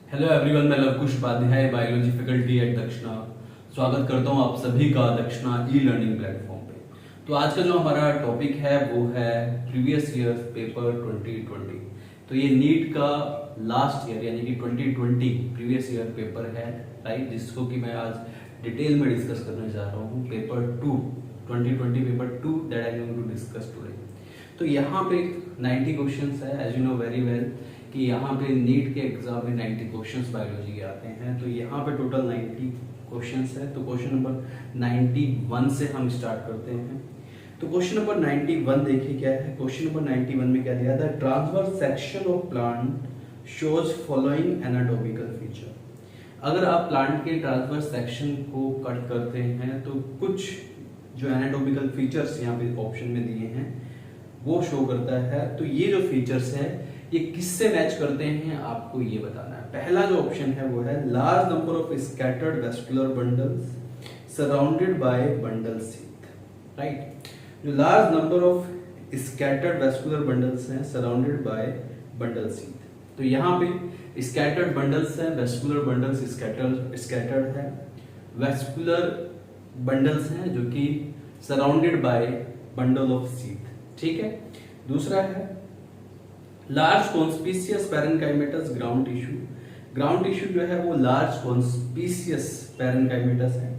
Hello everyone, मैं Luvkush Upadhyay biology faculty at Dakshina स्वागत करता हूं आप सभी का दक्षिणा ई लर्निंग प्लेटफॉर्म पे। तो आज का जो हमारा टॉपिक है वो है प्रीवियस ईयर पेपर 2020। तो ये नीट का लास्ट ईयर यानी कि 2020 प्रीवियस ईयर पेपर है, राइट, जिसको कि मैं आज डिटेल में डिस्कस करने जा रहा हूँ। Paper 2 2020 paper 2 that I am going to discuss today. तो यहाँ पे 90 क्वेश्चंस है, as you know very well कि यहाँ पे नीट के एग्जाम में 90 क्वेश्चंस बायोलॉजी के आते हैं। तो यहाँ पे टोटल 90 क्वेश्चंस है। तो क्वेश्चन नंबर 91 से हम स्टार्ट करते हैं। तो क्वेश्चन नंबर 91 देखिए क्या है। क्वेश्चन नंबर 91 में क्या दिया था, transverse section of plant shows following anatomical feature. अगर आप प्लांट के ट्रांसवर्स सेक्शन को कट करते हैं तो कुछ जो एनाटॉमिकल फीचर्स यहाँ पे ऑप्शन में दिए हैं वो शो करता है। तो ये जो फीचर्स है ये किससे मैच करते हैं आपको ये बताना है। पहला जो ऑप्शन है वो है large number of scattered vascular bundles surrounded by bundle sheath, right. जो large number of scattered vascular bundles हैं सराउंडेड बाय बंडल सीथ। तो यहाँ पे स्कैटर्ड बंडल्स हैं, वेस्कुलर बंडल्स स्कैटर्ड है, वेस्कुलर बंडल्स हैं जो कि surrounded by bundle of sheath, ठीक है। दूसरा है large conspicuous parenchymatous ground tissue. Ground tissue जो है वो लार्ज कॉन्स्पीशियस पैरेनकाइमेटस है।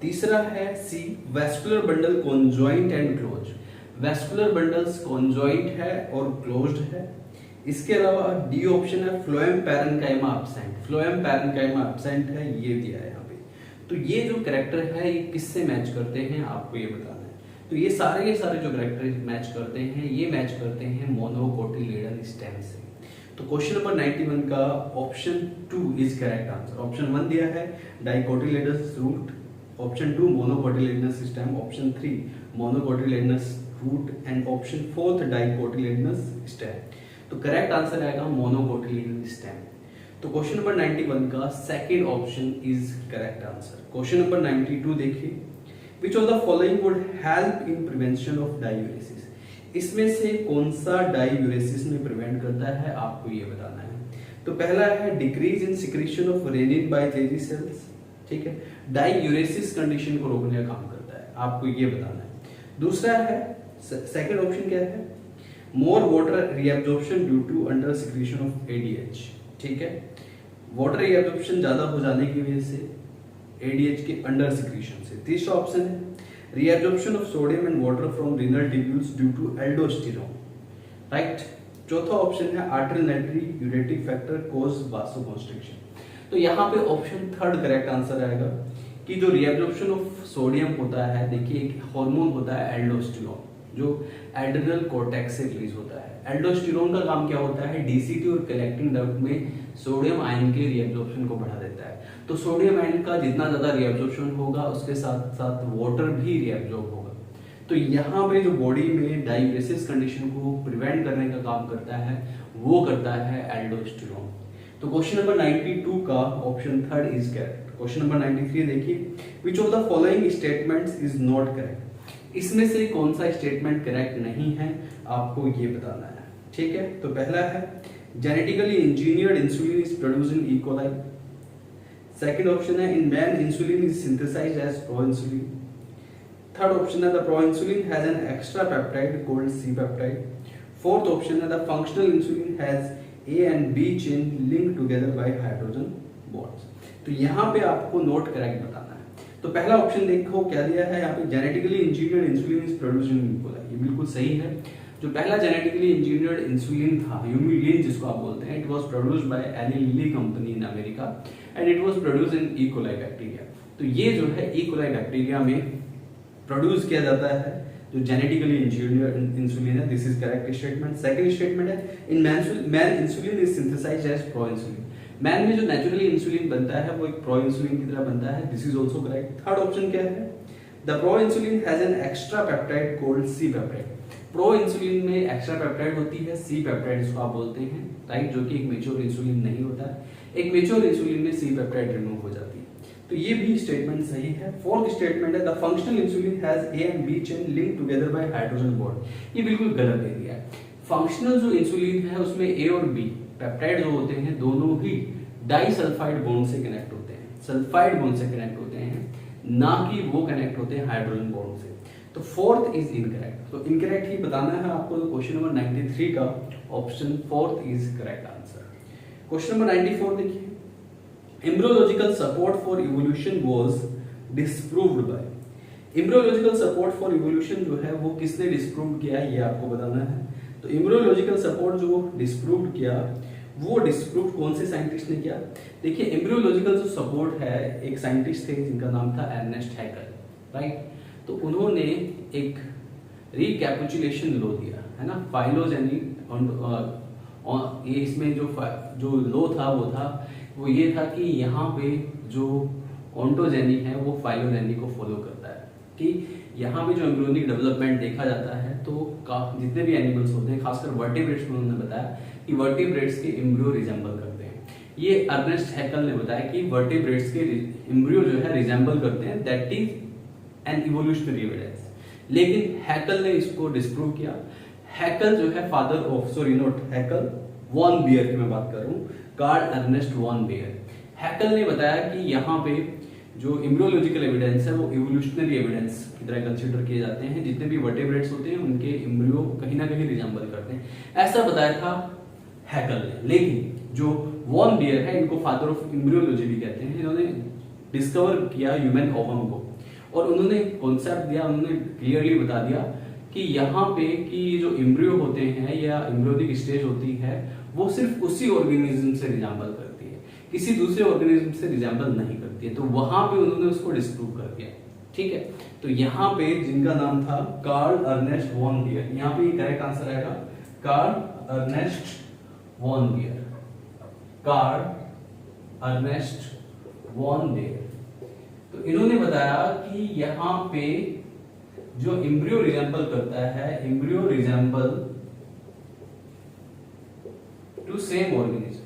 तीसरा है C vascular bundle conjoint and close. Vascular bundles conjoint है और क्लोज्ड है। इसके अलावा डी ऑप्शन है phloem parenchyma absent. Phloem parenchyma absent है, ये दिया है यहाँ पे। तो ये जो कैरेक्टर है ये किससे मैच करते हैं आपको ये बताना है। तो ये सारे जो कैरेक्टर मैच करते हैं ये मैच करते हैं मोनोकोटिलेडन स्टेम से। तो क्वेश्चन नंबर 91 का option 2 is correct answer. Option 1 दिया है dicotyledonous root, option 2 monocotyledonous stem, option 3 monocotyledonous root and option 4 dicotyledonous stem. तो करेक्ट आंसर आएगा मोनोकोटिलेडन स्टेम। तो क्वेश्चन नंबर 91 का second option is correct answer. Question number 92 देखिए, Which of the following would help in prevention of diuresis? इसमें से कौन सा diuresis में प्रिवेंट करता है आपको ये बताना है। तो पहला है decrease in secretion of renin by JG cells, ठीक है। डायूरेसिस कंडीशन को रोकने का काम करता है, आपको ये बताना है। दूसरा है सेकंड ऑप्शन क्या है, more water reabsorption due to under secretion of ADH, ठीक है। वाटर रीअब्जॉर्प्शन ज्यादा हो जाने की वजह से एडीएच के अंडर सिक्रीशन से। तीसरा ऑप्शन है reabsorption of sodium and water from renal tubules due to aldosterone, right. चौथा ऑप्शन है artery natriuretic factor cause vasoconstriction. तो यहाँ पे ऑप्शन थर्ड करेक्ट आंसर आएगा कि जो रीअब्जॉर्प्शन ऑफ सोडियम होता है, देखिए एक हार्मोन होता है एल्डोस्टेरोन जो एड्रिनल कॉर्टेक्स से रिलीज होता है। एल्डोस्टेरोन का काम क्या होता है, डीसीटी और कलेक्टिंग डक्ट में सोडियम आयन के रीअब्जॉर्प्शन को बढ़ा देता है। तो सोडियम आयन का जितना ज्यादा रीअब्जॉर्प्शन होगा उसके साथ साथ वाटर भी रीअब्जॉर्ब होगा। तो यहाँ पे जो बॉडी में डायूरेसिस कंडीशन को प्रिवेंट करने का काम करता है वो करता है एल्डोस्टेरोन। तो क्वेश्चन नंबर 92 का option third is correct. Question number 93 देखिए, which of the following statements is not correct. इसमें से कौन सा स्टेटमेंट करेक्ट नहीं है आपको ये बताना है, ठीक है। तो पहला है genetically engineered insulin is produced in E coli. Second option है in man insulin is synthesized as proinsulin. Third option है the proinsulin has an extra peptide called C peptide. Fourth option है the functional insulin has A and B chain linked together by hydrogen bonds. तो यहाँ पे आपको note correct बताना है। तो पहला ऑप्शन देखो क्या दिया है यहाँ पे, genetically engineered insulin is produced in E coli. ये बिल्कुल सही है। जो पहला जेनेटिकली इंजीनियर्ड इंसुलिन था ह्यूमिलिन जिसको आप बोलते हैं, it was produced by Eli Lilly company in America and it was produced in E coli bacteria. तो ये जो है ई कोलाई बैक्टीरिया में प्रोड्यूस किया जाता है जो जेनेटिकली इंजीनियर्ड इंसुलिन है। This is correct statement. Second statement है in man insulin is synthesized as proinsulin. Man में जो नेचुरली इंसुलिन बनता है वो एक प्रो इंसुलिन की तरह बनता है। This is also correct. Third option क्या है, the proinsulin has an extra peptide called C peptide. Proinsulin में एक्स्ट्रा पेप्टाइड होती है सी पेप्टाइड इसको आप बोलते हैं, राइट, जो कि एक मेच्योर इंसुलिन नहीं होता है। एक मेच्योर इंसुलिन में सी पेप्टाइड रिमूव हो जाती है। तो ये भी स्टेटमेंट सही है। फोर्थ स्टेटमेंट है the functional insulin has A and B chain linked together by hydrogen bond. ये बिल्कुल गलत दे दिया है। फंक्शनल जो इंसुलिन है उसमें ए और बी पेप्टाइड जो होते हैं दोनों ही डाइसल्फाइड बॉन्ड से कनेक्ट होते हैं, सल्फाइड बॉन्ड से कनेक्ट होते हैं, ना कि वो कनेक्ट होते हैं हाइड्रोजन बॉन्ड से। तो फोर्थ इज इनकरेक्ट। तो इनकरेक्ट ही बताना है आपको। तो क्वेश्चन नंबर 93 का option fourth is correct answer. Question number 94 देखिए, embryological support for evolution was disproved by. Embryological support for evolution जो है वो किसने डिस्प्रूव किया है, ये आपको बताना है। तो एम्ब्रियोलॉजिकल सपोर्ट जो डिस्प्रूव किया, वो डिस्प्रूव कौन से साइंटिस्ट ने किया? देखिए, एम्ब्रियोलॉजिकल जो सपोर्ट है, एक साइंटिस्ट थे जिनका नाम था अर्नेस्ट हैकल, राइट। तो उन्होंने एक रिकैपिचुलेशन लॉ दिया है ना, फाइलोजेनी। ये इसमें जो लॉ था वो ये था कि यहाँ पे जो ऑन्टोजेनी है वो फाइलोजेनी को फॉलो करता है, कि यहाँ पे जो एम्ब्रियोनिक डेवलपमेंट देखा जाता है तो जितने भी एनिमल्स होते हैं, खासकर वर्टिब्रेट्स में उन्होंने बताया कि वर्टिब्रेट्स के एम्ब्रियो रिजेंबल करते हैं। ये अर्नेस्ट हैकल ने बताया कि वर्टिब्रेट्स के एम्ब्रियो जो है रिजेंबल करते हैं, that is an evolutionary evidence. लेकिन हैकल ने इसको डिस्प्रूव किया। हैकल जो है father of, sorry not Haeckel, von Baer की मैं बात कर रहा हूँ, Karl Ernst von Baer. Haeckel ने बताया कि यहाँ पे जो एम्ब्रियोलॉजिकल एविडेंस है वो इवोल्यूशनरी एविडेंस की तरह कंसीडर किए जाते हैं। जितने भी वर्टिब्रेट्स होते हैं उनके एम्ब्रियो कहीं ना कहीं रिजेंबल करते हैं, ऐसा बताया था हैकल ने। लेकिन जो वॉन बियर है, इनको फादर ऑफ एम्ब्रियोलॉजी भी कहते हैं, इन्होंने डिस्कवर किया ह्यूमन ओवम को, और उन्होंने कॉन्सेप्ट दिया, उन्होंने क्लियरली बता दिया कि यहाँ पे कि जो एम्ब्रियो होते हैं या एम्ब्रियोनिक स्टेज होती है वो सिर्फ उसी ऑर्गेनिज्म से रिजेंबल करती है, किसी दूसरे ऑर्गेनिज्म से रिजेंबल नहीं करती है। तो वहां पे उन्होंने उसको डिस्प्रूव कर दिया, ठीक है। तो यहाँ पे जिनका नाम था कार्ल अर्नेस्ट वॉन बियर, यहाँ पे करेक्ट आंसर आएगा Karl Ernst von Baer, Karl Ernst von Baer. तो इन्होंने बताया कि यहाँ पे जो एम्ब्रियो रिजेंबल करता है, embryo resemble to same organism,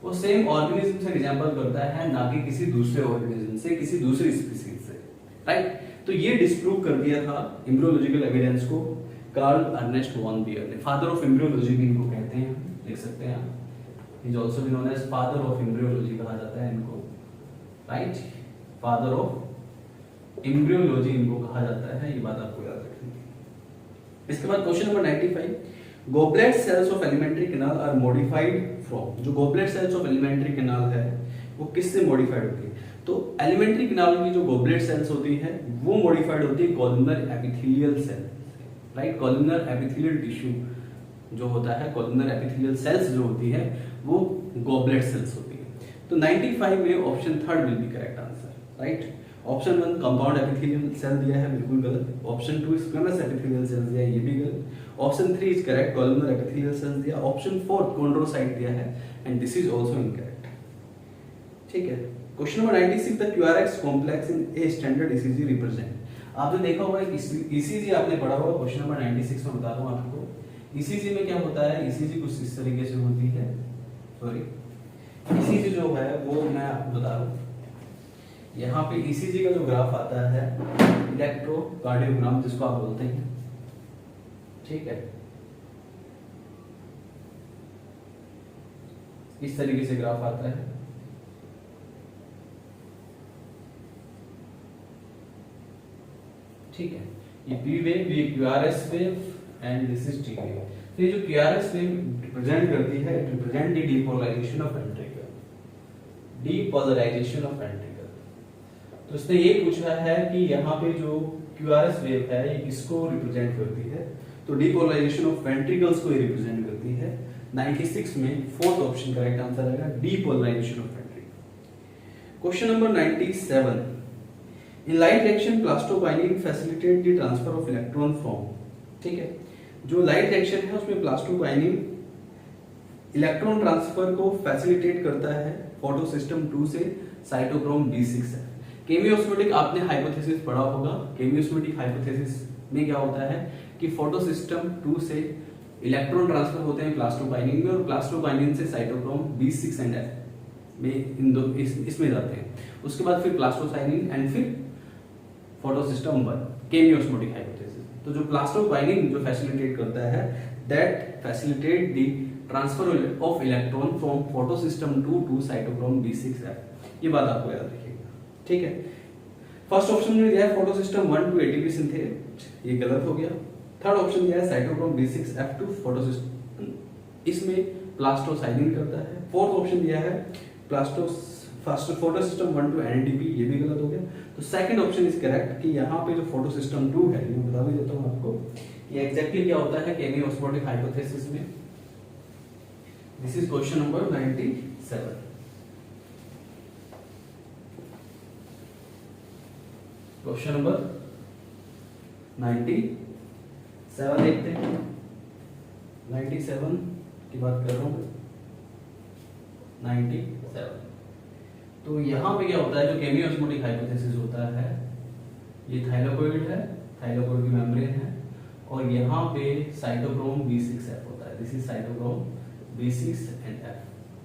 वो सेम ऑर्गेनिज्म से रिजेंबल करता है, ना कि किसी दूसरे ऑर्गेनिज्म से, किसी दूसरी स्पीसीज से, राइट। तो ये डिस्प्रूव कर दिया था एम्ब्रियोलॉजिकल एविडेंस को कार्ल अर्नेस्ट वॉन बियर ने। फादर ऑफ एम्ब्रियोलॉजी भी इनको कहते हैं, देख सकते हैं आप। Is also be known as father of embryology कहा जाता है इनको, राइट। फादर ऑफ एम्ब्रियोलॉजी इनको कहा जाता है, ये बात आपको याद रखनी है। इसके बाद question number 95, goblet cells of alimentary canal are modified from. जो goblet cells of alimentary canal है वो किससे मॉडिफाइड होती है? तो एलिमेंट्री कैनाल की जो गॉबलेट सेल्स होती है वो मॉडिफाइड होती है columnar epithelial cell, right. Columnar epithelial tissue जो होता है, कॉलमनर एपिथेलियल सेल्स जो होती है वो गॉबलेट सेल्स होती है। तो 95 में option third will be correct answer, right. Option 1 compound epithelial cell दिया है, बिल्कुल गलत। ऑप्शन 2 स्क्वेमस एपिथेलियल सेल दिया है, ये भी गलत। Option 3 is correct, columnar epithelial cell दिया। ऑप्शन 4 कॉन्ड्रोसाइट दिया है, and this is also incorrect, ठीक है। Question number 96, the QRX complex in a standard ECG represent. आपने देखा होगा ईसीजी आपने पढ़ा होगा, क्वेश्चन नंबर 96 में बता रहा हूं आपको। ईसीजी में क्या होता है, ईसीजी कुछ इस तरीके से होती है, सॉरी ईसीजी जो है वो मैं आपको बता रहा हूं। यहाँ पे ईसीजी का जो ग्राफ आता है, इलेक्ट्रोकार्डियोग्राम जिसको आप बोलते हैं, ठीक है, इस तरीके से ग्राफ आता है। ठीक है, ये पी वेव, ये QRS wave, and this is T wave. तो ये जो क्यूआरएस वेव रिप्रेजेंट करती है, it represent the depolarisation of ventricle, depolarisation of ventricle. तो इसने ये पूछा है कि यहाँ पे जो क्यूआरएस वेव है ये किसको रिप्रेजेंट करती है? तो डिपोलराइजेशन ऑफ वेंट्रिकल्स को ये रिप्रेजेंट करती है। 96 में फोर्थ ऑप्शन करेक्ट आंसर आएगा, depolarisation of ventricle. Question number 97, in light reaction plastocyanin facilitate the transfer of electron from, ठीक है, जो लाइट रिएक्शन है उसमें प्लास्टोकाइनिन इलेक्ट्रॉन ट्रांसफर को फैसिलिटेट करता है फोटोसिस्टम 2 से साइटोक्रोम B6 है। केमियोस्मोटिक आपने हाइपोथेसिस पढ़ा होगा। केमियोस्मोटिक हाइपोथेसिस में क्या होता है कि फोटोसिस्टम 2 से इलेक्ट्रॉन ट्रांसफर होते हैं प्लास्टोकाइनिन में, और प्लास्टोकाइनिन से साइटोक्रोम B6 एंड F में, इन दो इसमें जाते हैं। उसके बाद फिर प्लास्टोसाइनिन एंड फिर फोटोसिस्टम 1, केमियोस्मोटिक हाइपोथेसिस। तो जो प्लास्टोकाइनिन जो फैसिलिटेट करता है, that facilitate the transfer of electron from photo system 2 to cytochrome B6F, ये बात आपको याद रखिएगा, ठीक है। फर्स्ट ऑप्शन में दिया है फोटो सिस्टम 1 टू ATP सिंथेट, ये गलत हो गया। थर्ड ऑप्शन दिया है cytochrome B6F to photo system, इसमें प्लास्टोसाइलिन करता है। फोर्थ ऑप्शन दिया है फोटो सिस्टम 1 टू NADP, ये भी गलत हो गया। तो सेकंड ऑप्शन इज करेक्ट कि यहाँ पे जो फोटो सिस्टम 2 है, मैं बता भी देता हूँ आपको ये एग्जैक्टली क्या होता है केमी ऑस्मोटिक हाइपोथेसिस में। This is question number 97। Question number 97 देखते हैं। 97 की बात कर रहा हूँ, 97। तो यहाँ पे क्या होता है, जो केमी ऑस्मोटिक हाइपोथेसिस होता है, ये थाइलाकोइड है, थाइलाकोइड की मेम्ब्रेन है, और यहाँ पे साइटोक्रोम B6F होता है। दिस इज साइटोक्रोम B6F,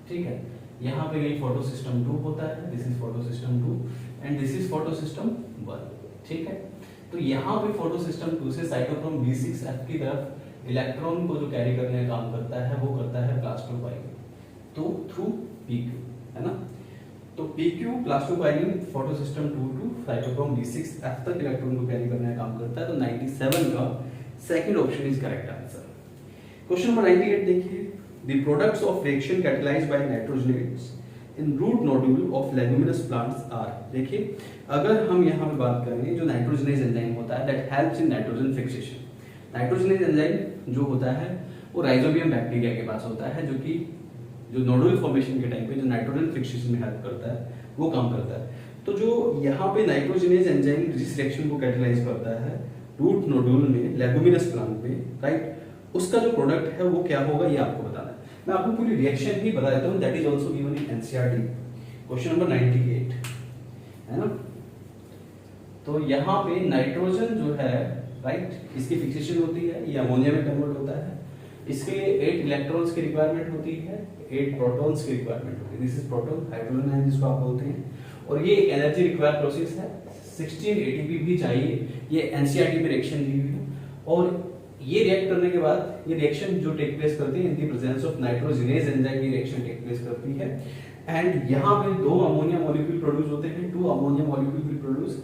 ठीक है। यहाँ पे ये फोटो सिस्टम 2 होता है, this is photo system 2 and this is photo system 1, ठीक है। तो यहाँ पे फोटो सिस्टम 2 से साइटोक्रोम B6F की तरफ इलेक्ट्रॉन को जो कैरी करने का काम करता है वो करता है प्लास्टोपाइलिन, तो थ्रू PQ, है ना। तो PQ plastocyanin photo system 2 to cytochrome B6F तक इलेक्ट्रॉन को कैरी करने का काम करता है। तो 97 का second option is correct answer. Question number 98 देखिए, the products of reaction catalysed by nitrogenase in root nodule of leguminous plants are. देखिए अगर हम यहाँ पे बात करें, जो नाइट्रोजनेज एंजाइम होता है that helps in nitrogen fixation. Nitrogenase enzyme जो होता है वो राइजोबियम बैक्टीरिया के पास होता है, जो कि जो नोडुल फॉर्मेशन के टाइम पे जो नाइट्रोजन फिक्सेशन में हेल्प करता है वो काम करता है। तो जो यहाँ पे नाइट्रोजनेज एंजाइम जिस रिएक्शन को कैटलाइज करता है रूट नोडुल में लेगुमिनस प्लांट में, राइट, उसका जो प्रोडक्ट है वो क्या होगा ये आपको बताना है। मैं आपको पूरी रिएक्शन ही बता देता हूँ, that is also given in NCERT question number 98, है ना। तो यहाँ पे नाइट्रोजन जो है, राइट, इसकी फिक्सेशन होती है, ये अमोनिया में कन्वर्ट होता है, इसके लिए 8 इलेक्ट्रॉन्स की रिक्वायरमेंट होती है, 8 प्रोटॉन्स की रिक्वायरमेंट होती है। दिस इज प्रोटॉन, हाइड्रोजन है जिसको आप बोलते हैं, और ये एक एनर्जी रिक्वायर्ड प्रोसेस है। 16 ATP भी चाहिए, ये एनसीईआरटी में रिएक्शन दी हुई है। और ये रिएक्ट करने के बाद ये रिएक्शन जो टेक प्लेस करती है in the presence of nitrogenase enzyme, ये रिएक्शन टेक प्लेस करती है एंड यहाँ पे 2 अमोनिया मॉलिक्यूल प्रोड्यूस होते हैं, 2 ammonia molecule will produce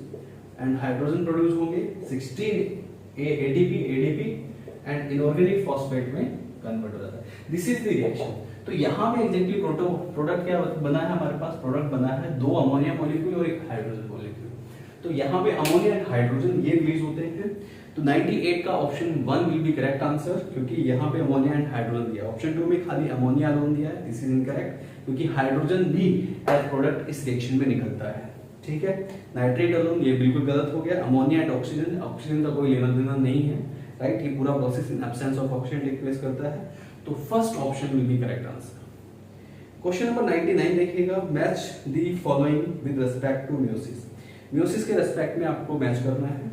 and hydrogen produce होंगे, 16 ADP एंड इनऑर्गेनिक फॉस्फेट में कन्वर्ट हो जाता है। This is the reaction. तो यहाँ पे एग्जैक्टली प्रोडक्ट क्या बना है, हमारे पास प्रोडक्ट बना है 2 अमोनिया मॉलिक्यूल और 1 हाइड्रोजन मॉलिक्यूल। तो यहाँ पे अमोनिया एंड हाइड्रोजन ये रिलीज होते हैं। तो 98 का option 1 will be correct answer, क्योंकि यहाँ पे अमोनिया एंड हाइड्रोजन दिया। ऑप्शन 2 में खाली अमोनिया अलोन दिया है, दिस इज इनकरेक्ट, क्योंकि हाइड्रोजन भी एज प्रोडक्ट इस रिएक्शन में निकलता है, ठीक है। नाइट्रेट अलोन ये बिल्कुल गलत हो गया। अमोनिया एंड ऑक्सीजन, ऑक्सीजन का कोई लेना देना नहीं है, राइट, ये पूरा process in absence of oxygen take place करता है। तो first option will be correct answer. Question number 99 देखिएगा, match the following with respect to meiosis. Meiosis के रिस्पेक्ट में आपको मैच करना है।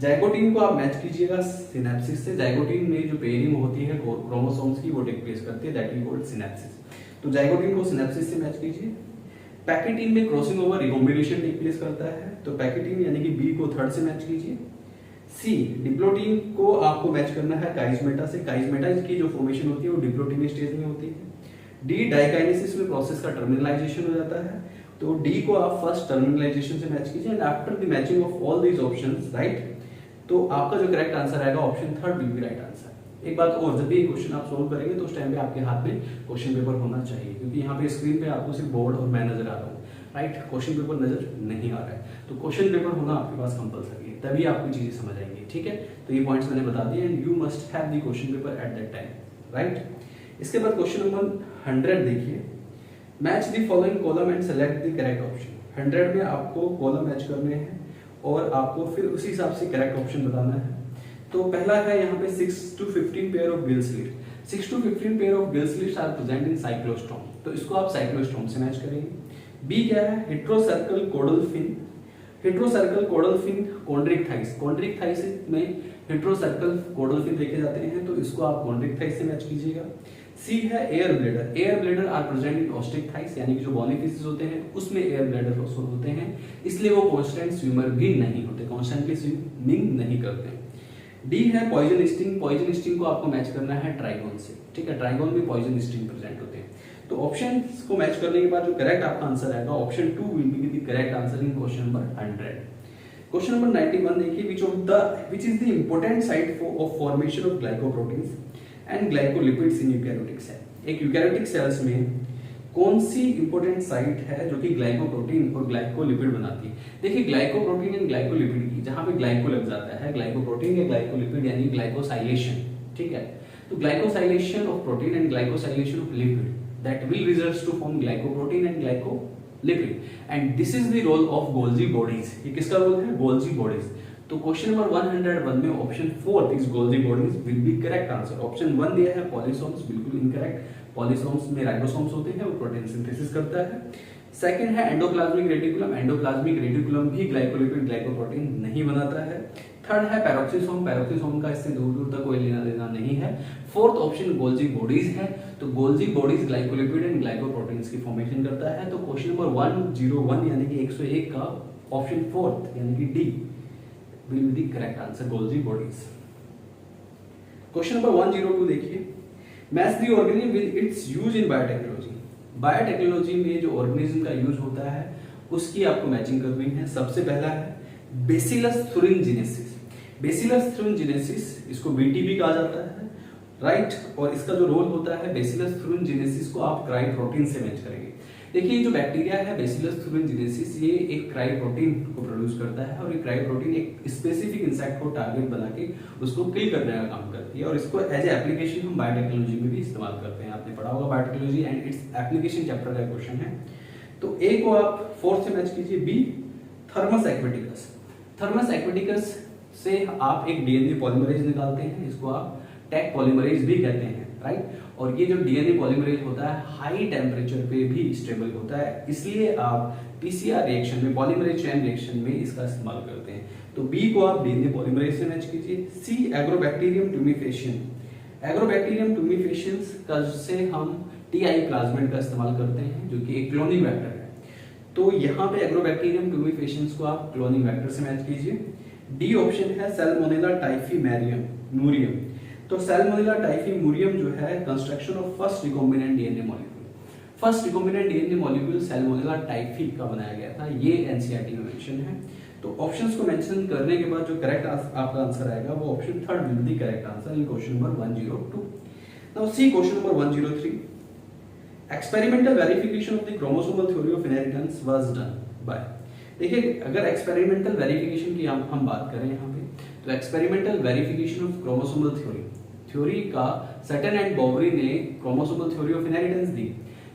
जाइगोटीन को आप मैच कीजिएगा सिनेप्सिस से। जाइगोटीन में जो पेयरिंग होती है क्रोमोसोम्स की वो टेक प्लेस करती है, दैट वी कॉल्ड सिनेप्सिस। तो जाइगोटीन को सिनेप्सिस से मैच कीजिए। पैकेटीन में crossing over recombination take place करता है, तो पैकेटीन यानी कि बी को थर्ड से मैच कीजिए। सी डिप्लोटीन को आपको मैच करना है काइजमेटा से। काइजमेटा की जो फॉर्मेशन होती है वो डिप्लोटीन स्टेज में होती है। डी डाइकाइनेसिस में प्रोसेस का टर्मिनलाइजेशन हो जाता है, तो डी को आप फर्स्ट टर्मिनलाइजेशन से मैच कीजिए and after the matching of all these options, right, तो आपका जो करेक्ट आंसर आएगा option third will be right answer. एक बात और, जब भी क्वेश्चन आप सोल्व करेंगे तो उस टाइम पे आपके हाथ में क्वेश्चन पेपर होना चाहिए, क्योंकि यहाँ पे स्क्रीन पे आपको सिर्फ बोर्ड और मैं नजर आ रहा हूँ, राइट, क्वेश्चन पेपर नजर नहीं आ रहा है। तो क्वेश्चन पेपर होना आपके पास कंपलसरी है, तभी आपको चीजें समझ आएंगी, ठीक है। तो ये पॉइंट्स मैंने बता दिए and you must have the question paper at that time, right. इसके बाद क्वेश्चन नंबर 100 देखिए, match the following column and select the correct option. 100 में आपको कॉलम मैच करने हैं और आपको फिर उसी हिसाब से करेक्ट ऑप्शन बताना है। तो पहला है यहाँ पे 6 to 15 pair of gill slit. 6 to 15 pair of gill slits are present in cyclostome, तो इसको आप साइक्लोस्टोम से मैच करेंगे। बी क्या है, हेट्रोसर्कल कोडल फिन। हेट्रोसर्कल कोडल फिन कॉन्ड्रिक थाइस। कॉन्ड्रिक थाइस में हेट्रोसर्कल कोडल फिन देखे जाते हैं, तो इसको आप कॉन्ड्रिक थाइस से मैच कीजिएगा। सी है air bladder. Air bladder are present in Osteichthyes, यानी कि जो बॉनी फिशेस होते हैं उसमें एयर ब्लैडर होते हैं, इसलिए वो कांस्टेंट स्विमर भी नहीं होते, कांस्टेंटली स्विमिंग नहीं करते। डी है पॉइजन स्टिंग। पॉइजन स्टिंग को आपको मैच करना है ट्राइगोन से, ठीक है, ट्राइगोन में पॉइजन स्टिंग प्रेजेंट होते हैं। तो ऑप्शन को मैच करने के बाद जो करेक्ट आपका आंसर आएगा option 2 will be the correct answer in question number 100। Question number 91 देखिए, which is the important site of formation of glycoproteins and glycolipids in eukaryotic cell। एक यूकैरियोटिक सेल्स में कौन सी इंपॉर्टेंट साइट है जो कि glycoprotein और glycolipid बनाती है। देखिए ग्लाइकोप्रोटीन एंड ग्लाइकोलिपिड की जहां पे ग्लाइको लग जाता है, ग्लाइकोप्रोटीन या ग्लाइकोलिपिड यानी ग्लाइकोसाइलेशन, ठीक है। तो glycosylation of protein and glycosylation of lipid that will results to form glycoprotein and glycolipid and this is the role of Golgi bodies। ये किसका रोल है? Golgi bodies। तो क्वेश्चन नंबर 101 में option 4 is Golgi bodies will be correct answer. Option 1 दिया है पॉलीसोम्स, बिल्कुल incorrect. पॉलीसोम्स में ribosomes होते हैं, वो प्रोटीन सिंथेसिस करता है। सेकंड है एंडोप्लाज्मिक रेटिकुलम। एंडोप्लाज्मिक रेटिकुलम भी ग्लाइकोलिपिड ग्लाइकोप्रोटीन नहीं बनाता है। थर्ड है पैरोक्सिसोम। पैरोक्सिसोम का इससे दूर दूर तक कोई लेना देना नहीं है। फोर्थ ऑप्शन गोल्जी बॉडीज है। तो Golgi bodies glycolipid and glycoproteins की फॉर्मेशन करता है। तो क्वेश्चन नंबर 101 यानी कि 101 का ऑप्शन फोर्थ यानी कि D will be the correct answer, Golgi bodies. Question number 102 देखिए, match the organism with its use in biotechnology. Biotechnology में जो ऑर्गेनिज्म का यूज होता है उसकी आपको मैचिंग करनी है। सबसे पहला है बेसिलस thuringiensis। बेसिलस thuringiensis इसको बीटीबी कहा जाता है, राइट। और इसका जो रोल होता है बेसिलस thuringiensis को आप क्राई प्रोटीन से मैच करेंगे। देखिए ये जो बैक्टीरिया है बेसिलस thuringiensis ये एक क्राई प्रोटीन को प्रोड्यूस करता है और ये क्राई प्रोटीन एक स्पेसिफिक इंसेक्ट को टारगेट बना के उसको किल करने का काम करती है और इसको एज ए एप्लीकेशन हम बायोटेक्नोलॉजी में भी इस्तेमाल करते हैं। आपने पढ़ा होगा biotechnology and its application chapter का क्वेश्चन है। तो ए को आप फोर्थ से मैच कीजिए। B Thermus aquaticus. Thermus aquaticus से आप एक डीएनए पॉलीमरेज निकालते हैं, इसको आप टैग पॉलीमरेज भी कहते हैं, राइट। और ये जो डीएनए पॉलीमरेज होता है हाई टेम्परेचर पे भी स्टेबल होता है, इसलिए आप पीसीआर रिएक्शन में पॉलीमरेज चेन रिएक्शन में इसका इस्तेमाल करते हैं। तो बी को आप डीएनए पॉलीमरेज से मैच कीजिए। सी एग्रोबैक्टीरियम ट्यूमीफेशियन। एग्रोबैक्टीरियम ट्यूमीफेशियन का से हम टीआई प्लाज्मिड का इस्तेमाल करते हैं जो कि एक क्लोनिंग वेक्टर है। तो यहाँ पे एग्रोबैक्टीरियम ट्यूमीफेशियंस को आप क्लोनिंग वेक्टर से मैच कीजिए। डी ऑप्शन है सैल्मोनेला टाइफीमैरियम मूरियम। तो सैल्मोनेला टाइफीमूरियम जो है construction of first recombinant DNA molecule. First recombinant DNA molecule Salmonella typhi का बनाया गया था, ये एनसीईआरटी में मेंशन है। तो ऑप्शंस को मेंशन करने के बाद जो करेक्ट आपका आंसर आएगा वो option third will be correct answer in question number 102। Now see question number 103। Experimental verification of the chromosomal theory of inheritance was done by. देखिए अगर एक्सपेरिमेंटल वेरिफिकेशन की हम बात करें यहाँ पे, तो experimental verification of chromosomal theory का सटन एंड बॉवरी ने क्रोमोसोमल थ्योरी ऑफ इनहेरिटेंस दी,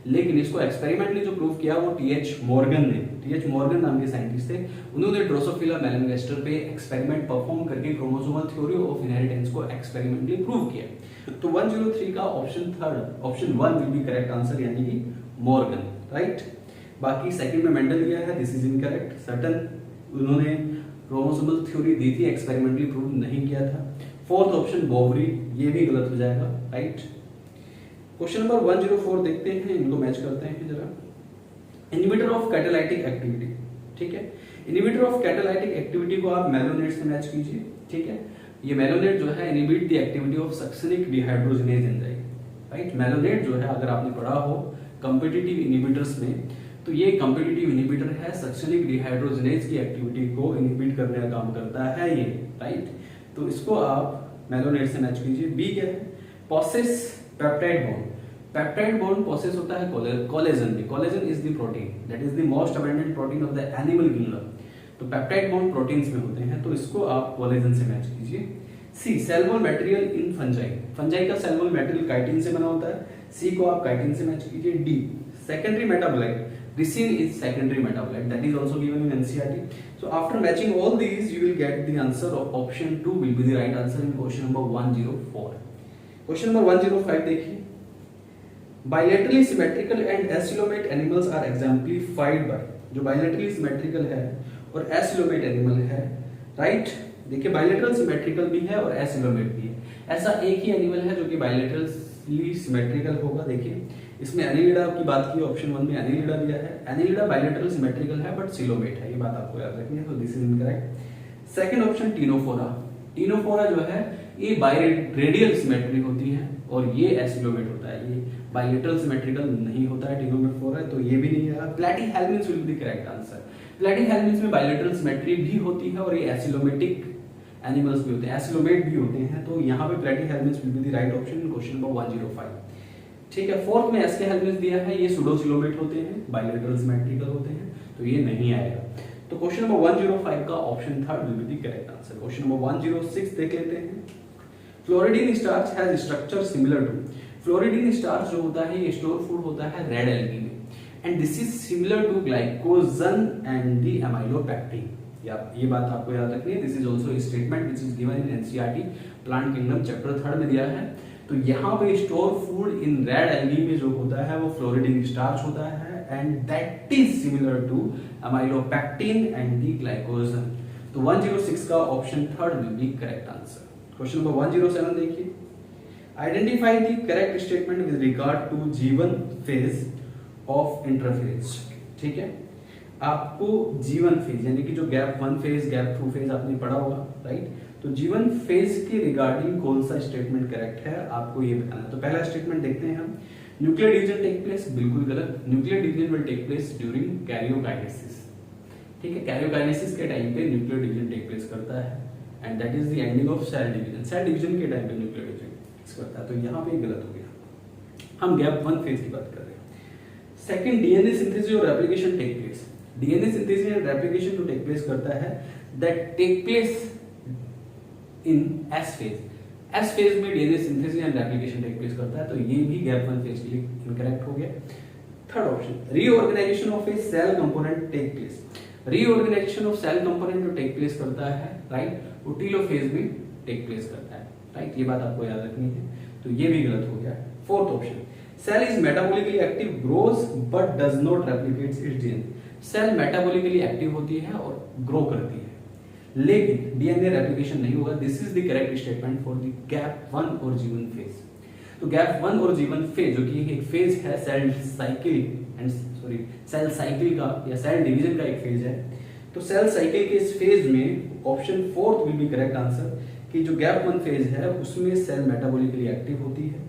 लेकिन इसको एक्सपेरिमेंटली जो प्रूव किया वो टीएच मॉर्गन ने। टीएच मॉर्गन नाम के साइंटिस्ट थे, उन्होंने ड्रोसोफिला मेलनगेस्टर पे एक्सपेरिमेंट परफॉर्म करके क्रोमोसोमल थ्योरी ऑफ इनहेरिटेंस को एक्सपेरिमेंटली प्रूव किया। तो 103 का option 1 will be correct answer यानी कि मॉर्गन, राइट। बाकी सेकंड में मेंडल दिया है, दिस इज इनकरेक्ट। सटन उन्होंने क्रोमोसोमल थ्योरी दी थी, एक्सपेरिमेंटली प्रूव नहीं किया था। फोर्थ ऑप्शन बॉवरी, ये भी गलत हो जाएगा, राइट। क्वेश्चन नंबर 104 देखते हैं, इनको मैच करते हैं जरा। इनहिबिटर ऑफ कैटालाइटिक एक्टिविटी, ठीक है। इनहिबिटर ऑफ कैटालाइटिक एक्टिविटी को आप मेलोनेट से मैच कीजिए, ठीक है। ये मेलोनेट जो है inhibit the activity of succinic dehydrogenase enzyme, right. Malonate जो है अगर आपने पढ़ा हो कॉम्पिटिटिव इनहिबिटर्स में, तो ये कॉम्पिटिटिव इनहिबिटर है, सक्सिनिक डिहाइड्रोजिनेज की एक्टिविटी को इनहिबिट करने का काम करता है ये, राइट। तो इसको आप मेलोनेट से मैच कीजिए। बी क्या है? Possess peptide bond. Peptide bond possess होता है कोलेजन में। Collagen is the protein that is the most abundant protein of the animal kingdom. तो पेप्टाइड बॉन्ड प्रोटीन्स में होते हैं, तो इसको आप कोलेजन से मैच कीजिए। C cell wall material in fungi. Fungi का सेल वॉल मटेरियल काइटिन से बना होता है, सी को आप काइटिन से मैच कीजिए। D secondary metabolite, ricin is secondary metabolite, that is also given in NCERT. So after matching all these you will get the answer of option 2 will be the right answer in question number 104. Question number 105 देखिए, bilaterally symmetrical and acoelomate animals are exemplified by। जो bilaterally symmetrical है और acoelomate animal है, right। देखिए bilateral symmetrical भी है और acoelomate भी है। ऐसा एक ही एनिमल है जो कि bilaterally symmetrical होगा। देखिए इसमें एनिलिडा की बात की, ऑप्शन 1 में एनिलिडा दिया है। एनिलिडा बायलैटरल सिमेट्रिकल है बट सिलोमेट है, ये बात आपको याद रखनी है, तो this is incorrect. Second option Ctenophora. Ctenophora जो है ये बाइरेडियल सिमेट्री होती है और ये एसिलोमेट होता है, ये बाइलेटरल सिमेट्रिकल नहीं होता है टिनोफोरा, तो ये भी नहीं है। Platyhelminthes will be the correct answer. Platyhelminthes में बाइलेटरल सिमेट्री भी होती है और ये एसिलोमेटिक एनिमल्स भी होते हैं, एसिलोमेट भी होते हैं, तो यहाँ पे Platyhelminthes will be the right option in question number 105। ठीक है, फोर्थ में एस्केहेल्मिन्थ्स दिया है, ये सूडोसिलोमेट होते हैं, बाइलेटरल सिमेट्रिकल होते हैं, तो ये नहीं आएगा। तो क्वेश्चन नंबर 105 का option third will be the correct answer. Question number 106 देख लेते हैं। Floridean starch has structure similar to, floridean starch जो होता है ये स्टोर फूड होता है रेड एल्गी में, and this is similar to glycogen and the amylopectin. ये बात आपको याद रखनी है। This is also statement which is given in NCERT plant kingdom chapter 3 में दिया है। तो यहाँ पे store food in red algae में जो होता है वो फ्लोरिडीन स्टार्च होता है, and that is similar to amylopectin and the glycogen. तो 106 का option third will be correct answer. Question number 107 देखिए। Identify the correct statement with regard to G one phase of interference. ठीक है, आपको जीवन फेज यानी कि जो गैप 1 फेज गैप 2 फेज आपने पढ़ा होगा, राइट। तो जीवन फेज के रिगार्डिंग कौन सा स्टेटमेंट करेक्ट है आपको ये बताना है। तो पहला स्टेटमेंट देखते हैं हम। न्यूक्लियर डिवीजन टेक प्लेस, बिल्कुल गलत। Nuclear division will take place during karyokinesis. ठीक है, कैरियोकाइनेसिस के टाइम पे न्यूक्लियर डिवीजन टेक प्लेस करता है, and that is the ending of cell division. Cell division के टाइम पे न्यूक्लियर डिवीजन करता है, तो यहाँ पे गलत हो गया। हम गैप 1 फेज की बात कर रहे हैं। सेकंड, डीएनए सिंथेसिस और replication take place. DNA synthesis and replication जो टेक प्लेस करता है that take place in S phase. S phase में DNA synthesis and replication take place करता है, तो ये भी गैप 1 फेज के लिए इनकरेक्ट हो गया। Third option, reorganisation of a cell component take place. Reorganisation of cell component जो टेक प्लेस करता है, राइट, वो टीलोफेज में टेक प्लेस करता है, राइट। ये बात आपको याद रखनी है, तो ये भी गलत हो गया। Fourth option, cell is metabolically active, grows but does not replicates its DNA. Cell metabolically active होती है और ग्रो करती है, लेकिन डीएनए रेप्लिकेशन नहीं होगा। This is the correct statement for the gap 1 और G1 फेज। तो गैप 1 और G1 फेज जो कि एक फेज है cell cycle and cell cycle का या सेल डिवीजन का एक फेज है, तो सेल साइकिल के इस फेज में option fourth will be correct answer कि जो गैप 1 फेज है उसमें सेल मेटाबॉलिकली एक्टिव होती है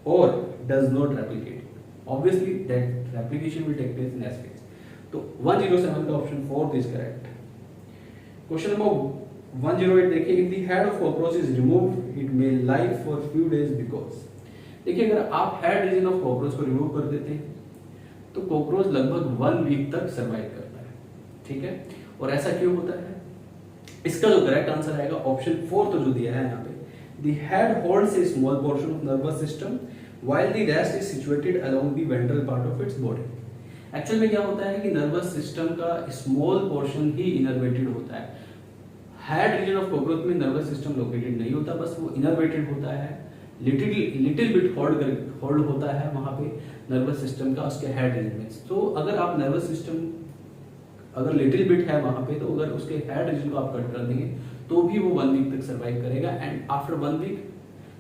और does not replicate. Obviously that replication will take place in S phase. तो 107 का option fourth is correct. Question number 108 देखिए। If the head of cockroach is removed it may live for few days because. देखिए, अगर आप head region of cockroach को remove कर देते हैं तो कॉकरोच लगभग 1 वीक तक सर्वाइव करता है, ठीक है। और ऐसा क्यों होता है? इसका जो करेक्ट आंसर आएगा ऑप्शन फोर्थ जो दिया है यहाँ पे, the head holds A small portion of nervous system while the rest is situated along the ventral part of its body. Actual में क्या होता है कि नर्वस सिस्टम का स्मॉल पोर्शन ही इनर्वेटेड होता है। हेड रीजन ऑफ कॉकरोच में nervous system located नहीं होता, बस वो इनर्वेटेड होता है, लिटिल बिट होल्ड होता है वहां पे नर्वस सिस्टम का उसके हेड रीजन में। तो अगर आप नर्वस सिस्टम अगर लिटिल बिट है वहां पे, तो अगर उसके हेड रीजन को आप कट कर देंगे तो भी वो 1 वीक तक सर्वाइव करेगा, and after 1 week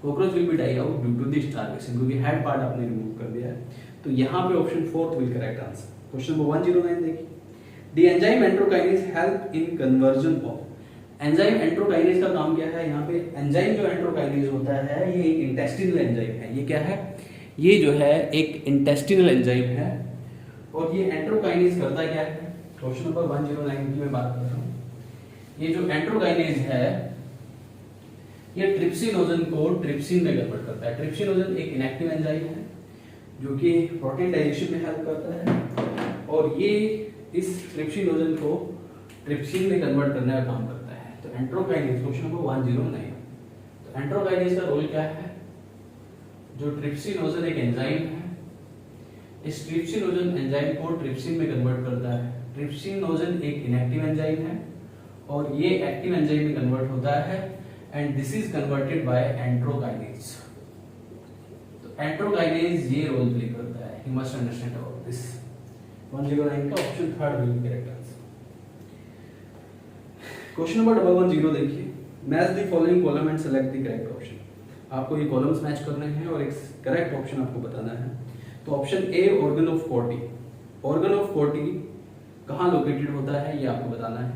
cockroach will be die out due to the starvation, क्योंकि हेड पार्ट आपने रिमूव कर दिया है। तो यहाँ पे option fourth will correct answer. Question number 109 देखिए। The enzyme enterokinase help in conversion of. Enzyme enterokinase का काम क्या है? यहाँ पे एंजाइम जो एंट्रोकाइनेज होता है ये एक इंटेस्टिनल एंजाइम है। ये क्या है? ये जो है एक इंटेस्टिनल एंजाइम है, और ये एंट्रोकाइनेज करता क्या है? क्वेश्चन नंबर 109 की मैं बात कर रहा हूँ। ये जो एंट्रोकाइनेज है ये ट्रिप्सिनोजन को ट्रिप्सिन में कन्वर्ट करता है। ट्रिप्सिनोजन एक इनएक्टिव एंजाइम है जो कि प्रोटीन डाइजेशन में हेल्प करता है, और ये इस ट्रिप्सिनोजन को ट्रिप्सिन में कन्वर्ट करने का काम करता है। तो एंट्रोकाइनेज क्वेश्चन नंबर 109। तो एंट्रोकाइनेज का रोल क्या है? जो ट्रिप्सिनोजन एक एंजाइम है, इस ट्रिप्सिनोजन एंजाइम को ट्रिप्सिन में कन्वर्ट करता है। ट्रिप्सिनोजन एक इनएक्टिव एंजाइम है और ये एक्टिव एंजाइम में कन्वर्ट होता है, and this is converted by enterokinase. तो एंट्रोकाइनेज ये रोल प्ले करता है। You must understand about this. 109 का option third will be correct answer. Question number 110 देखिए। Match the following column and select the correct option. आपको ये columns match करने हैं और एक करेक्ट ऑप्शन आपको बताना है। तो option A organ of कॉर्टी। Organ of कॉर्टी कहाँ लोकेटेड होता है ये आपको बताना है।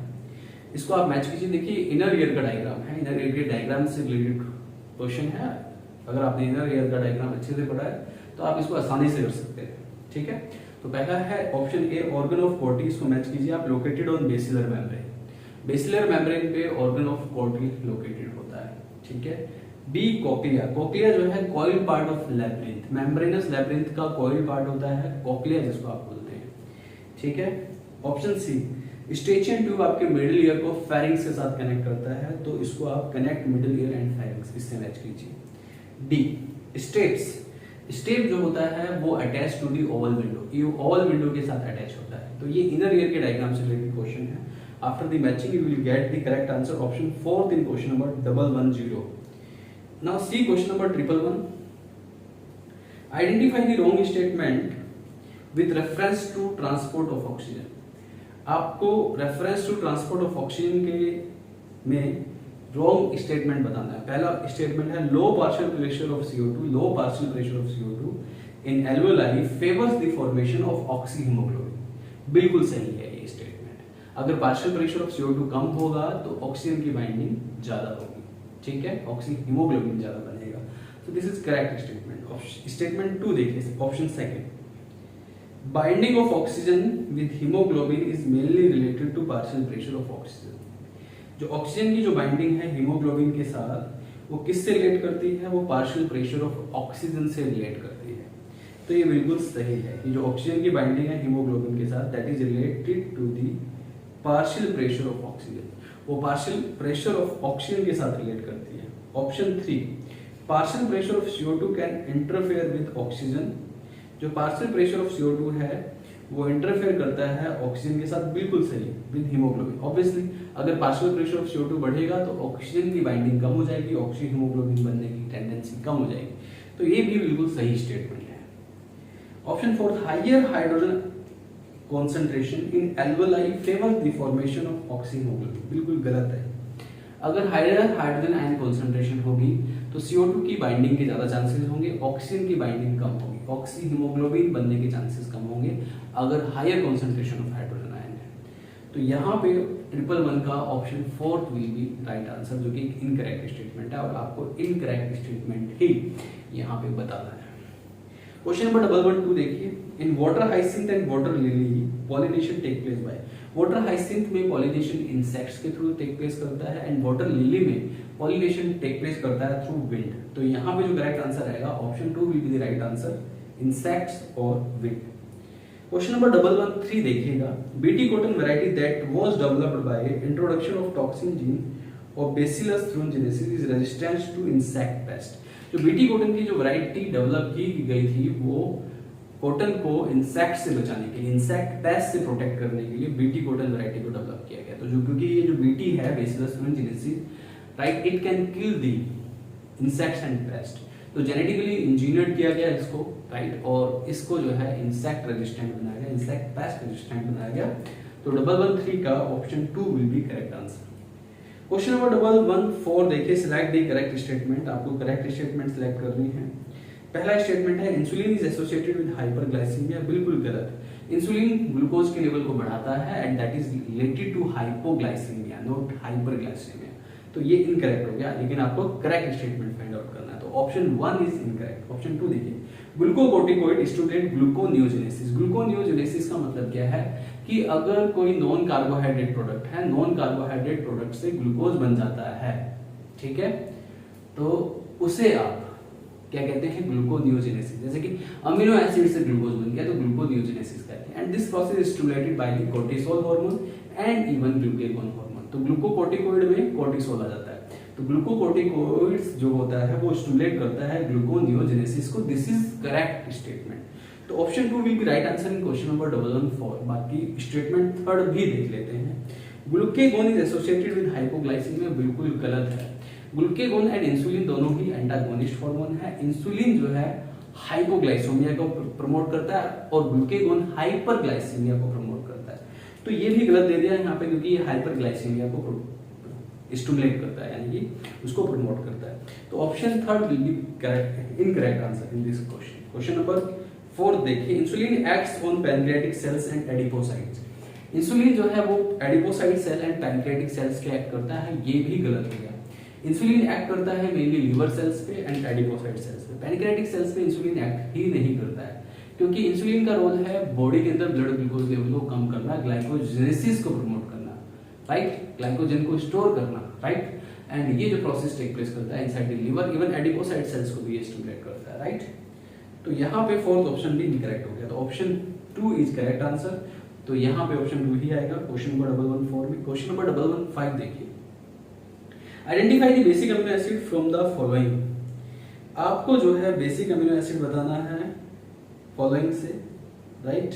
इसको आप मैच कीजिए। देखिए इनर ईयर का डायग्राम है, इनर ईयर के डायग्राम से रिलेटेड क्वेश्चन है। अगर आपने इनर ईयर का डायग्राम अच्छे से पढ़ा है तो आप इसको आसानी से कर सकते हैं। ठीक है, तो पहला है ऑप्शन ए, ऑर्गन ऑफ कोटी। इसको मैच कीजिए आप, located on basilar membrane. Basilar membrane पे ऑर्गन ऑफ कोटी लोकेटेड होता है। ठीक है। B, cochlea. कॉक्लिया जो है coil part of labyrinth, membranous labyrinth का कॉइल पार्ट होता है कॉक्लिया, जिसको आप बोलते हैं। ठीक है। ऑप्शन सी, स्टेचियन ट्यूब आपके मिडिल ईयर को फेरिंग्स के साथ कनेक्ट करता है, तो इसको आप connect middle ear and pharynx, इससे मैच कीजिए। D, stapes. स्टेप जो होता है वो attach to the oval window, ये ओवल विंडो के साथ अटैच होता है। तो ये इनर ईयर के डायग्राम से रिलेटेड क्वेश्चन है। After the matching you will get the correct answer option 4 in question number 110। Now see question number 111। Identify the wrong statement with reference to transport of oxygen. आपको reference to transport of oxygen के में wrong statement बताना है। पहला statement है low partial pressure of CO2, low partial pressure of CO2 in alveoli favours the formation of oxy haemoglobin. बिल्कुल सही है ये स्टेटमेंट। अगर पार्शियल प्रेशर ऑफ CO2 कम होगा तो ऑक्सीजन की बाइंडिंग ज्यादा होगी। ठीक है, ऑक्सी हीमोग्लोबिन ज्यादा बनेगा। तो this is correct statement. Statement 2 देखिए, option second, binding of oxygen with haemoglobin is mainly related to partial pressure of oxygen. जो ऑक्सीजन की जो बाइंडिंग है हीमोग्लोबिन के साथ वो किससे रिलेट करती है, वो पार्शियल प्रेशर ऑफ ऑक्सीजन से रिलेट करती है। तो ये बिल्कुल सही है कि जो ऑक्सीजन की बाइंडिंग है हीमोग्लोबिन के साथ that is related to the partial pressure of oxygen, वो पार्शियल प्रेशर ऑफ ऑक्सीजन के साथ रिलेट करती है। Option 3, partial pressure of CO2 can interfere with oxygen. जो पार्शियल प्रेशर ऑफ CO2 है वो इंटरफेयर करता है ऑक्सीजन के साथ, बिल्कुल सही, विद हीमोग्लोबिन। ऑब्वियसली अगर पार्शियल प्रेशर ऑफ CO2 बढ़ेगा तो ऑक्सीजन की बाइंडिंग कम हो जाएगी, ऑक्सी हीमोग्लोबिन बनने की टेंडेंसी कम हो जाएगी। तो ये भी बिल्कुल सही स्टेटमेंट है। Option 4, higher hydrogen concentration in alveoli favours the formation of oxy haemoglobin. बिल्कुल गलत है। अगर हायर हाइड्रोजन आयन कॉन्सेंट्रेशन होगी तो CO2 की बाइंडिंग के ज्यादा चांसेस होंगे, ऑक्सीजन की बाइंडिंग कम होगी, ऑक्सी हीमोग्लोबिन बनने के चांसेस कम होंगे अगर higher concentration of hydrogen ion है। तो यहाँ पे 111 का option 4 will be right answer, जो कि इनकरेक्ट स्टेटमेंट है और आपको इनकरेक्ट स्टेटमेंट ही यहाँ पे बताना है। क्वेश्चन नंबर 112 देखिए, in water hyacinth and water lily pollination take place by. Water hyacinth में पॉलिनेशन इंसेक्ट्स के थ्रू टेक प्लेस करता है एंड वाटर लिली में पॉलिनेशन टेक प्लेस करता है थ्रू विंड। तो यहाँ पे जो करेक्ट आंसर आएगा option 2 will be the right answer, insects और विंड। क्वेश्चन नंबर 113 देखिएगा, BT cotton variety that was developed by introduction of toxin gene और bacillus थ्रूनजेनेसिस is resistant to insect pest. जो BT cotton की जो variety develop की गई थी वो कॉटन को इंसेक्ट से बचाने के लिए, इंसेक्ट पेस्ट से प्रोटेक्ट करने के लिए बीटी कॉटन वैरायटी को डेवलप किया गया। तो जो क्योंकि ये जो बीटी है Bacillus thuringiensis, right, it can kill the insects and pest. तो जेनेटिकली इंजीनियर्ड किया गया इसको, राइट, और इसको जो है इंसेक्ट रेजिस्टेंट बनाया गया, इंसेक्ट पेस्ट रेजिस्टेंट बनाया गया। तो 113 का option 2 will be correct answer. Question number 114 देखिए, सिलेक्ट द करेक्ट स्टेटमेंट। आपको करेक्ट स्टेटमेंट सिलेक्ट करनी है। पहला स्टेटमेंट है insulin is associated with hyperglycaemia. बिल्कुल गलत। इंसुलिन ग्लूकोज के लेवल को बढ़ाता है and that is related to hypoglycaemia, not hyperglycaemia. तो ये इनकरेक्ट हो गया, लेकिन आपको करेक्ट स्टेटमेंट फाइंड आउट करना है। तो ऑप्शन 1 इज इनकरेक्ट। ऑप्शन 2 देखिए, ग्लूकोकोर्टिकोइड स्टिमुलेट ग्लूकोनियोजेनेसिस। ग्लूकोनियोजेनेसिस का मतलब क्या है कि अगर कोई नॉन कार्बोहाइड्रेट प्रोडक्ट है, नॉन कार्बोहाइड्रेट प्रोडक्ट से ग्लूकोज बन जाता है, ठीक है, तो उसे आप क्या कहते हैं, ग्लूकोनियोजेनेसिस। जैसे कि अमीनो एसिड से ग्लूकोज बन गया तो ग्लूकोनियोजेनेसिस कहते हैं। And this process is stimulated by the cortisol hormone and even glucagon hormone. तो ग्लूकोकोर्टिकोइड में कोर्टिसोल आ जाता है, तो ग्लूकोकोर्टिकोइड्स जो होता है वो स्टिमुलेट करता है ग्लूकोनियोजेनेसिस को। This is correct statement. तो option 2 will be right answer in question number 114। बाकी स्टेटमेंट थर्ड भी देख लेते हैं। Glucagon is associated with hypoglycaemia. बिल्कुल गलत है। ग्लूकेगॉन एंड इंसुलिन दोनों ही एंटागोनिस्ट हार्मोन है। इंसुलिन जो है हाइपोग्लाइसीमिया को प्रमोट करता है और ग्लूकेगॉन हाइपरग्लाइसीमिया को प्रमोट करता है। तो ये भी गलत दे दिया यहाँ पे, क्योंकि ये हाइपरग्लाइसीमिया को स्टिमुलेट करता है, यानी कि उसको प्रमोट करता है। तो option third will be correct, incorrect answer in this question. Question number 4 देखिए, insulin acts on pancreatic cells and adipocytes. Insulin जो है वो adipocyte cell and pancreatic cells के एक्ट करता है, ये भी गलत हो गया। इंसुलिन एक्ट करता है मेनली लिवर सेल्स पे एंड एडिपोसाइट सेल्स पे, पैनक्रियाटिक सेल्स पे इंसुलिन एक्ट ही नहीं करता है, क्योंकि इंसुलिन का रोल है बॉडी के अंदर ब्लड ग्लूकोज लेवल को कम करना, ग्लाइकोजेनेसिस को प्रमोट करना, राइट, ग्लाइकोजन को स्टोर करना, राइट, एंड ये जो प्रोसेस टेक प्लेस करता है inside the liver, even adipocyte cells को भी ये स्टिमुलेट करता है, राइट। तो यहाँ पे फोर्थ ऑप्शन भी इनकरेक्ट हो गया, तो ऑप्शन 2 इज करेक्ट आंसर। तो यहाँ पे ऑप्शन 2 ही आएगा क्वेश्चन नंबर 114 में। क्वेश्चन नंबर 115 देखिए, identify the basic amino acid from the following. आपको जो है बेसिक अमीनो एसिड बताना है फॉलोइंग से, राइट।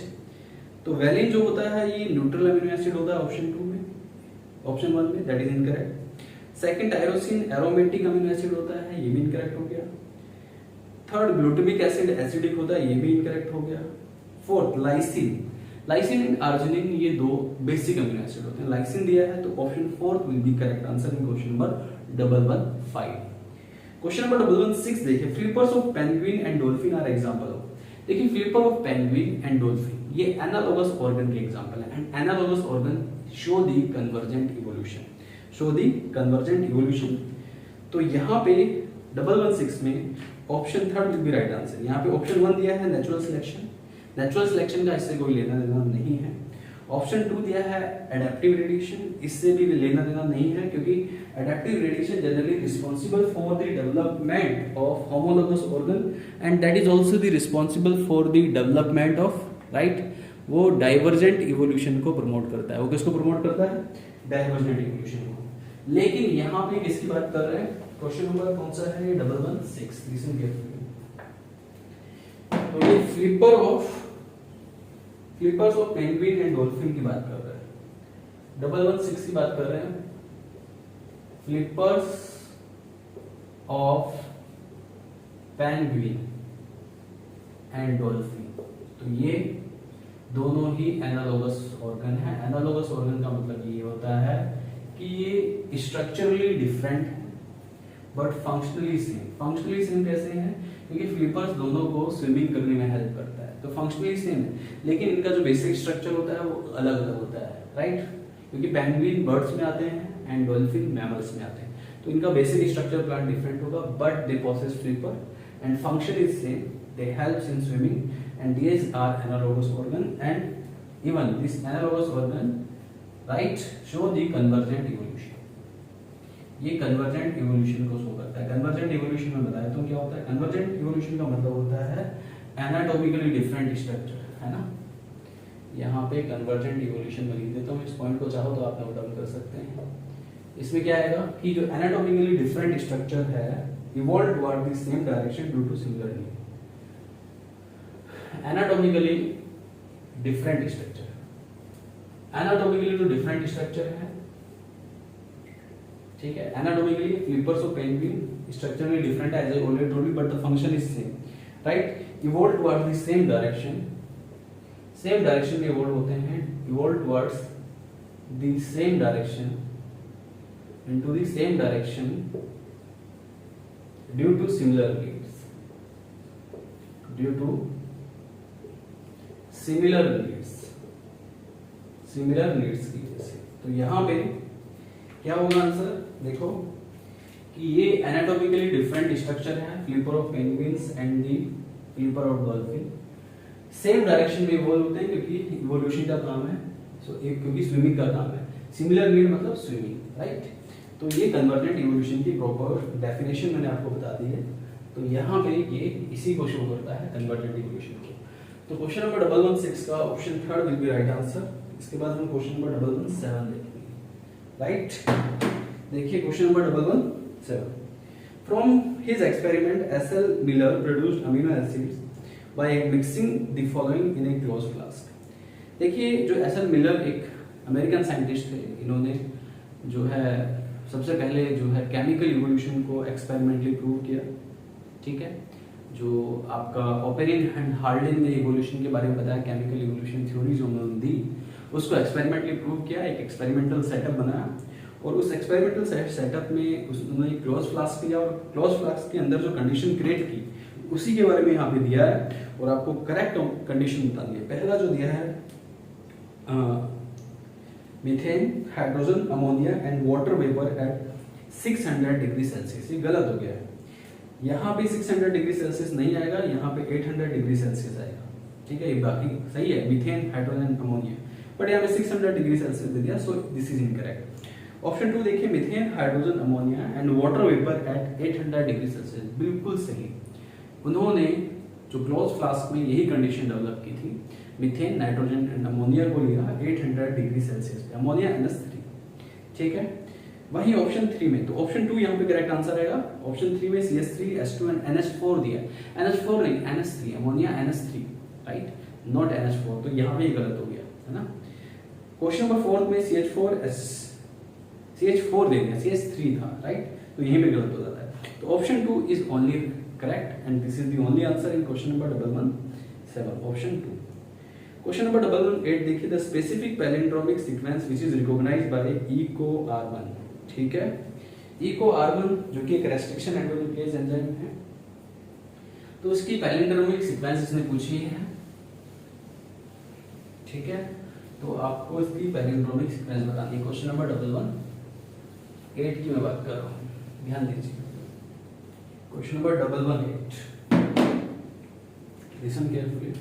तो वैलिन जो होता है ये न्यूट्रल अमीनो एसिड होता है ऑप्शन 2 में, ऑप्शन 1 में, that is incorrect. Second tyrosine aromatic amino acid होता है, ये भी इनकरेक्ट हो गया। थर्ड ग्लूटामिक एसिड एसिडिक होता है, ये भी इनकरेक्ट हो गया। Fourth lysine, lysine and arginine ये दो बेसिक अमीनो एसिड होते हैं, लाइसिन दिया है तो option 4 will be correct answer in question number 115। Question number 116 देखिए, flippers of penguin and dolphin are example of. देखिए flipper of penguin and dolphin ये एनालोगस ऑर्गन के एग्जांपल है, and analogous organ show the convergent evolution, show the convergent evolution. तो यहाँ पे 116 में option 3 will be right answer. यहाँ पे ऑप्शन 1 दिया है नेचुरल सिलेक्शन, नेचुरल सिलेक्शन का इससे कोई लेना देना नहीं है। ऑप्शन 2 दिया है एडेप्टिव रेडिएशन, इससे भी लेना देना नहीं है, क्योंकि adaptive radiation generally responsible for the development of homologous organ and that is also the responsible for the development of, right, वो डाइवर्जेंट इवोल्यूशन को प्रमोट करता है। वो किसको प्रमोट करता है? डाइवर्जेंट इवोल्यूशन को। लेकिन यहाँ पे किसकी बात कर रहे हैं? क्वेश्चन नंबर कौन सा है? 116, लिसन केयरफुली। तो ये flippers of penguin and dolphin की बात कर रहे हैं, 116 की बात कर रहे हैं, flippers of penguin and dolphin. तो ये दोनों ही एनालोगस ऑर्गन है। एनालोगस ऑर्गन का मतलब ये होता है कि ये स्ट्रक्चरली डिफरेंट है but functionally same. Functionally same कैसे हैं? क्योंकि फ्लिपर्स दोनों को स्विमिंग करने में हेल्प करता है, तो फंक्शनली सेम है, लेकिन इनका जो बेसिक स्ट्रक्चर होता है वो अलग अलग होता है, राइट। क्योंकि पेंगुइन बर्ड्स में आते हैं एंड डॉल्फिन मैमल्स में आते हैं, तो इनका बेसिक स्ट्रक्चर प्लान डिफरेंट होगा, but they possess flipper and function is same, they helps in swimming and these are analogous organ, and even this analogous organ, right, show the convergent evolution। ये convergent evolution को show करता है। convergent evolution में बताया तो क्या होता है? convergent evolution का मतलब होता है anatomically different structure, है ना। यहाँ पे convergent evolution में लिख देता हूँ, इस पॉइंट को चाहो तो आप नोट डाउन कर सकते हैं। इसमें क्या आएगा कि जो anatomically different structure है evolved toward the same direction due to similar need। Anatomically different structure, anatomically जो डिफरेंट स्ट्रक्चर है, ठीक है। Anatomically flippers of penguin structurally different है, as I already told you, but the function is same, right. Evolve towards the same direction, same direction में evolve होते हैं, evolve towards the same direction into the same direction due to similar needs, due to similar needs की वजह से। तो यहाँ पे क्या होगा आंसर? देखो कि ये एनाटॉमिकली डिफरेंट स्ट्रक्चर है, flipper of penguins and the flipper of dolphin same direction में इवॉल्व होते हैं, क्योंकि इवोल्यूशन का काम है, सो क्योंकि स्विमिंग का काम है। सिमिलर नीड मतलब स्विमिंग, राइट। तो ये कन्वर्जेंट इवोल्यूशन की प्रॉपर डेफिनेशन मैंने आपको बता दी है। तो यहाँ पे ये इसी को शो करता है, कन्वर्जेंट इवोल्यूशन को। तो क्वेश्चन नंबर 116 का option 3 will be right answer. इसके बाद हम क्वेश्चन नंबर 117 देखेंगे, राइट। देखिए question number 117, from his experiment S L Miller produced amino acids by mixing the following in a close flask. देखिए जो एसएल मिलर एक अमेरिकन साइंटिस्ट थे, इन्होंने जो है सबसे पहले जो है केमिकल इवोल्यूशन को एक्सपेरिमेंटली प्रूव किया, ठीक है। जो आपका ओपेरिन एंड हार्डिन ने इवोल्यूशन के बारे में बताया, केमिकल इवोल्यूशन थ्योरी जो उन्होंने दी, उसको एक्सपेरिमेंटली प्रूव किया, एक एक्सपेरिमेंटल सेटअप बनाया, और उस एक्सपेरिमेंटल सेटअप में उन्होंने क्लोज फ्लास्क किया, और क्लोज फ्लास्क के अंदर जो कंडीशन क्रिएट की उसी के बारे में यहाँ पे दिया है, और आपको करेक्ट कंडीशन बतानी है। पहला जो दिया है methane, hydrogen, ammonia and water vapour eight 600 degree Celsius. ये गलत हो गया है, यहाँ पे 600 डिग्री सेल्सियस नहीं आएगा, यहाँ पे 800 डिग्री सेल्सियस आएगा। ठीक है, ये बाकी सही है, मीथेन, हाइड्रोजन, अमोनिया, बट यहाँ पे 600 डिग्री सेल्सियस दे दिया, सो दिस इज इनकरेक्ट। ऑप्शन 2 देखिए, methane, hydrogen, ammonia and water vapour eight 800 degree Celsius, बिल्कुल सही। उन्होंने जो क्लोज फ्लास्क में यही कंडीशन डेवलप की थी, मीथेन, नाइट्रोजन एंड अमोनिया को लिया 800 डिग्री सेल्सियस पे, अमोनिया NH3। ठीक है, वही ऑप्शन 3 में, तो ऑप्शन 2 यहाँ पे करेक्ट आंसर आएगा। ऑप्शन 3 में CH3, H2 एंड NH4 दिया, NH4 नहीं NH3, ammonia NH3, right, not NH4, तो यहाँ पे गलत हो गया है ना। क्वेश्चन नंबर 4 में CH4 दे दिया, CH3 था, राइट, तो यहीं पे गलत हो जाता है। तो option 2 is only correct and this is the only answer in question number 117, option 2। Question number 118 देखिए, the specific palindromic sequence which is recognised by EcoR1। ठीक है, EcoR1 जो कि एक रेस्ट्रिक्शन एंडोन्यूक्लियस एंजाइम है, तो उसकी पैलिंड्रोमिक सीक्वेंस इसने पूछी है। ठीक है, तो आपको इसकी पैलिंड्रोमिक सीक्वेंस बतानी है। क्वेश्चन नंबर 118 की मैं बात कर रहा हूँ, ध्यान दीजिए। Question number 118, listen carefully.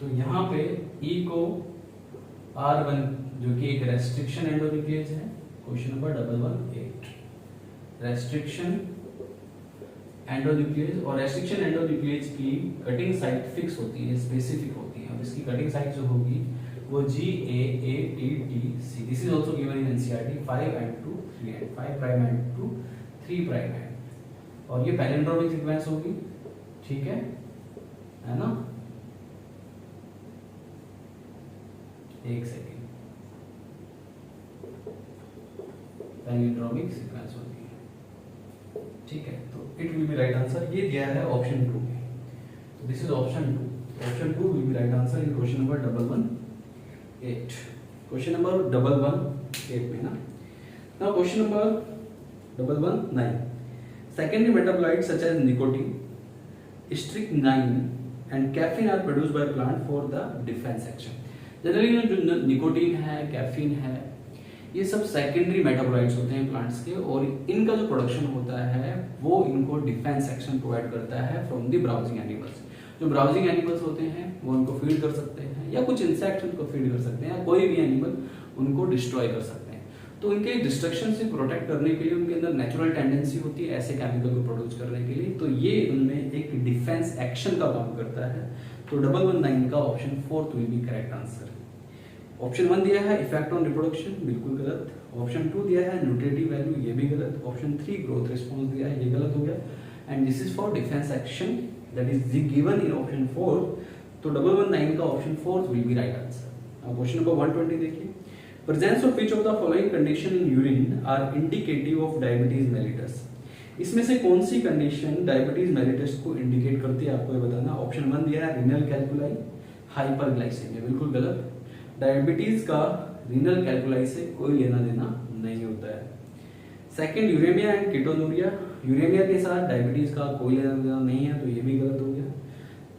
तो यहाँ पे EcoR1 जो कि एक रेस्ट्रिक्शन एंडोन्यूक्लियस है, क्वेश्चन नंबर 118, रेस्ट्रिक्शन एंडोन्यूक्लियस, और रेस्ट्रिक्शन एंडोन्यूक्लियस की कटिंग साइट फिक्स होती है, स्पेसिफिक होती है, और इसकी कटिंग साइट जो होगी वो GAATTC। This is also given in NCERT 5 and 2 3 and 5 prime and 2 3 prime है, और ये पैलिंड्रोमिक सीक्वेंस होगी। ठीक है ना, एक सेकेंड, पैलिंड्रोमिक सीक्वेंस होती है। ठीक है, तो it will be right answer, ये दिया है ऑप्शन 2 में, तो this is option 2, option 2 will be right answer in question number 118, question number 118 में ना। Now question number 119, secondary metabolites such as nicotine, strychnine and caffeine are produced by plant for the defense action। Generally जो nicotine है, caffeine है, ये सब secondary metabolites होते हैं plants के, और इनका जो प्रोडक्शन होता है वो इनको डिफेंस एक्शन प्रोवाइड करता है फ्रॉम द ब्राउजिंग एनिमल्स। जो ब्राउजिंग एनिमल्स होते हैं वो उनको फीड कर सकते हैं, या कुछ इंसेक्ट उनको फीड कर सकते हैं, या कोई भी एनिमल उनको डिस्ट्रॉय कर सकते हैं। तो उनके डिस्ट्रक्शन से प्रोटेक्ट करने के लिए उनके अंदर नेचुरल टेंडेंसी होती है ऐसे केमिकल को प्रोड्यूस करने के लिए, तो ये उनमें एक डिफेंस एक्शन का काम करता है। तो 119 का option 4 will be correct answer. Option 1 दिया है इफेक्ट ऑन रिप्रोडक्शन, बिल्कुल गलत। ऑप्शन 2 दिया है न्यूट्रिटिव वैल्यू, ये भी गलत। ऑप्शन 3 ग्रोथ रिस्पॉन्स दिया है, ये गलत हो गया, and this is for defence action that is given in option 4। तो 119 का option 4 will be right answer. अब क्वेश्चन नंबर 120 देखिए, presence of which of the following condition in urine are indicative of diabetes mellitus. इसमें से कौन सी condition diabetes mellitus को indicate करती है, आपको ये बताना। ऑप्शन 1 दिया है रीनल कैल्कुलाई, हाइपरग्लाइसेमिया, बिल्कुल गलत। डायबिटीज का रीनल कैल्कुलाई से कोई लेना देना नहीं होता है। Second, uraemia and ketonuria, uraemia के साथ डायबिटीज का कोई लेना देना नहीं है, तो ये भी गलत हो गया।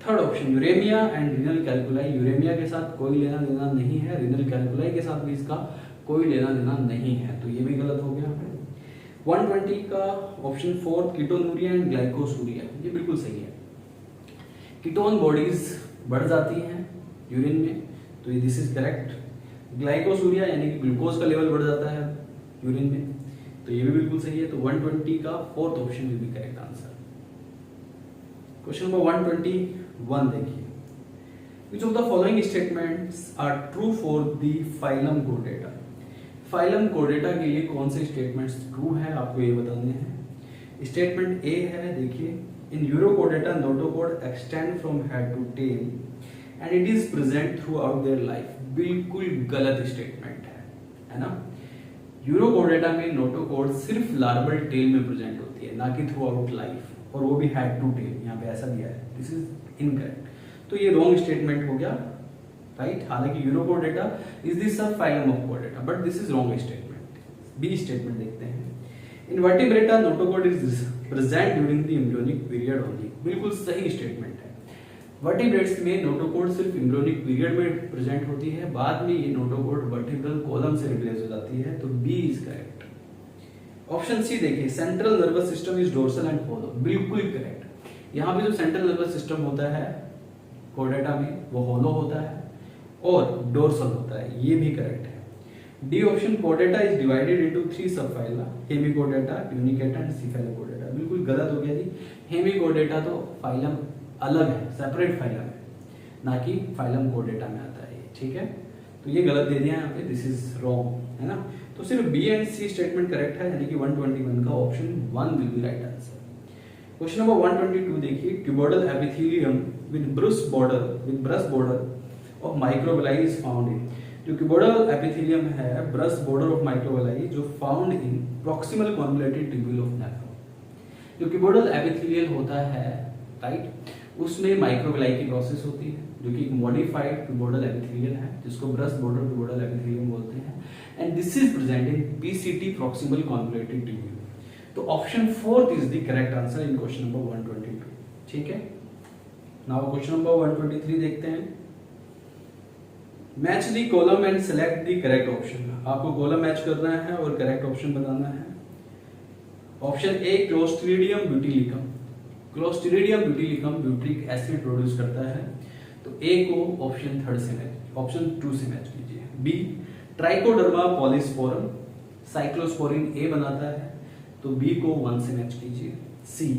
Third option, uraemia and renal calculi, uraemia के साथ कोई लेना देना नहीं है, रीनल कैल्कुलाई के साथ भी इसका कोई लेना देना नहीं है, तो ये भी गलत हो गया। 120 का ऑप्शन 4 कीटोनूरिया एंड ग्लाइकोसूरिया, ये बिल्कुल सही है। कीटोन बॉडीज बढ़ जाती हैं यूरिन में, तो दिस इज करेक्ट। ग्लाइकोसूरिया यानी कि ग्लूकोज का लेवल बढ़ जाता है यूरिन में, तो ये भी बिल्कुल सही है। तो 120 का fourth option will be correct answer. Question number 121 देखिए, which of the following statements are true for the phylum Chordata। Phylum Chordata के लिए कौन से स्टेटमेंट्स ट्रू है, आपको ये बताने हैं। स्टेटमेंट ए है, देखिए, in Urochordata notochord extend from head to tail and it is present throughout their life, बिल्कुल गलत स्टेटमेंट है ना। यूरोकोर्डेटा में नोटोकॉर्ड सिर्फ लार्वल टेल में प्रेजेंट होती है, ना कि थ्रू आउट लाइफ, और वो भी हेड टू टेल, यहाँ पे ऐसा दिया है, दिस इज इनकरेक्ट। तो ये रॉन्ग स्टेटमेंट हो गया, राइट। हालांकि Urochordata is the sub phylum of Chordata, but this is wrong statement. B statement देखते हैं, in Vertebrata notochord is present during the embryonic period only, बिल्कुल सही स्टेटमेंट है। वर्टिब्रेट्स में नोटोकोड सिर्फ एम्ब्रियोनिक पीरियड में प्रेजेंट होती है, बाद में ये नोटोकोड वर्टिब्रल कॉलम से रिप्लेस हो जाती है, तो B is correct. Option C देखिए, central nervous system is dorsal and hollow, बिल्कुल करेक्ट। यहाँ पे जो सेंट्रल नर्वस सिस्टम होता है कोर्डेटा में वो होलो होता है और डोर्सल होता है, ये भी करेक्ट है। D option, Chordata is divided into 3 sub phyla, Hemichordata, Tunicata and Cephalochordata, बिल्कुल गलत हो गया जी। हेमिकोर्डेटा तो फाइलम अलग है, सेपरेट फाइलम है, ना कि फाइलम कोर्डेटा में आता है, ठीक है। तो ये गलत दे दिया यहाँ पे, दिस इज रॉन्ग, है ना। तो सिर्फ B and C statement correct है, यानी कि 121 का option 1 will be right answer. Question number 122 देखिए, cuboidal epithelium with brush border of microvilli is found in. जो ट्यूबोडल एपिथेलियम है, ब्रश बॉर्डर ऑफ माइक्रोविलाई, जो found in proximal convoluted tubule of nephron. जो cuboidal epithelial होता है, right, उसमें microvilli की process होती है, जो कि एक मॉडिफाइड ट्यूबोडल एपिथेलियल है, जिसको ब्रश बॉर्डर ट्यूबोडल एपिथेलियम बोलते हैं, and this is present in PCT proximal convoluted tubule. तो option 4 is the correct answer in question number 122, ठीक है। नाउ क्वेश्चन नंबर 123 देखते हैं। Match the column and select the correct option. आपको column match करना है और करेक्ट ऑप्शन बताना है। Option A, Clostridium butylicum. Clostridium butylicum butyric acid produce करता है, तो ए को ऑप्शन 3 से मैच, ऑप्शन 2 से मैच कीजिए। बी, ट्राइकोडर्मा पॉलीस्पोरम, साइक्लोस्पोरिन ए बनाता है, तो बी को 1 से मैच कीजिए। सी,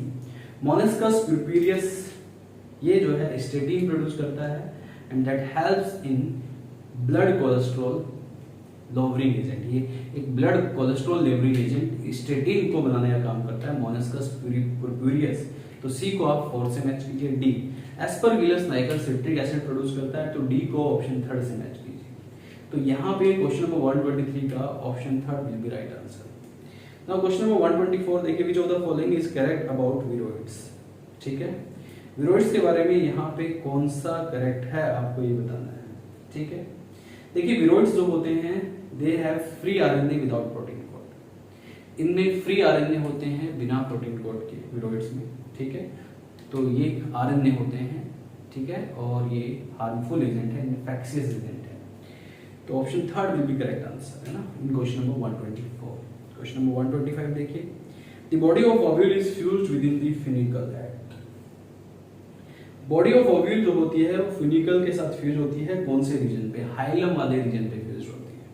मोलस्कस प्यूपेरियस, ये जो है स्टेटिन प्रोड्यूस करता है and that helps in blood cholesterol lowering agent. ये एक ब्लड कोलेस्ट्रॉल लेवरिंग एजेंट स्टेटिन को बनाने का काम करता है, मोलस्कस प्यूपेरियस, तो सी को आप 4 से मैच कीजिए। D, Aspergillus Naicker citric acid produce करता है, तो डी को ऑप्शन 3 से मैच कीजिए। तो यहाँ पे क्वेश्चन नंबर 123 का option 3 will be right answer. Now question number 124 देखिए, which of the following is correct about viroids, ठीक है। विरोइड्स के बारे में यहाँ पे कौन सा करेक्ट है आपको ये बताना है, ठीक है। देखिए, विरोइड्स जो होते हैं they have free RNA without protein code. इनमें फ्री आरएनए होते हैं बिना प्रोटीन कोड के विरोइड्स में, ठीक है। तो ये आरएनए होते हैं, ठीक है, और ये हार्मफुल एजेंट है, इन्फेक्शियस एजेंट है। तो option 3 will be correct answer, है ना, in question number 124। Question number 125 देखिए, the body of ovule is fused with in the funicle act. Body of ovule जो होती है वो फिनिकल के साथ फ्यूज होती है, कौन से रीजन पे, हाइलम वाले रीजन पे फ्यूज होती है।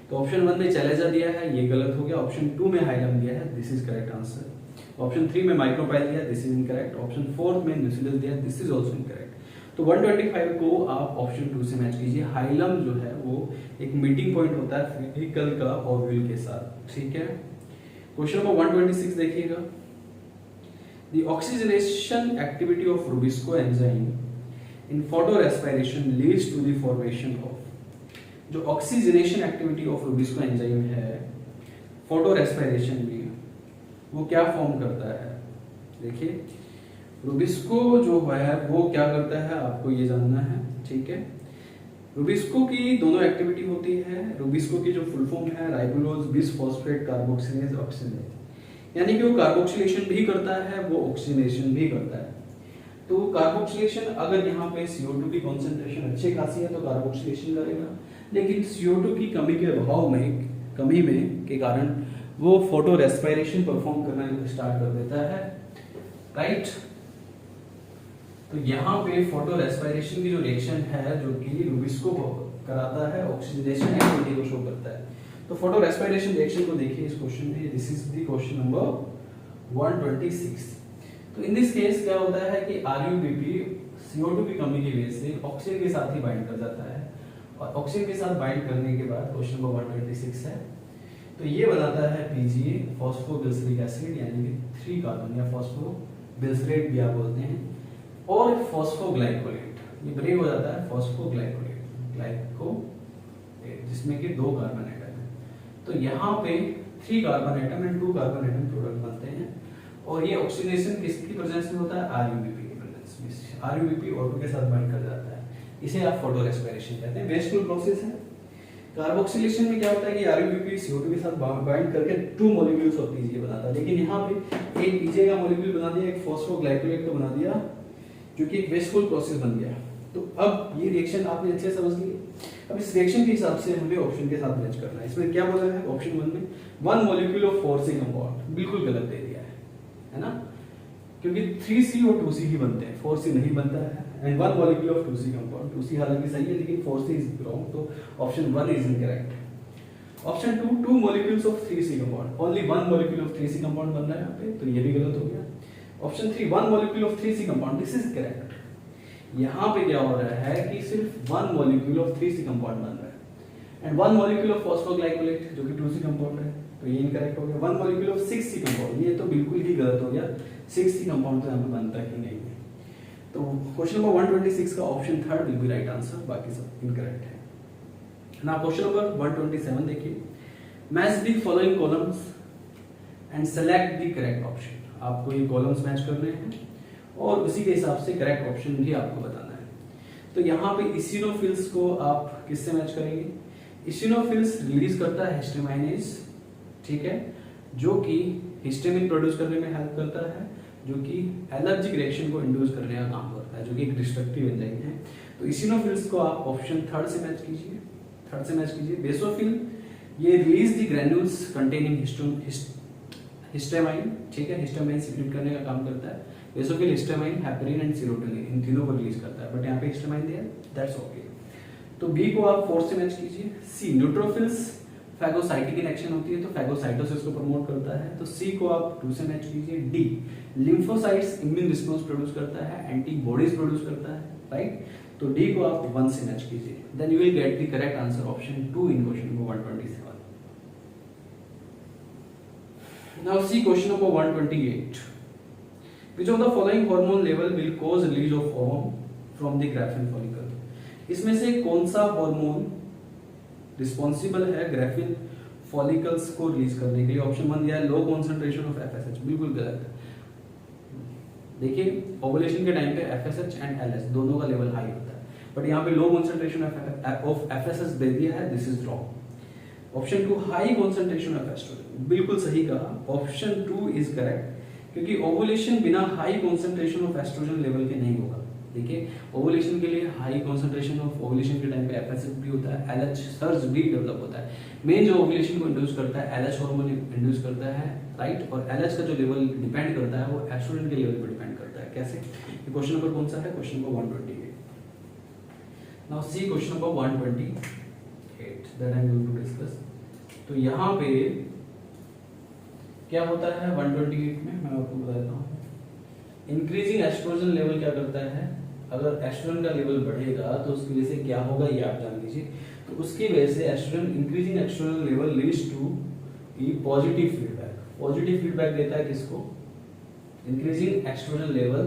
तो ऑप्शन 1 में चैलेजा दिया है, ये गलत हो गया। ऑप्शन 2 में हाइलम दिया है, this is correct answer. Option 3 में माइक्रोपाइल दिया, दिस इज इनकरेक्ट। ऑप्शन 4 में न्यूक्लियस दिया, दिस इज आल्सो इनकरेक्ट। तो 125 को आप ऑप्शन 2 से मैच कीजिए। हाइलम जो है वो एक मीटिंग पॉइंट होता है फिनिकल का ओव्यूल के साथ, ठीक है। क्वेश्चन नंबर 126 देखिएगा, The oxygenation activity of Rubisco enzyme in photorespiration leads to the formation of। जो oxygenation activity of rubisco enzyme है फोटोरेस्पिरेशन में, वो क्या फॉर्म करता है। देखिए, रूबिस्को जो है वो क्या करता है आपको ये जानना है, ठीक है। रूबिस्को की दोनों एक्टिविटी होती है। रूबिस्को की जो फुल फॉर्म है राइबोलोज बिसफॉस्फेट कार्बोक्सिलेज ऑक्सीजनेज, यानी कि वो कार्बोक्सिलेशन भी करता है, वो ऑक्सीजनेशन भी करता है। तो कार्बोक्सिलेशन, अगर यहाँ पे CO2 की कॉन्सेंट्रेशन अच्छी खासी है तो कार्बोक्सिलेशन करेगा, लेकिन CO2 की कमी के अभाव में, कमी में के कारण वो फोटो रेस्पिरेशन परफॉर्म करना स्टार्ट कर देता है, राइट। तो यहाँ पे फोटो रेस्पिरेशन की जो रिएक्शन है जो कि रूबिस्को कराता है, ऑक्सीजनेशन एक्टिविटी को शो करता है। तो फोटो रेस्पिरेशन रिएक्शन को देखिए इस क्वेश्चन में, this is the question number 126। तो इन दिस केस क्या होता है कि RUBP CO2 की कमी की वजह से ऑक्सीजन के साथ ही बाइंड कर जाता है, और ऑक्सीजन के साथ बाइंड करने के बाद क्वेश्चन नंबर 126 है, तो ये बनाता है PGA फॉस्फोबिल्सरिक एसिड, यानी कि 3 कार्बन या फॉस्फोबिल्सरेट भी आप बोलते हैं, और फॉस्फोग्लाइकोलेट, ये ब्रेक हो जाता है फॉस्फोग्लाइकोलेट, ग्लाइकोलेट, जिसमें कि 2 कार्बन एटम है। तो यहाँ पे 3 carbon atom and 2 carbon atom product बनते हैं, और ये ऑक्सीडेशन किसकी प्रेजेंस में होता है, RUBP की प्रेजेंस में। RUBP O2 के साथ बाइंड कर जाता है, इसे आप फोटो रेस्पिरेशन कहते हैं। वेस्टफुल प्रोसेस है। कार्बोक्सिलेशन में क्या होता है कि RUBP CO2 के साथ बाइंड करके 2 मॉलिक्यूल्स ऑफ PGA बनाता है, लेकिन यहाँ पे एक PGA का मॉलिक्यूल बना दिया, एक फॉस्फोग्लाइकोलेट का बना दिया, जो कि एक वेस्टफुल प्रोसेस बन गया। तो अब ये रिएक्शन आपने अच्छे से समझ ली। अब इस रिएक्शन के हिसाब से हमें ऑप्शन के साथ मैच करना है। इसमें क्या बोला है ऑप्शन 1 में 1 मॉलिक्यूल ऑफ 4C कंपाउंड, बिल्कुल गलत दे दिया है ना, क्योंकि 3C और 2C ही बनते हैं, 4C नहीं बनता है। And 1 molecule of 2C compound, 2C हालांकि सही है लेकिन 4C इज रॉन्ग, तो option 1 is incorrect. Option 2 2 molecules of 3C compound, only 1 molecule of 3C compound बन रहा है यहाँ पे, तो ये भी गलत हो गया। Option 3 1 molecule of 3C compound, this is correct. यहाँ पे क्या हो रहा है कि सिर्फ 1 मॉलिक्यूल ऑफ 3C कंपाउंड बन रहा है एंड 1 मॉलिक्यूल ऑफ फॉस्फोग्लाइकोलेट जो कि 2C कंपाउंड है, तो ये इनकरेक्ट हो गया। 1 मॉलिक्यूल ऑफ 6C कंपाउंड, ये तो बिल्कुल ही गलत हो गया, 6C कंपाउंड तो यहाँ पे बनता ही नहीं है। तो क्वेश्चन नंबर 126 का option 3 will be right answer, बाकी सब इनकरेक्ट है ना। क्वेश्चन नंबर 127 देखिए, match the following columns and select the correct option. आपको ये कॉलम्स मैच करने हैं और उसी के हिसाब से करेक्ट ऑप्शन भी आपको बताना है। तो यहाँ पे इसिनोफिल्स को आप किससे मैच करेंगे? इसिनोफिल्स रिलीज करता है हिस्टामाइनेज, ठीक है, जो कि हिस्टामिन प्रोड्यूस करने में हेल्प करता है, जो कि एलर्जिक रिएक्शन को इंड्यूस करने का काम करता है, जो कि एक डिस्ट्रक्टिव एंजाइम है। तो इसिनोफिल्स को आप ऑप्शन 3 से मैच कीजिए, 3 से मैच कीजिए। बेसोफिल ये release the granules containing histamine, ठीक है, हिस्टामाइन सीक्रेट करने का काम करता है। Basophil histamine, heparin and serotonin, इन तीनों को रिलीज करता है, बट यहाँ पे हिस्टामाइन दिया है, दैट्स ओके। तो बी को आप 4 से मैच कीजिए। सी न्यूट्रोफिल्स फैगोसाइटिक इन एक्शन होती है, तो फैगोसाइटोसिस को प्रमोट करता है, तो सी को आप 2 से मैच कीजिए। D lymphocytes immune response produce करता है, एंटीबॉडीज प्रोड्यूस करता है, राइट, तो डी को आप 1 से मैच कीजिए। Then you will get the correct answer option 2 in question number 127। Now see question number 128, which of the following hormone level will cause release of ovum from the graphene follicle? इसमें से कौन सा hormone responsible है graphene follicles को release करने के लिए? Option 1 दिया है लो कॉन्सेंट्रेशन ऑफ एफएसएच, बिल्कुल गलत है। देखिए ओवुलेशन के टाइम पे एफएसएच एंड एलएच दोनों का लेवल हाई होता है, बट यहाँ पे लो कॉन्सेंट्रेशन ऑफ एफएसएच दे दिया है, this is wrong. Option 2 high concentration of oestrogen, बिल्कुल सही कहा, ऑप्शन 2 इज करेक्ट, क्योंकि ओवुलेशन बिना high concentration of oestrogen level के नहीं होगा। देखिए ओवुलेशन के लिए हाई कॉन्सेंट्रेशन ऑफ ओवुलेशन के टाइम पे एफएसएच भी होता है, एलएच सर्ज भी डेवलप होता है। मेन जो ओवुलेशन को इंड्यूस करता है एलएच हार्मोन इंड्यूस करता है, राइट, और एलएच का जो लेवल डिपेंड करता है वो एस्ट्रोजन के लेवल पे डिपेंड करता है। कैसे? ये क्वेश्चन नंबर कौन सा है? Question number 128। Now see question number 128 that I am going to discuss. तो यहाँ पे क्या होता है 128 में, मैं आपको बता देता हूँ। इंक्रीजिंग एस्ट्रोजन लेवल क्या करता है? अगर एस्ट्रोजन का लेवल बढ़ेगा तो उसकी वजह से क्या होगा ये आप जान लीजिए। तो उसकी वजह से oestrogen increasing oestrogen level leads to a positive feedback. Positive feedback देता है किसको? Increasing oestrogen level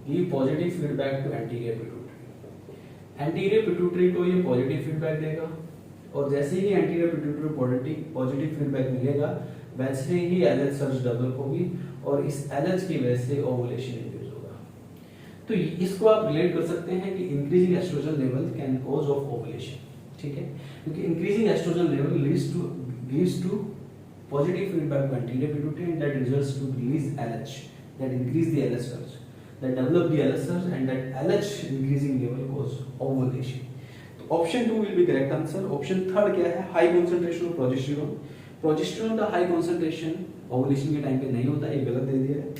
a positive feedback to anterior pituitary. Anterior pituitary को ये पॉजिटिव फीडबैक देगा, और जैसे ही एंटीरियर पिट्यूटरी को पॉजिटिव फीडबैक मिलेगा वैसे ही एलएच सर्ज डेवलप होगी, और इस एलएच की वजह से ओवुलेशन इंड्यूस होगा। तो इसको आप रिलेट कर सकते हैं कि increasing oestrogen level can cause of ovulation, ठीक है, क्योंकि increasing oestrogen level leads to positive feedback to anterior pituitary and that results to release LH, that increase the LH surge, that develop the LH surge and that LH increasing level cause ovulation. तो option 2 will be correct answer. Option 3 क्या है? High concentration of progesterone. Progesterone का high concentration ovulation के time पे नहीं होता, ये गलत दे दिया है।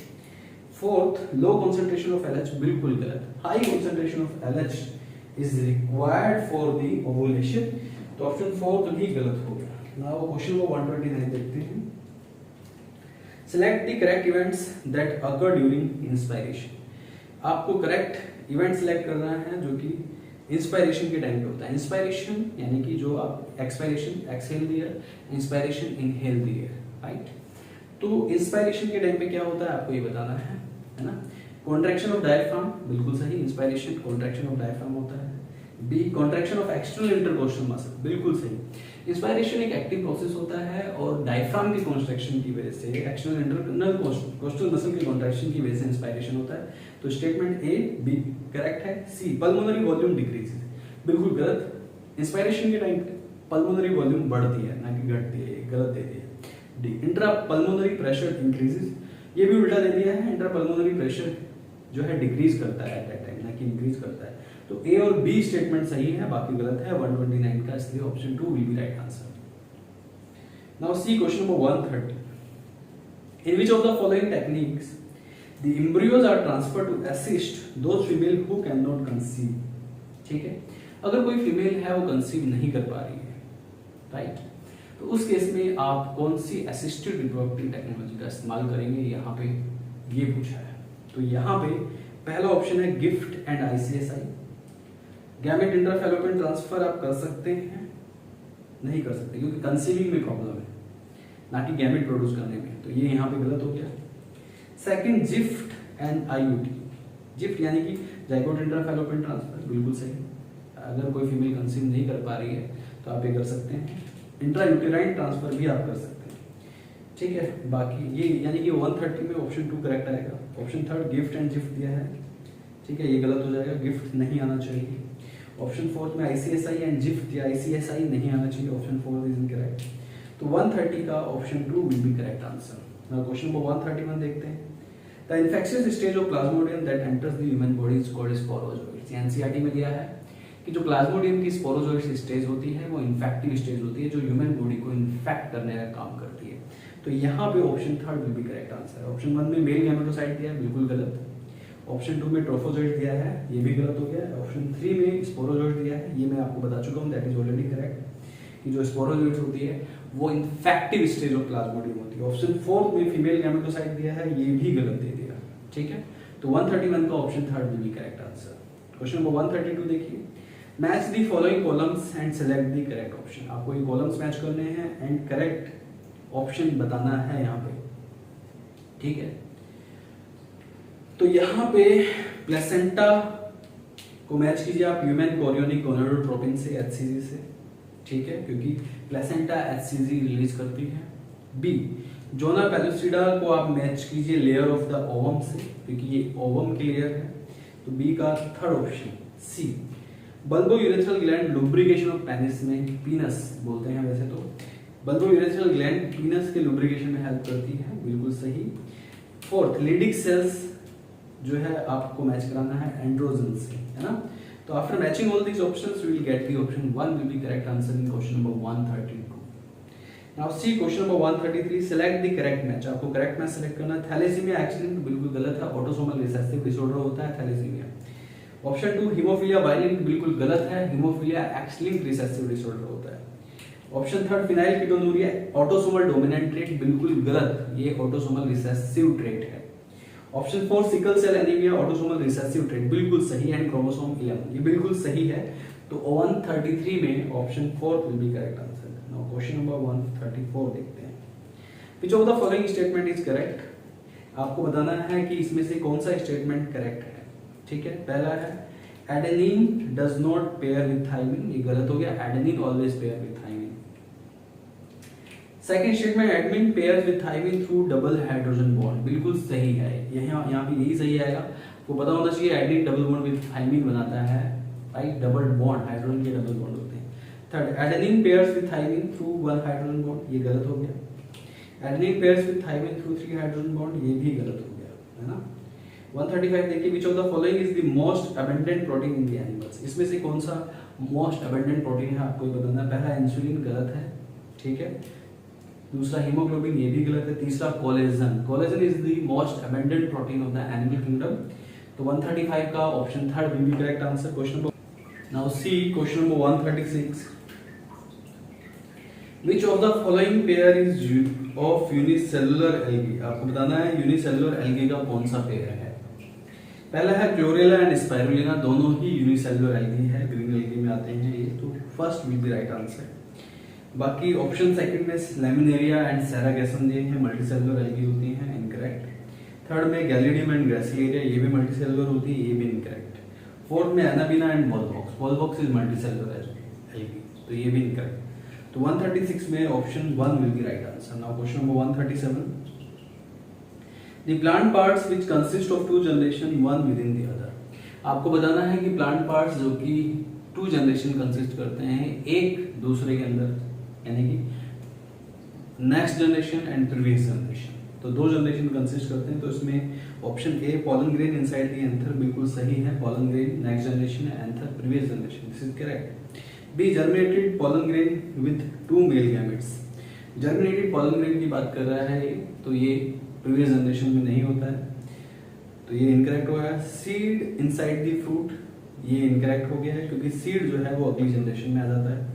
4th low concentration of LH, बिल्कुल गलत। High concentration of LH is required for the ovulation, तो ऑप्शन 4 तो भी गलत हो गया। नाउ क्वेश्चन नंबर 129 देखते हैं। Select the correct events that occur during inspiration. आपको करेक्ट इवेंट सेलेक्ट करना है जो कि इंस्पायरेशन के टाइम पे होता है। इंस्पायरेशन यानी कि जो आप expiration exhale the air, inspiration inhale the air, right. तो इंस्पायरेशन के टाइम पे क्या होता है आपको ये बताना है ना। कॉन्ट्रैक्शन ऑफ डायफ्राम, बिल्कुल सही, इंस्पायरेशन कॉन्ट्रैक्शन ऑफ डायफ्राम होता है। B contraction of external intercostal muscle, बिल्कुल सही। इंस्पायरेशन एक एक्टिव प्रोसेस होता है और डायफ्राम की कॉन्ट्रैक्शन की वजह से, एक्सटर्नल इंटरनल कोस्टल मसल की कॉन्ट्रैक्शन की वजह से इंस्पायरेशन होता है। तो स्टेटमेंट ए बी करेक्ट है। सी पल्मोनरी वॉल्यूम डिक्रीजेस, बिल्कुल गलत। इंस्पायरेशन के टाइम पल्मोनरी वॉल्यूम बढ़ती है ना कि घटती है, गलत दे दिया। D intra pulmonary pressure increases, ये भी उल्टा दे दिया है। इंट्रा पल्मोनरी प्रेशर जो है डिक्रीज करता है एट दैट टाइम, ना कि इंक्रीज करता है। तो ए और बी स्टेटमेंट सही है, बाकी गलत है 129 का, इसलिए option 2 will be right answer. Now see question number 130, in which of the following techniques the embryos are transferred to assist those female who can not conceive. ठीक है, अगर कोई फीमेल है वो कंसीव नहीं कर पा रही है, राइट, तो उस केस में आप कौन सी असिस्टेड रिप्रोडक्टिव टेक्नोलॉजी का इस्तेमाल करेंगे, यहाँ पे ये पूछा है। तो यहाँ पे पहला ऑप्शन है GIFT and ICSI. Gamete intrafallopian transfer आप कर सकते हैं, नहीं कर सकते क्योंकि कंसीविंग में प्रॉब्लम है, ना कि गैमेट प्रोड्यूस करने में, तो ये यहाँ पे गलत हो गया। Second gift and IUT, gift यानी कि जाइगोट इंट्राफैलोपियन ट्रांसफर, बिल्कुल सही। अगर कोई फीमेल कंसीव नहीं कर पा रही है तो आप ये कर सकते हैं। इंट्रायूटेराइन ट्रांसफर भी आप कर सकते हैं, ठीक है। बाकी ये यानी कि 130 में ऑप्शन 2 करेक्ट आएगा। Option third gift and gift दिया है, ठीक है, ये गलत हो जाएगा, गिफ्ट नहीं आना चाहिए। ऑप्शन फोर्थ में आईसीएसआई एंड जिफ्ट या आईसीएसआई नहीं आना चाहिए, ऑप्शन 4 इज इनकरेक्ट। तो 130 का option 2 will be correct answer. Now question number 131 देखते हैं। The infectious stage of Plasmodium that enters the human body is called sporozoites. NCERT में दिया है कि जो प्लाज्मोडियम की स्पोरोजोइट्स स्टेज होती है वो इन्फेक्टिव स्टेज होती है, जो ह्यूमन बॉडी को इन्फेक्ट करने का काम करती है। तो यहाँ पे option third will be correct answer. Option 1 में मेल गैमेटोसाइट दिया है, बिल्कुल गलत। ऑप्शन 2 में ट्रोफोजोइट दिया है, ये भी गलत हो गया। ऑप्शन 3 में स्पोरोजोइट दिया है, ये मैं आपको बता चुका हूँ, दैट इज ऑलरेडी करेक्ट, कि जो स्पोरोजोइट होती है वो इन्फेक्टिव स्टेज ऑफ प्लाज्मोडियम होती है। ऑप्शन 4 में फीमेल गैमेटोसाइट दिया है, ये भी गलत दे दिया, ठीक है। तो 131 का option third will be correct answer. Question number 132 देखिए। Match the following columns and select the correct option. आपको ये कॉलम्स मैच करने हैं एंड करेक्ट ऑप्शन बताना है यहाँ पे, ठीक है। तो यहाँ पे प्लेसेंटा को मैच कीजिए आप ह्यूमन कोरियोनिक गोनाडोट्रोपिन से, एचसीजी से, ठीक है, क्योंकि प्लेसेंटा एचसीजी रिलीज करती है। बी जोना पेलुसिडा को आप मैच कीजिए लेयर ऑफ द ओवम से, क्योंकि ये ओवम की लेयर है, तो बी का third option. C bulbourethral gland lubrication of penis में, पीनस बोलते हैं वैसे तो, बल्बो यूरेथ्रल ग्लैंड पीनस के लुब्रिकेशन में हेल्प करती है, बिल्कुल सही। फोर्थ लिडिक सेल्स जो है आपको मैच कराना है एंड्रोजन से, है ना। तो after matching all these options we will get the option 1 will be correct answer in question number 132। Now see question number 133, select the correct match. आपको करेक्ट मैच सेलेक्ट करना है। थैलेसीमिया एक्चुअली बिल्कुल गलत है, ऑटोसोमल रिसेसिव डिसऑर्डर होता है thalassaemia. Option 2 haemophilia बाइलिंक बिल्कुल गलत है, हीमोफिलिया एक्स-लिंक्ड रिसेसिव डिसऑर्डर होता है। Option third phenyl ketonuria autosomal dominant trait, बिल्कुल गलत, ये ऑटोसोमल रिसेसिव ट्रेट है। Option 4 sickle cell anaemia autosomal recessive trait, बिल्कुल सही, एंड क्रोमोसोम 11, ये बिल्कुल सही है। तो 133 में option 4 will be correct answer. Now question number 134 देखते हैं। Which of the following statement is correct. आपको बताना है कि इसमें से कौन सा स्टेटमेंट करेक्ट है, ठीक है। पहला है adenine does not pair with thymine, ये गलत हो गया, adenine always pair with thymine. Second statement admin pairs with thymine through double hydrogen bond, बिल्कुल सही है, यहाँ पे यही सही आएगा। आपको पता होना चाहिए adenine double bond with thymine बनाता है, राइट, डबल बॉन्ड, हाइड्रोजन के डबल बॉन्ड होते हैं। Third adenine pairs with thymine through 1 hydrogen bond, ये गलत हो गया। Adenine pairs with thymine through 3 hydrogen bond, ये भी गलत हो गया, है ना। 135 देखिए, which of the following is the most abundant protein in the animals. इसमें से कौन सा मोस्ट अबंडेंट प्रोटीन है आपको ये बताना है। पहला इंसुलिन गलत है, ठीक है। दूसरा हीमोग्लोबिन, ये भी गलत है। तीसरा collagen, collagen is the most abundant protein of the animal kingdom. तो 135 का option third will be correct answer. Question number now see question number 136, which of the following pair is of unicellular algae. आपको बताना है unicellular algae का कौन सा pair है। पहला है क्लोरेला एंड स्पाइरुलिना, दोनों ही यूनिसेलुलर एल्गी है, ग्रीन एल्गी में आते हैं ये, तो first will be right answer. बाकी ऑप्शन सेकंड में लैमिनेरिया एंड सेरागेसन दिए हैं, मल्टीसेलुलर एल्गी होती हैं, इनकरेक्ट। थर्ड में गैलिडियम एंड ग्रेसिलेरिया, ये भी मल्टीसेलुलर होती है, ये भी इनकरेक्ट। फोर्थ में Anabaena and Volvox, Volvox is multicellular algae, तो ये भी इनकरेक्ट। तो 136 में option 1 will be right answer. Now question number 137, the plant parts which consist of 2 generation one with in the other. आपको बताना है कि प्लांट पार्ट्स जो कि 2 जनरेशन कंसिस्ट करते हैं एक दूसरे के अंदर, यानी कि next generation and previous generation, तो 2 जनरेशन कंसिस्ट करते हैं। तो इसमें option A pollen grain inside the anther बिल्कुल सही है, पॉलन ग्रेन नेक्स्ट जनरेशन है, anther previous generation, this is correct. B germinated pollen grain with 2 male gametes, germinated pollen grain की बात कर रहा है तो ये प्रीवियस जनरेशन में नहीं होता है, तो ये इनकरेक्ट हो गया। सीड इनसाइड द फ्रूट, ये इनकरेक्ट हो गया है क्योंकि सीड जो है वो अगली जनरेशन में आ जाता है।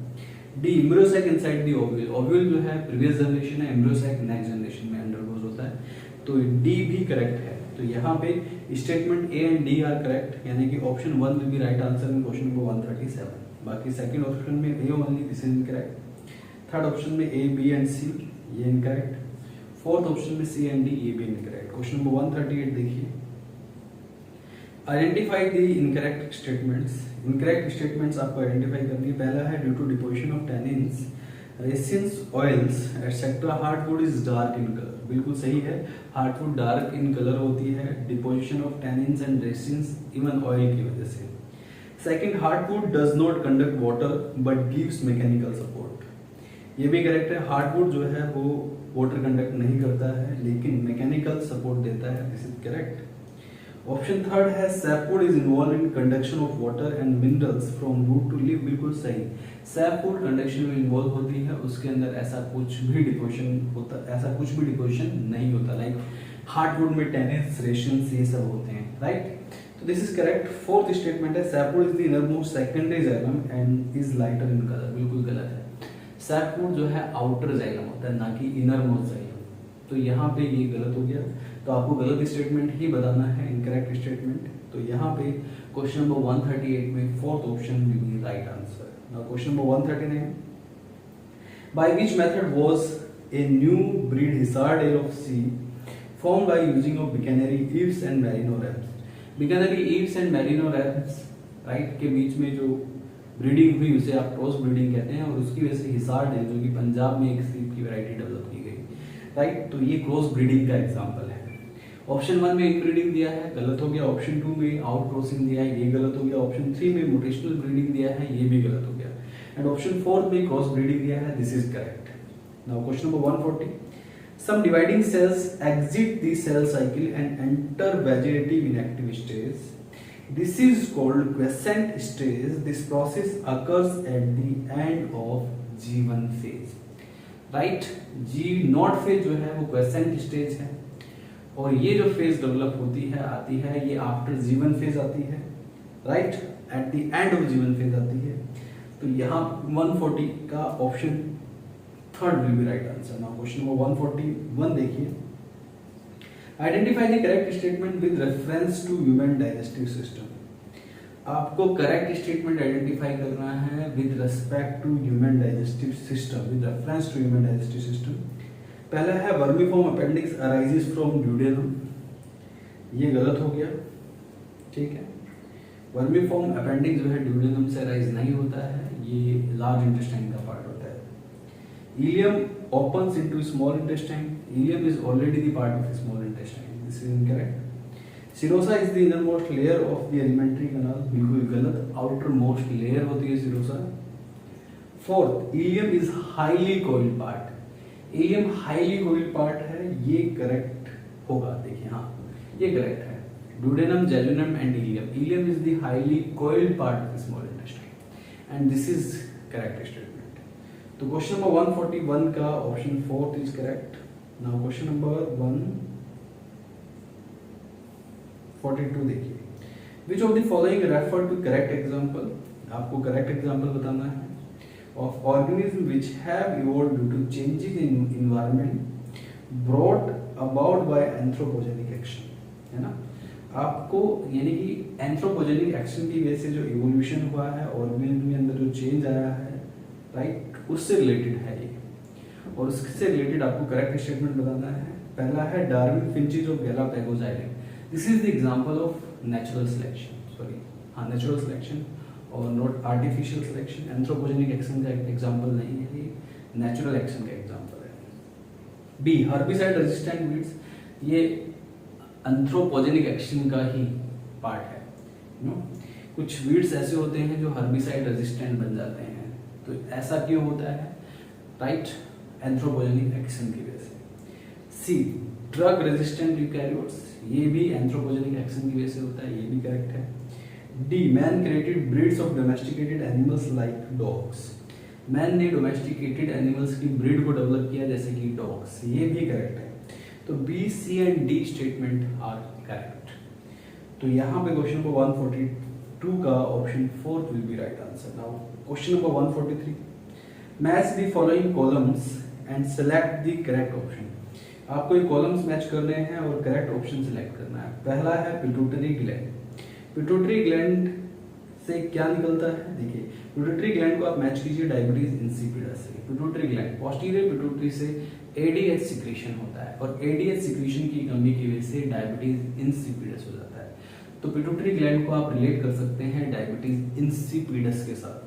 D embryo sac inside the ovule, ovule जो है प्रीवियस जनरेशन है, एम्ब्रियोसैक नेक्स्ट जनरेशन में अंडरगोज होता है, तो डी भी करेक्ट है। तो यहाँ पे statement A and D are correct, यानी कि option 1 will be right answer in question number 137। बाकी सेकंड ऑप्शन में A only, this is incorrect. Third option में ए बी एंड सी, ये इनकरेक्ट। फोर्थ ऑप्शन में सी एंड डी, ये भी incorrect. Question number 138 देखिए, identify the incorrect statements. Incorrect statements आपको identify करनी है। पहला है due to deposition of tannins, resins, oils etcetera hardwood is dark in colour, बिल्कुल सही है, हार्डवुड डार्क इन कलर होती है deposition of tannins and resins even oil की वजह से। Second, hardwood does not conduct water but gives mechanical support, ये भी करेक्ट है, हार्डवुड जो है वो वाटर कंडक्ट नहीं करता है लेकिन मैकेनिकल सपोर्ट देता है, this is correct. Option third है sapwood is involve in conduction of water and minerals from root to leaf, बिल्कुल सही, सैपवुड कंडक्शन में इन्वॉल्व होती है, उसके अंदर ऐसा कुछ भी डिपोजिशन होता, ऐसा कुछ भी डिपोजिशन नहीं होता, लाइक हार्डवुड में टैनिन्स, रेसिन्स ये सब होते हैं, राइट। तो this is correct. Fourth statement है sapwood is the innermost secondary xylem and is lighter in colour, बिल्कुल गलत है, सैपवुड जो है आउटर जाइलम होता है ना कि इनरमोस्ट जाइलम, तो यहाँ पे ये गलत हो गया, तो आपको गलत स्टेटमेंट ही बताना है, इनकरेक्ट स्टेटमेंट। तो यहाँ पे क्वेश्चन नंबर 138 में fourth option will be right answer. Now question number 139, by which method was a new breed Hisardale of sheep formed by using of Buchaneri eaves and merino rams, Buchaneri eaves and merino rams, right, के बीच में जो breeding हुई उसे आप cross breeding कहते हैं, और उसकी वजह से हिसार डेल जो कि पंजाब में एक सीप की वैरायटी डेवलप की गई, राइट, तो ये क्रॉस ब्रीडिंग का एग्जांपल है। ऑप्शन 1 में इनब्रीडिंग दिया है, गलत हो गया। ऑप्शन 2 में आउट क्रॉसिंग दिया है, ये गलत हो गया। ऑप्शन 3 में मोटेशनल ब्रीडिंग दिया है, ये भी गलत हो गया। एंड ऑप्शन 4 में क्रॉस ब्रीडिंग दिया है, this is correct. Now question number 140, some dividing cells exit the cell cycle and enter vegetative inactive stage, this is called quiescent stage, this process occurs at the end of G1 phase, right, G0 phase जो है वो quiescent stage है, और ये जो phase develop होती है आती है ये आफ्टर G1 फेज आती है, right, at the end of G1 phase आती है। तो यहाँ 140 का option third will be right answer. Now question number 141 देखिए, identify the correct statement with reference to human digestive system. आपको करेक्ट स्टेटमेंट आइडेंटिफाई करना है with respect to human digestive system, with reference to human digestive system. पहला है vermiform appendix arises from duodenum, ये गलत हो गया, ठीक है, वर्मीफॉर्म अपेंडिक्स जो है ड्यूडेनम से अराइज नहीं होता है, ये लार्ज इंटेस्टाइन का पार्ट होता है। Ileum opens into small intestine. Ileum is already the part of the small intestine. This is incorrect. Serosa is the innermost layer of the alimentary canal. बिल्कुल गलत, outermost layer होती है serosa. Fourth, ileum is highly coiled part. Ileum highly coiled part है, ये correct होगा, देखिए हाँ, ये correct है. Duodenum, jejunum and ileum. Ileum is the highly coiled part of the small intestine, and this is correct statement. तो question number 141 का option 4 is correct. Now question number 142 देखिए, which of the following refer to correct example, आपको correct example बताना है of organism which have evolved due to changes in environment brought about by anthropogenic action, है ना, आपको यानी कि anthropogenic action की वजह से जो इवोल्यूशन हुआ है, ऑर्गेनिज्म के अंदर जो चेंज आया है, राइट, उससे रिलेटेड है ये, और उससे रिलेटेड आपको करेक्ट स्टेटमेंट बताना है। पहला है Darwin finches of Galapagos island, this is the example of natural selection, sorry हाँ नेचुरल सिलेक्शन और not artificial selection, anthropogenic action का एग्जांपल नहीं है, ये नेचुरल एक्शन का एग्जांपल है। बी हर्बिसाइड रेजिस्टेंट वीड्स, ये एंथ्रोपोजेनिक एक्शन का ही पार्ट है, नो, कुछ वीड्स ऐसे होते हैं जो हर्बिसाइड रेजिस्टेंट बन जाते हैं, तो ऐसा क्यों होता है, राइट, एंथ्रोपोजेनिक एक्शन की वजह से। सी ड्रग रेजिस्टेंट यूकैरियोट्स, ये भी एंथ्रोपोजेनिक एक्शन की वजह से होता है, ये भी करेक्ट है। D, man created breeds of domesticated animals like dogs, man ने डोमेस्टिकेटेड एनिमल्स की ब्रीड को डेवलप किया जैसे कि डॉग्स, ये भी करेक्ट है। तो B, C and D statement are correct. तो यहाँ पे क्वेश्चन नंबर 142 का option 4 will be right answer. Now question number 143, match the following columns and select the correct option. आपको ये कॉलम्स मैच करने हैं और करेक्ट ऑप्शन सेलेक्ट करना है। पहला है पिट्यूटरी ग्लैंड। पिट्यूटरी ग्लैंड से क्या निकलता है, देखिए पिट्यूटरी ग्लैंड को आप मैच कीजिए डायबिटीज इंसिपिडस से। पिट्यूटरी ग्लैंड पोस्टीरियर पिट्यूटरी से एडीएच सिक्रीशन होता है और एडीएच सिक्रीशन की कमी की वजह से डायबिटीज इंसिपिडस हो जाता है। तो पिट्यूटरी ग्लैंड को आप रिलेट कर सकते हैं डायबिटीज इंसिपिडस के साथ।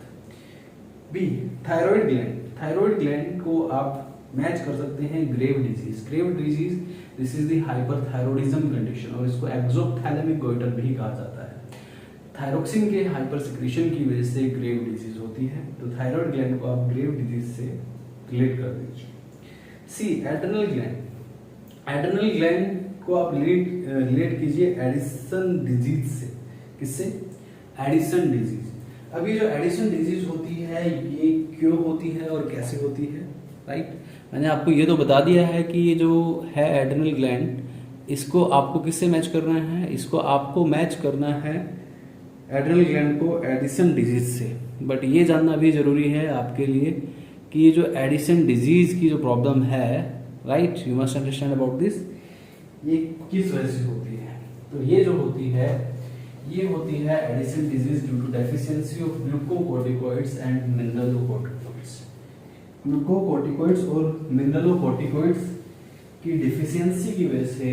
B, thyroid gland. Thyroid gland को आप मैच कर सकते हैं Grave disease. Grave disease this is the hyperthyroidism condition और इसको एक्सोप्थैलेमिक गोइटर भी कहा जाता है। थायरोक्सिन के हाइपर सिक्रीशन की वजह से ग्रेव डिजीज होती है। तो थायराइड ग्लैंड को आप ग्रेव डिजीज से रिलेट कर दीजिए। सी, एड्रेनल ग्लैंड। एड्रेनल ग्लैंड को आप रिलेट कीजिए एडिसन डिजीज से। किससे? Addison disease. अब ये जो एडिसन डिजीज होती है ये क्यों होती है और कैसे होती है, राइट? मैंने आपको ये तो बता दिया है कि ये जो है एड्रेनल ग्लैंड, इसको आपको किससे मैच करना है? इसको आपको मैच करना है एड्रेनल ग्लैंड को एडिसन डिजीज से। बट ये जानना भी जरूरी है आपके लिए कि ये जो एडिसन डिजीज की जो प्रॉब्लम है, right, you must understand about this, ये किस वजह से होती है। तो ये जो होती है ये होती है Addison disease due to deficiency of glucocorticoids and mineralocorticoids. Glucocorticoids और मिनरलोकोर्टिकोइड्स की डिफिशियंसी की वजह से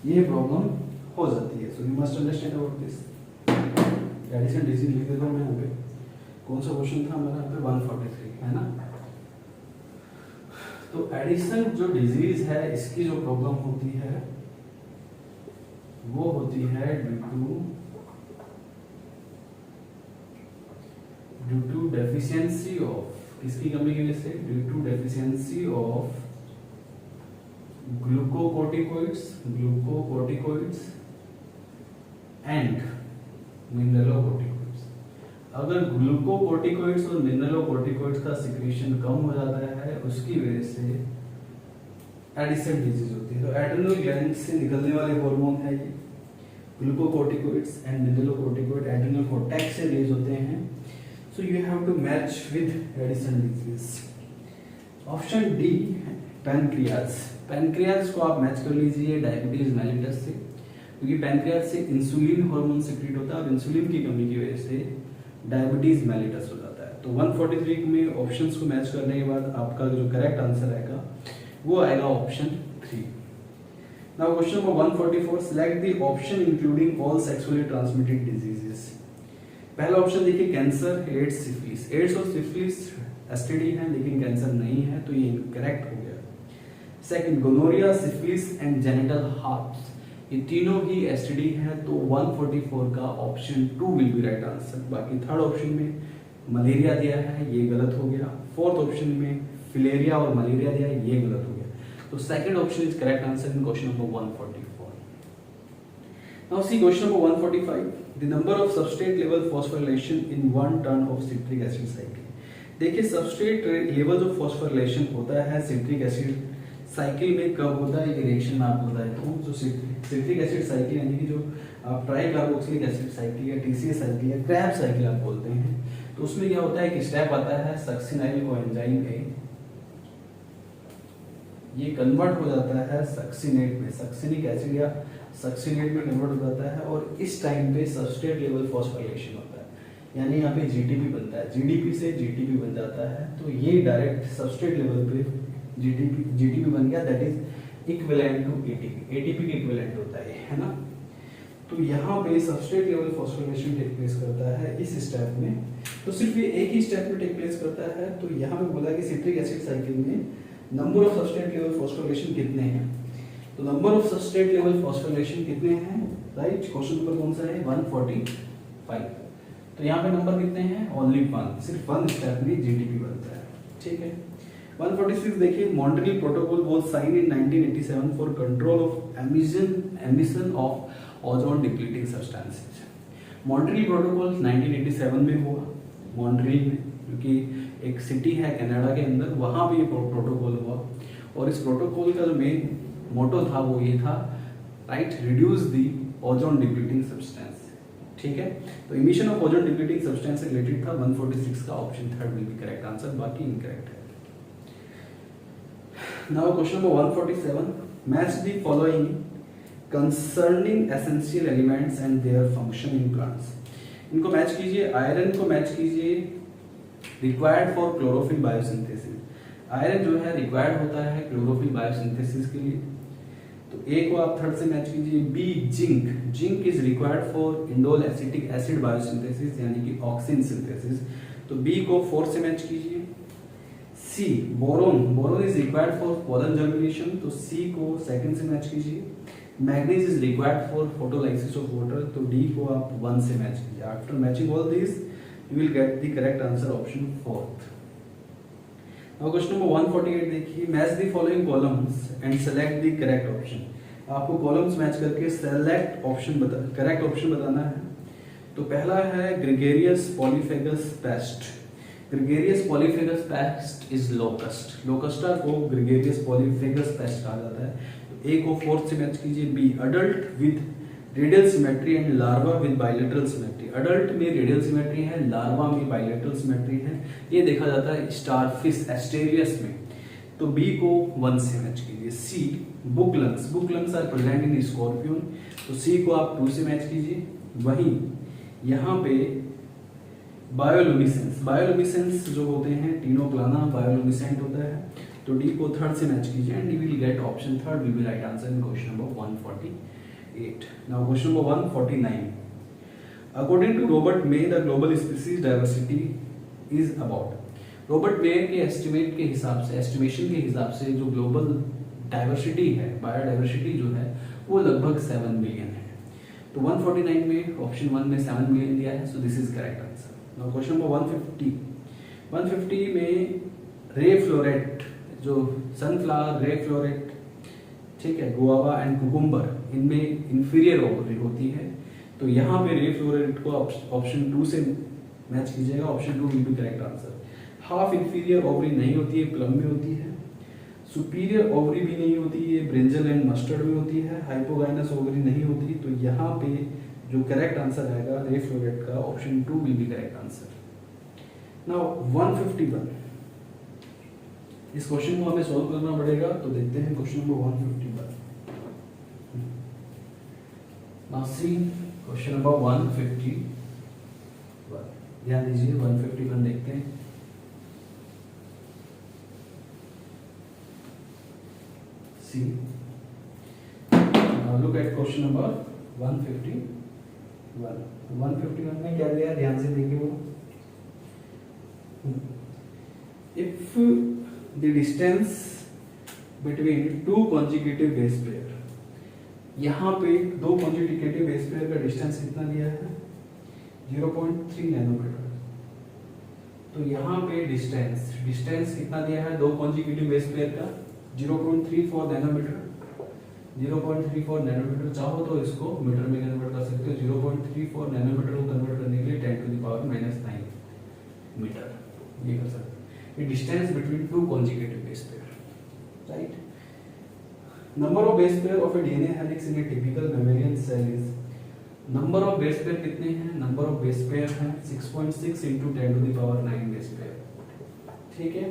ये प्रॉब्लम हो जाती है। So you must understand about this. Addison disease लिख देता हूं मैं यहाँ पे। कौन सा क्वेश्चन था हमारा यहाँ पे? 143 है ना। तो एडिसन जो डिजीज है इसकी जो प्रॉब्लम होती है वो होती है ड्यू टू डेफिशिएंसी ऑफ, किसकी कमी की वजह से? Due to deficiency of glucocorticoids and mineralocorticoids. अगर ग्लूकोकोर्टिकोइड्स और मिनरलोकोर्टिकोइड्स का सिक्रीशन कम हो जाता है उसकी वजह से एडिसन डिजीज होती है। तो एड्रेनल ग्लैंड से निकलने वाले हार्मोन है ये glucocorticoids and mineralocorticoid adrenal cortex से रिलीज होते हैं। So you have to match with Addison disease. Option D, pancreas. Pancreas को आप मैच कर लीजिए डायबिटीज मेलिटस से, क्योंकि पैनक्रियाज से इंसुलिन हार्मोन सिक्रीट होता है और इंसुलिन की कमी की वजह से डायबिटीज मेलिटस हो जाता है। तो 143 में ऑप्शंस को मैच करने के बाद आपका जो करेक्ट आंसर आएगा वो आएगा option 3। Now question number 144, select the option including all sexually transmitted diseases. पहला ऑप्शन देखिए कैंसर, एड्स, सिफिलिस। एड्स और सिफिलिस एसटीडी है लेकिन कैंसर नहीं है, तो ये इनकरेक्ट हो गया। Second, gonorrhoea, syphilis and genital herpes, ये तीनों ही एसटीडी है, तो 144 का option 2 will be right answer. बाकी थर्ड ऑप्शन में मलेरिया दिया है, ये गलत हो गया। फोर्थ ऑप्शन में फिलेरिया और मलेरिया दिया है, ये गलत हो गया। तो second option is correct answer in question number 144। Now see question number 145, the number of substrate level phosphorylation in one turn off citric acid cycle. देखिए सबस्ट्रेट लेवल जो फॉस्फोरिलेशन होता है सिट्रिक एसिड साइकिल में कब होता है, ये reaction में आपको बताया हूँ। जो सिट्रिक एसिड साइकिल यानी कि जो आप ट्राई कार्बोक्सिलिक एसिड साइकिल या टीसीएस साइकिल या क्रैब साइकिल आप बोलते हैं, तो उसमें क्या होता है कि स्टेप आता है सक्सिनाइल कोएंजाइम ए, ये कन्वर्ट हो जाता है सक्सिनेट में, सक्सिनिक एसिड या सक्सिनेट में कन्वर्ट हो जाता है और इस टाइम पे सबस्ट्रेट लेवल फॉस्फोरिलेशन होता है, यानी यहाँ पे जीटीपी बनता है, जीडीपी से जीटीपी बन जाता है। तो ये डायरेक्ट सबस्ट्रेट लेवल पे जीटीपी बन गया, that is equivalent to ATP, ATP के इक्विवेलेंट होता है ना। तो यहाँ पे substrate level phosphorylation take place करता है इस स्टेप में, तो सिर्फ ये एक ही स्टेप में टेक प्लेस करता है। तो यहाँ पे बोला कि सिट्रिक एसिड साइकिल में number of substrate level phosphorylation कितने हैं, तो number of substrate level phosphorylation कितने हैं, राइट? क्वेश्चन नंबर कौन सा है? 145। तो यहाँ पे नंबर कितने हैं? ओनली 1, सिर्फ 1 स्टेप में जीटीपी बनता है, ठीक है। 146 देखिए, Montreal protocol was sign in 1987 for control of emission of ozone depleting substances. Montreal protocol 1987 में हुआ, मॉन्ट्रियल में, क्योंकि एक सिटी है कनाडा के अंदर, वहां पे ये प्रोटोकॉल हुआ। और इस प्रोटोकॉल का जो मेन मोटो था वो ये था, right, reduce the ozone depleting substance. ठीक है, तो emission of ozone depleting substance से रिलेटेड था। 146 का option third will be correct answer, बाकी इनकरेक्ट है। Now question number 147, match the following concerning essential elements and their function in plants. इनको match कीजिए। आयरन को मैच कीजिए, required for chlorophyll biosynthesis. Iron जो है रिक्वायर्ड होता है क्लोरोफिल बायोसिंथेसिस के लिए, तो ए को आप थर्ड से मैच कीजिए। B zinc, zinc is required for indole acetic acid biosynthesis यानी कि ऑक्सिन सिंथेसिस, तो बी को फोर्थ से मैच कीजिए। C boron, boron is required for pollen germination, तो सी को सेकंड से मैच कीजिए। Manganese is required for photolysis of water, तो डी को आप वन से मैच कीजिए। After matching all this you will get the correct answer option fourth. Now question number 148 देखिए, match the following columns and select the correct option. आपको columns match करके select option correct option बताना है। तो पहला है gregarious polyphagous paste. Gregarious polyphagous paste is locust, लोकस्टा को gregarious polyphagous paste कहा जाता है। तो ए को फोर्थ से मैच कीजिए। B adult with radial symmetry and larva with bilateral symmetry. Adult में रेडियल सिमेट्री है, लार्वा में बाइलेटरल सिमेट्री है। ये देखा जाता है स्टारफिश एस्टेरियस में, तो बी को वन से मैच कीजिए। C book lungs, book lungs are present in scorpion, तो सी को आप टू से मैच कीजिए। वहीं यहाँ पे बायोलुमिसेंस, बायोलुमिसेंस जो होते हैं टीनोप्लाना बायोलुमिसेंट होता है, तो डी को थर्ड से मैच कीजिए and you will get option third will be right answer in question number 148। Now question number 149, according to Robert May the global species diversity is about. Robert May के estimate के हिसाब से, estimation के हिसाब से जो global diversity है, biodiversity जो है वो लगभग 7 मिलियन है। तो 149 में ऑप्शन 1 में 7 मिलियन दिया है, so this is correct answer. Now question number 150 में रे फ्लोरेट, जो सनफ्लावर रे फ्लोरेट, ठीक है, गुआवा एंड कुकुम्बर, इनमें इंफीरियर ओवरी होती है, तो यहाँ पे रे फ्लोरेट को ऑप्शन 2 से मैच कीजिएगा। Option 2 will be correct answer. Half inferior ovary नहीं होती है, प्लम में होती है। सुपीरियर ओवरी भी नहीं होती है, ब्रिंजल एंड मस्टर्ड में होती है। हाइपोगाइनस ओवरी नहीं होती, तो यहाँ पे जो करेक्ट आंसर आएगा रे फ्लोरेट का, option 2 will be correct answer. Now 151, इस क्वेश्चन को हमें सॉल्व करना पड़ेगा, तो देखते हैं question number 151। Now see question number 151, ध्यान दीजिए 151 देखते हैं। See now look at question number 151। 151 में क्या दिया है, ध्यान से देखिए वो। If the distance between two consecutive base pair, यहाँ पे दो consecutive base pair का distance कितना दिया है, 0.3 नैनोमीटर। तो यहाँ पे distance कितना दिया है दो consecutive base pair का, 0.34 नैनोमीटर। 0.34 नैनोमीटर, चाहो तो इसको मीटर में कन्वर्ट कर सकते हो। 0.34 नैनोमीटर को कन्वर्ट करने के लिए 10⁻⁻⁹ मीटर ये कर सकते हो। Distance between two consecutive base pair, right? Number of base pair of a DNA helix in a typical mammalian cell is, number of base pair कितने हैं? Number of base pair हैं 6.6 into 10⁻⁹ base pair, ठीक है।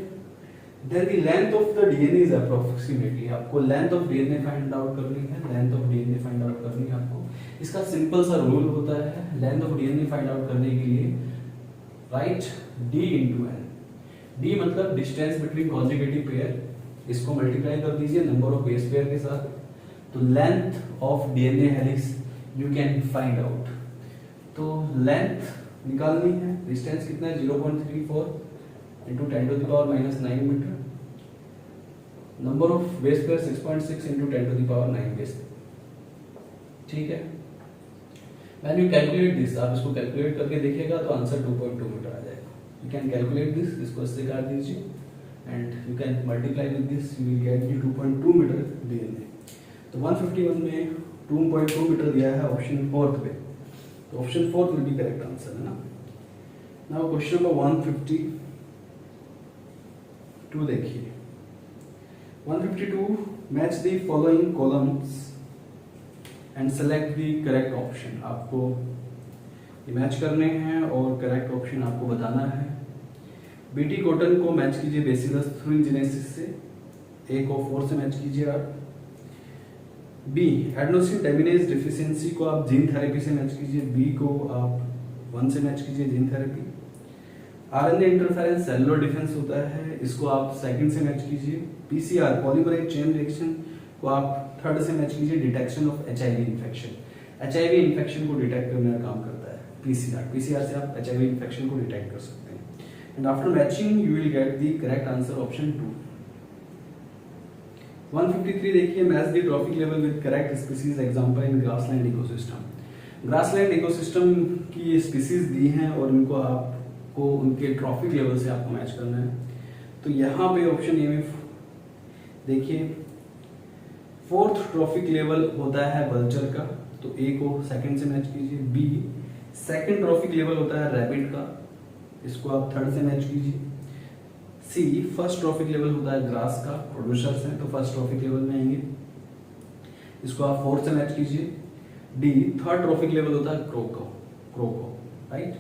Then the length of the DNA is approximately, आपको length of DNA find out करनी है, length of DNA find out करनी है आपको। इसका सिंपल सा रूल होता है length of DNA find out करने के लिए, right, D into N। D मतलब डिस्टेंस बिटवीन कॉन्जुगेटिव पेयर, इसको मल्टीप्लाई कर दीजिए नंबर ऑफ बेस पेयर के साथ, तो length of DNA helix you can find out. तो लेंथ निकालनी है, डिस्टेंस कितना है 0.34 into 10⁻⁹ metre, number of base pair 6.6 into 10⁻⁹ base, ठीक है। व्हेन यू कैलकुलेट दिस, आप इसको कैलकुलेट करके देखिएगा तो आंसर 2.2 मीटर आ जाएगा। You can calculate this, इसको इससे काट दीजिए and you can multiply with this, you will get the 2.2 metre DNA। तो 151 में 2.2 मीटर दिया है ऑप्शन फोर्थ पे, तो option fourth will be correct answer, है ना। नाउ क्वेश्चन नंबर 152 देखिए। 152, match the following columns and select the correct option. आपको ये मैच करने हैं और करेक्ट ऑप्शन आपको बताना है। बीटी कॉटन को मैच कीजिए बेसिलस thuringiensis से, ए को 4 से मैच कीजिए आप। बी एडेनोसिन डायमिनेज डिफिशियंसी को आप जीन थेरेपी से मैच कीजिए, बी को आप 1 से मैच कीजिए gene therapy. RNA interference cellular defence होता है, इसको आप सेकंड से मैच कीजिए। पीसीआर पॉलीमरेज चेन रिएक्शन को आप थर्ड से मैच कीजिए, detection of HIV infection. HIV infection को डिटेक्ट करने का काम करता है पीसीआर से आप एचआईवी इन्फेक्शन को डिटेक्ट कर सकते हैं। And after matching you will get the correct answer option 2। 153 देखिए, match the trophic level with correct species example in grassland ecosystem. Grassland ecosystem की स्पीसीज दी हैं और इनको आपको उनके ट्रॉफिक लेवल से आपको मैच करना है। तो यहाँ पे ऑप्शन ए में देखिए, फोर्थ ट्रॉफिक लेवल होता है वल्चर का, तो ए को सेकंड से मैच कीजिए। बी सेकंड ट्रॉफिक लेवल होता है रैबिट का, इसको आप थर्ड से मैच कीजिए। सी फर्स्ट ट्रॉफिक लेवल होता है ग्रास का, प्रोड्यूसर्स हैं तो फर्स्ट ट्रॉफिक लेवल में आएंगे, इसको आप फोर्थ से मैच कीजिए। डी थर्ड ट्रॉफिक लेवल होता है क्रो को, राइट,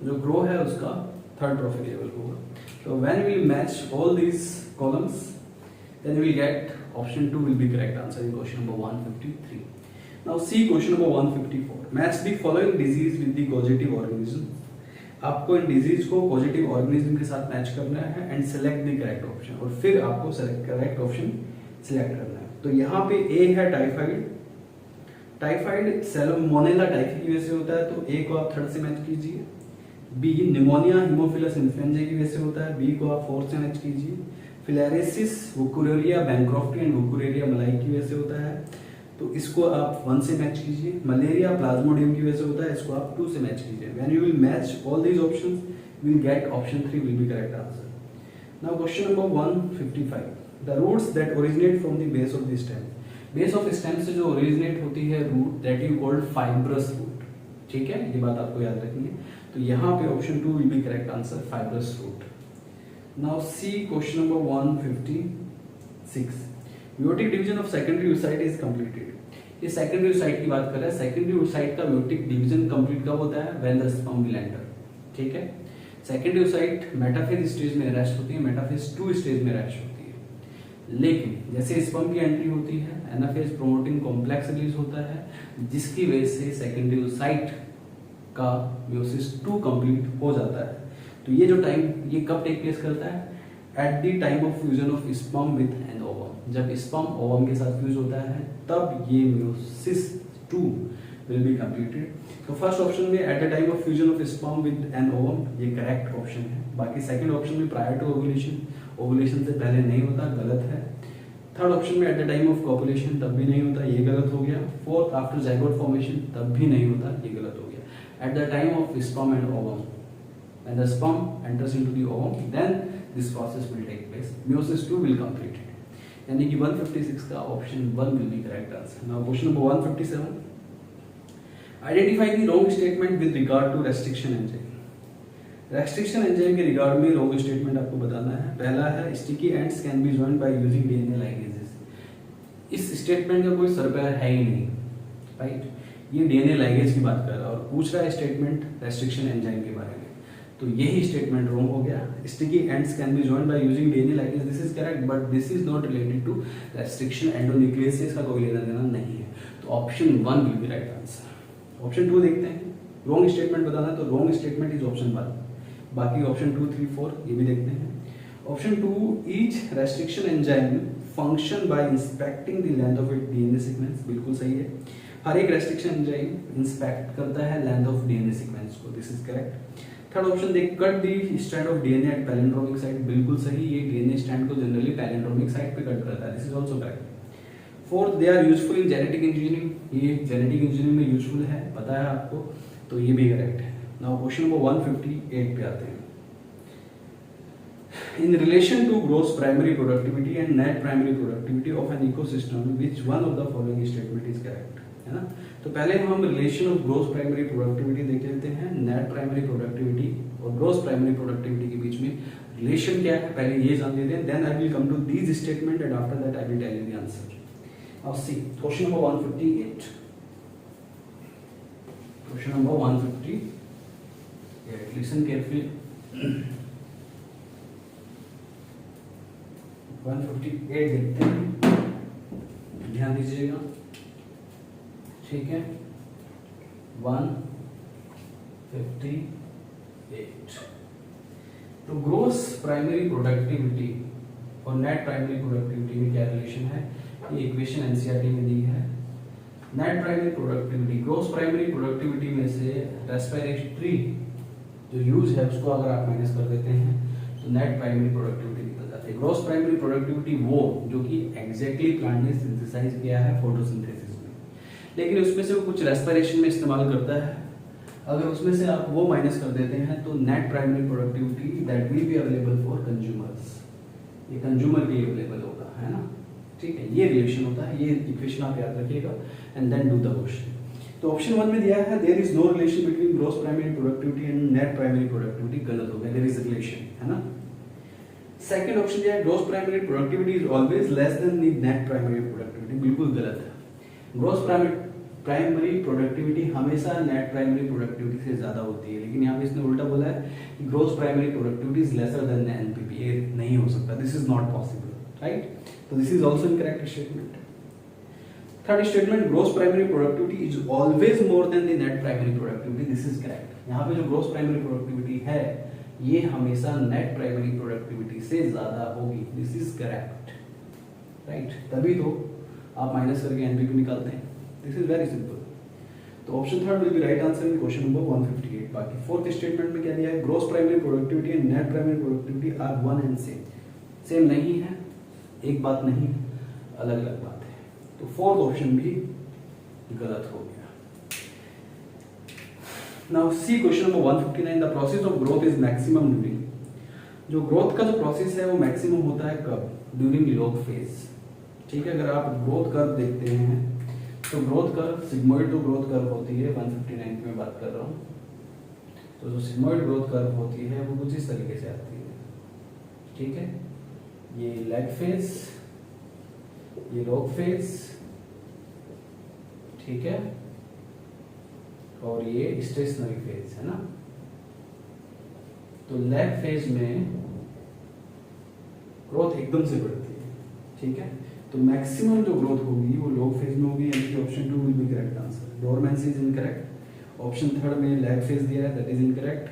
जो ग्रो है उसका थर्ड ट्रॉफिक लेवल होगा। तो when we match all these columns then we get option 2 will be correct answer in question number 153। Now see question number 154, match the following disease with the causative organism. आपको इन disease को positive organism के साथ match करना है and select the correct option, और फिर आपको करेक्ट ऑप्शन सिलेक्ट करना है। तो यहाँ पे ए है टाइफाइड सैल्मोनेला टाइफी की वजह से होता है, तो ए को आप थर्ड से मैच कीजिए। बी निमोनिया हीमोफिलस इन्फ्लुएंजा की वजह से होता है, बी को आप फोर्थ से मैच कीजिए। फिलेरियासिस वुकुरेरिया बैंक्रॉफ्टी एंड वुकुरेरिया मलाई की वजह से होता है, तो इसको आप 1 से मैच कीजिए। मलेरिया प्लाज्मोडियम की वजह से होता है, इसको आप 2 से मैच कीजिए। When you will match all these options you will get option 3 will be correct answer. Now question number 155, the roots that originate from the base of the stem. Base of stem से जो originate होती है root that you called fibrous root, ठीक है, ये बात आपको याद रखनी है। तो यहाँ पे option 2 will be correct answer, fibrous root. Now see question number 156, meiotic division of secondary oocyte is completed. ये सेकेंडरी oocyte की बात कर रहे हैं। सेकेंडरी oocyte का म्यूटिक डिवीजन कंप्लीट कब होता है? When the sperm will enter, ठीक है। सेकेंडरी oocyte मेटाफेज स्टेज में रेस्ट होती है, मेटाफेज 2 स्टेज में रेस्ट होती है। लेकिन जैसे स्पर्म की एंट्री होती है, एनाफेज प्रोमोटिंग कॉम्प्लेक्स रिलीज होता है, जिसकी वजह से सेकेंडरी oocyte का म्योसिस 2 कंप्लीट हो जाता है। तो ये जो टाइम, ये कब टेक प्लेस करता है? At the time of fusion of sperm with an ovum. जब स्पर्म ओवम के साथ फ्यूज होता है तब ये म्योसिस 2 विल बी कंप्लीटेड। तो फर्स्ट ऑप्शन में at the time of fusion of sperm with an ovum, ये करेक्ट ऑप्शन है। बाकी सेकंड ऑप्शन में प्रायर टू ओवुलेशन, ओवुलेशन से पहले नहीं होता, गलत है। थर्ड ऑप्शन में at the time of copulation, तब भी नहीं होता, ये गलत हो गया। फोर्थ आफ्टर जाइगोट फॉर्मेशन, तब भी नहीं होता, ये गलत हो गया। At the time of sperm and ovum, when the sperm enters into the ovum, then this process will take place, meiosis 2 will complete it। यानी कि 156 का option 1 will be correct answer। Now question number 157, identify the wrong statement with regard to restriction enzyme। restriction enzyme के regard में wrong statement आपको बताना है। पहला है sticky ends can be joined by using DNA ligases। इस statement का कोई सर पैर है ही नहीं, राइट। ये डीएनए लाइगेज की बात कर रहा है और पूछ रहा है स्टेटमेंट रेस्ट्रिक्शन एंजाइम के बारे में, तो यही स्टेटमेंट रॉन्ग हो गया। Sticky ends can be joined by using DNA ligase, this is correct, but this is not related to restriction endonuclease से इसका कोई लेना देना नहीं है। तो option 1 will be right answer. Option 2 देखते हैं, रॉन्ग स्टेटमेंट बताना है तो रॉन्ग स्टेटमेंट इज ऑप्शन 1। बाकी ऑप्शन 2, 3, 4 ये भी देखते हैं। Option 2, each restriction enzyme function by inspecting the length of it DNA sequence, बिल्कुल सही है। हर एक रेस्ट्रिक्शन एंजाइम इंस्पेक्ट करता है लेंथ ऑफ डीएनए सीक्वेंस को, this is correct. Third option देख, cut the strand of DNA at palindromic site, बिल्कुल सही, ये डीएनए स्ट्रैंड को जनरली पैलिंड्रोमिक साइट पे कट करता है, this is also correct. Fourth, they are useful in genetic engineering, ये जेनेटिक इंजीनियरिंग में यूजफुल है, पता है आपको, तो ये भी करेक्ट है। नाउ क्वेश्चन नंबर 158 पे आते हैं। In relation to gross primary productivity and net primary productivity of an ecosystem, which one of the following statement is correct? है ना? तो पहले हम relation of gross primary productivity देख लेते हैं, नेट प्राइमरी प्रोडक्टिविटी और ग्रोस प्राइमरी प्रोडक्टिविटी के बीच में रिलेशन क्या है, पहले ये जान लेते हैं, then I will come to these statement and after that I will tell you the answer. Now see question number 158. Question number 158. Listen carefully. 158 देखते हैं, ध्यान दीजिएगा. ठीक है, 158. तो ग्रोस प्राइमरी प्रोडक्टिविटी और नेट प्राइमरी प्रोडक्टिविटी में क्या रिलेशन है, ये इक्वेशन एनसीईआरटी में दी है. Net primary productivity, gross primary productivity में से रेस्पिरेटरी जो यूज है उसको अगर आप माइनस कर देते हैं तो नेट प्राइमरी प्रोडक्टिविटी निकल जाती है. ग्रोस प्राइमरी प्रोडक्टिविटी वो जो कि एग्जैक्टली प्लांट ने सिंथेसाइज किया है फोटोसिंथेसिस में, लेकिन उसमें से वो कुछ रेस्पिरेशन में इस्तेमाल करता है. अगर उसमें से आप वो माइनस कर देते हैं तो net primary productivity that will be available for consumers, ये कंज्यूमर के लिए अवेलेबल होगा, है ना. ठीक है, ये रिलेशन होता है, ये इक्वेशन आप याद रखिएगा and then do the question. तो ऑप्शन 1 में दिया है there is no relation between gross primary productivity and net primary productivity, गलत हो गया, देयर इज रिलेशन, है ना. सेकंड ऑप्शन दिया है gross primary productivity is always less than the net primary productivity, बिल्कुल गलत है. ग्रोस प्राइमरी प्रोडक्टिविटी हमेशा नेट प्राइमरी प्रोडक्टिविटी से ज्यादा होती है, लेकिन यहाँ पे इसने उल्टा बोला है कि gross primary productivity is lesser than NPP. ये नहीं हो सकता, this is not possible, right. तो this is also incorrect statement. Third statement gross primary productivity is always more than the net primary productivity, this is correct. यहाँ पे जो gross primary productivity है ये हमेशा नेट प्राइमरी प्रोडक्टिविटी से ज्यादा होगी, दिस इज करेक्ट, राइट. तभी तो आप माइनस करके एनपीपी निकालते हैं, दिस इज वेरी सिंपल. तो option third will be right answer in question number 158. बाकी फोर्थ स्टेटमेंट में क्या दिया है, gross primary productivity and net primary productivity are one and same. Same नहीं है, एक बात नहीं, अलग अलग बात है. तो फोर्थ ऑप्शन भी गलत हो गया. Now see question number 159. The process of growth is maximum during, जो ग्रोथ का जो प्रोसेस है वो मैक्सिमम होता है कब, ड्यूरिंग लॉग फेज. ठीक है, अगर आप ग्रोथ कर्व देखते हैं तो growth curve sigmoid to growth curve होती है, 159 की मैं बात कर रहा हूँ. तो जो सिग्मोइड ग्रोथ कर्व होती है वो कुछ इस तरीके से आती है. ठीक है, ये लैग फेज, ये लॉग फेज, ठीक है, और ये स्टेशनरी फेज, है ना. तो लैग फेज में ग्रोथ एकदम से बढ़ती है. ठीक है, तो मैक्सिमम जो ग्रोथ होगी वो लॉग फेज में होगी, यानी कि option 2 will be correct answer. Dormancy is incorrect. Option third में लैग फेज दिया है, दैट इज इनकरेक्ट,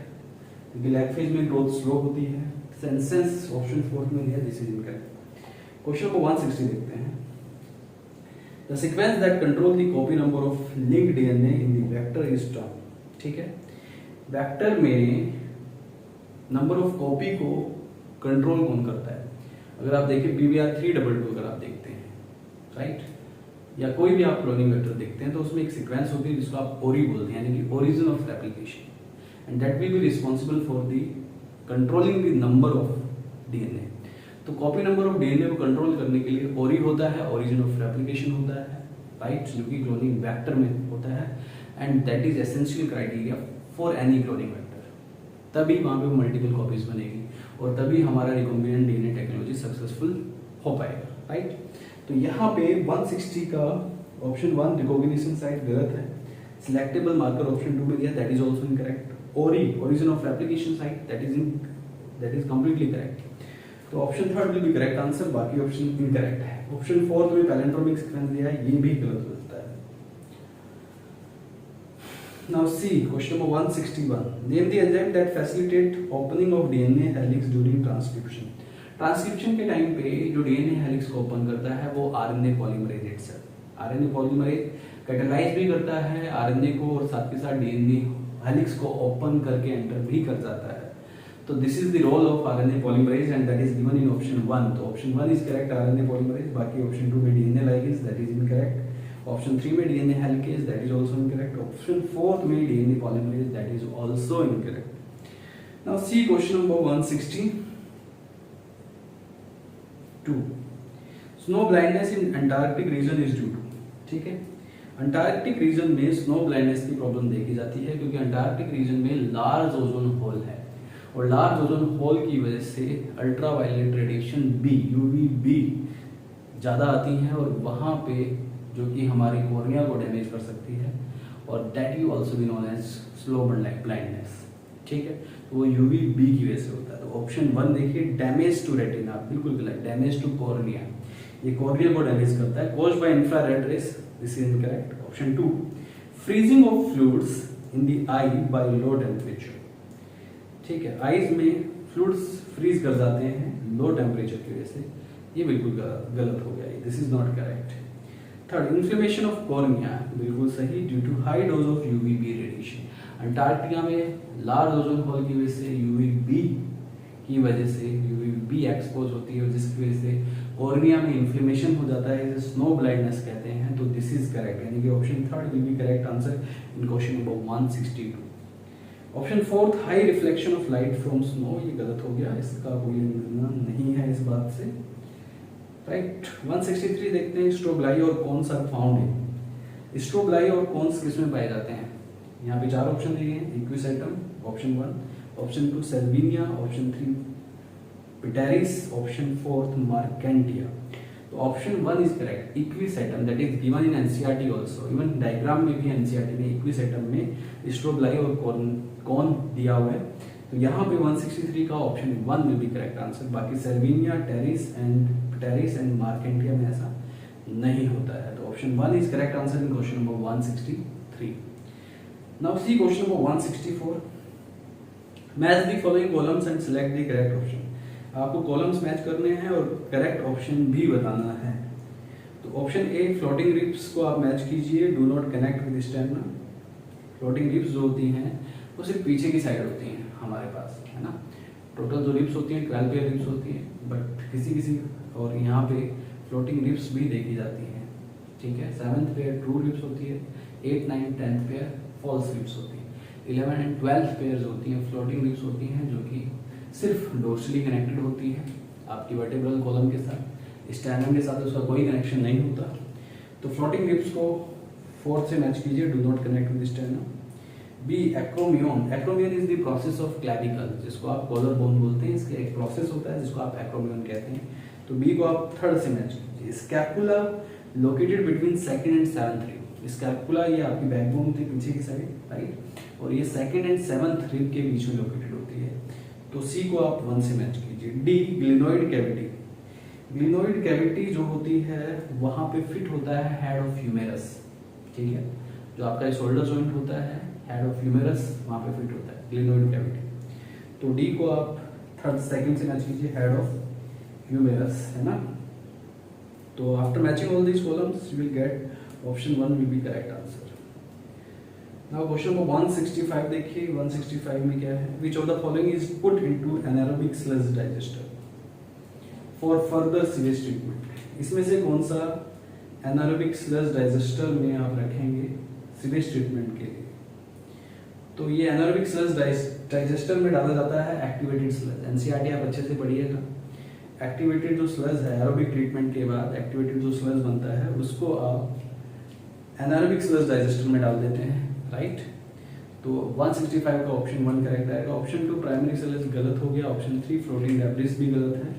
क्योंकि लैग फेज में ग्रोथ स्लो होती है. सेंसेस ऑप्शन 4 में दिया, दिस इज इनकरेक्ट. क्वेश्चन को 160 देखते हैं. The sequence that control the copy number of linked DNA in the vector is term. ठीक है, वेक्टर में नंबर ऑफ कॉपी को कंट्रोल कौन करता है. अगर आप देखें PBR322 अगर आप देखते हैं, राइट, या कोई भी आप क्लोनिंग वेक्टर देखते हैं तो उसमें एक सीक्वेंस होती है जिसको आप ओरी बोलते हैं, यानी कि origin of replication, and that will be responsible for the controlling the number of DNA. तो कॉपी नंबर ऑफ डीएनए को कंट्रोल करने के लिए ओरी होता है, ओरिजिन ऑफ रेप्लिकेशन होता है, राइट, जो कि क्लोनिंग वेक्टर में होता है, and that is essential criteria for any cloning vector. तभी वहां पे मल्टीपल कॉपीज बनेगी और तभी हमारा रिकॉम्बिनेंट डीएनए टेक्नोलॉजी सक्सेसफुल हो पाएगा, राइट. तो यहाँ पे 160 का ऑप्शन 1 रिकॉग्निशन साइट गलत है. सिलेक्टेबल मार्कर ऑप्शन 2 में दिया, that is also incorrect. Origin of replication site that is completely correct. तो option third will be correct answer, बाकी ऑप्शन इनकरेक्ट है. ऑप्शन फोर्थ में पैलेंड्रोमिक सीक्वेंस दिया है, ये भी गलत हो जाता है. Now see question number 161. Name the enzyme that facilitate opening of DNA helix during transcription. Transcription के टाइम पे जो डीएनए हेलिक्स को ओपन करता है वो RNA polymerase itself. RNA polymerase catalyse भी करता है आरएनए को और साथ के साथ डीएनए हेलिक्स को ओपन करके एंटर भी कर जाता है. तो this is the role of RNA polymerase and that is given in option 1. तो option 1 is correct, RNA polymerase. बाकी ऑप्शन 2 में DNA ligase, that is incorrect. Option 3 में DNA helicase, that is also incorrect. Option 4 में DNA polymerase, that is also incorrect. Now see question number 160. 2 snow blindness in Antarctic region is due to, ठीक है। Antarctic region में snow blindness की problem देखी जाती है क्योंकि अंटार्कटिक रीजन में लार्ज ओजोन होल है और लार्ज ओजोन होल की वजह से ultraviolet radiation B UVB ज़्यादा आती हैं और वहाँ पे जो कि हमारी कॉर्निया को डैमेज कर सकती है और that you also be known as slow blindness, ठीक है। तो वो यूवीबी की वजह से होता है। तो ऑप्शन 1 देखिए, डैमेज टू रेटिना, बिल्कुल गलत, डैमेज टू कॉर्निया, ये कॉर्निया को डैमेज करता है, caused by infrared rays, this is incorrect. Option 2, freezing of fluids in the eye by low temperature, ठीक है, आईज में फ्लूइड्स फ्रीज कर जाते हैं लो टेम्परेचर की वजह से, ये बिल्कुल गलत हो गया, this is not correct. Third, inflammation of cornea, बिल्कुल सही, due to high dose of UVB radiation. Antarctica में लार्ज ओजोन होल की वजह से यूवीबी एक्सपोज होती है और जिसकी वजह से कॉर्निया में इन्फ्लेमेशन हो जाता है, इसे स्नो ब्लाइंडनेस कहते हैं। तो दिस इज करेक्ट, यानी कि option 3 will be correct answer in question number 162। Option 4, high reflection of light from snow, ये गलत हो गया, इसका कोई नहीं है इस बात से, राइट। 163 देखते हैं, स्ट्रोब्लाई और कॉन्स आर फाउंड इन, स्ट्रोब्लाई और कॉन्स किसमें पाए जाते हैं? यहाँ पे 4 ऑप्शन दिए हैं, equisetum option 1, option 2 salvinia, option 3 pteris, option 4 marchantia. तो option 1 is correct, equisetum, that is given in NCERT also, even diagram में भी एनसीईआरटी ने इक्विसेटम में स्ट्रोब्लाई और कॉन दिया हुआ है। तो यहाँ पे 163 का option 1 will be correct answer. बाकी सेल्विनिया, टेरिस एंड मार्केंटिया में ऐसा नहीं होता है। तो option 1 is correct answer in question number 163। Now see question number 164, match the following columns and select the correct option. आपको कॉलम्स मैच करने हैं और करेक्ट ऑप्शन भी बताना है। तो ऑप्शन ए, फ्लोटिंग रिप्स को आप मैच कीजिए, do not connect with stamina. Floating ribs जो होती हैं वो सिर्फ पीछे की साइड होती हैं हमारे पास, है ना। टोटल जो रिप्स होती हैं 12 पेयर रिप्स होती हैं, बट किसी और यहाँ पे फ्लोटिंग रिप्स भी देखी जाती हैं, ठीक है। 7th पेयर ट्रू रिप्स होती है, 8, 9, 10th पेयर फॉल्स रिप्स होती है, 11 एंड 12th पेयर होती हैं फ्लोटिंग रिप्स होती हैं, जो कि सिर्फ डोर्सली कनेक्टेड होती है आपकी वर्टेब्रल कॉलम के साथ, स्टर्नम के साथ उसका कोई कनेक्शन नहीं होता। तो फ्लोटिंग रिप्स को 4th से मैच कीजिए, do not connect with sternum. B, acromion, acromion is the process of clavicle, जिसको आप कॉलर बोन बोलते हैं, इसका एक प्रोसेस होता है जिसको आप एक्रोमियन कहते हैं। तो बी को आप 3rd से मैच कीजिए। Scapula located between 2nd and 7th rib, scapula ये आपकी बैकबोन होती है पीछे की साइड, राइट, और ये 2nd एंड 7th रिब के बीच में लोकेटेड होती है। तो सी को आप 1 से मैच कीजिए। D, glenoid cavity, glenoid cavity जो होती है वहां पे फिट होता है हेड ऑफ ह्यूमेरस, ठीक है, जो आपका शोल्डर जॉइंट होता है हेड ऑफ ह्यूमेरस वहां पे फिट होता है ग्लिनोइड कैविटी। तो डी को आप 2nd से मैच कीजिए, हेड ऑफ ह्यूमेरस, है ना। तो after matching all these columns you will get option 1 will be correct answer. Now question number 165 देखिए, 165 में क्या है, which of the following is put into anaerobic sludge digester for further sewage treatment. इसमें से कौन सा एनारोबिक स्लज डाइजेस्टर में आप रखेंगे सीवेज ट्रीटमेंट के लिए? तो ये एनारोबिक स्लज डाइजेस्टर में डाला जाता है एक्टिवेटेड स्लज। एनसीईआरटी आप अच्छे से पढ़िएगा। एक्टिवेटेड जो स्लज है, एरोबिक ट्रीटमेंट के बाद एक्टिवेटेड जो स्लज बनता है उसको आप एनारोबिक स्लज डाइजेस्टर में डाल देते हैं, राइट। तो 165 का ऑप्शन 1 करेक्ट आएगा। ऑप्शन 2 प्राइमरी स्लज गलत हो गया। ऑप्शन 3 फ्लोटिंग डेब्रिस भी गलत है।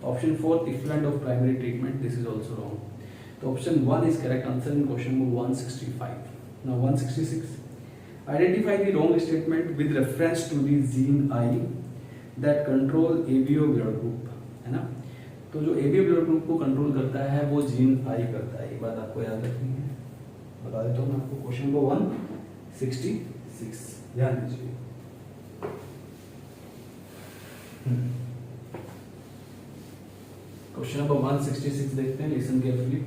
Option 4 effluent of primary treatment, this is also wrong. तो option 1 is correct answer in question number 165। Now 166, identify the wrong statement with reference to the gene I that control ABO blood group, है ना। तो जो ABO blood group को control करता है वो gene I करता है, ये बात आपको याद रखनी है। बता देता हूँ मैं आपको, क्वेश्चन नंबर 166 ध्यान दीजिए। क्वेश्चन नंबर 166 देखते हैं, लिसन केयरफुली।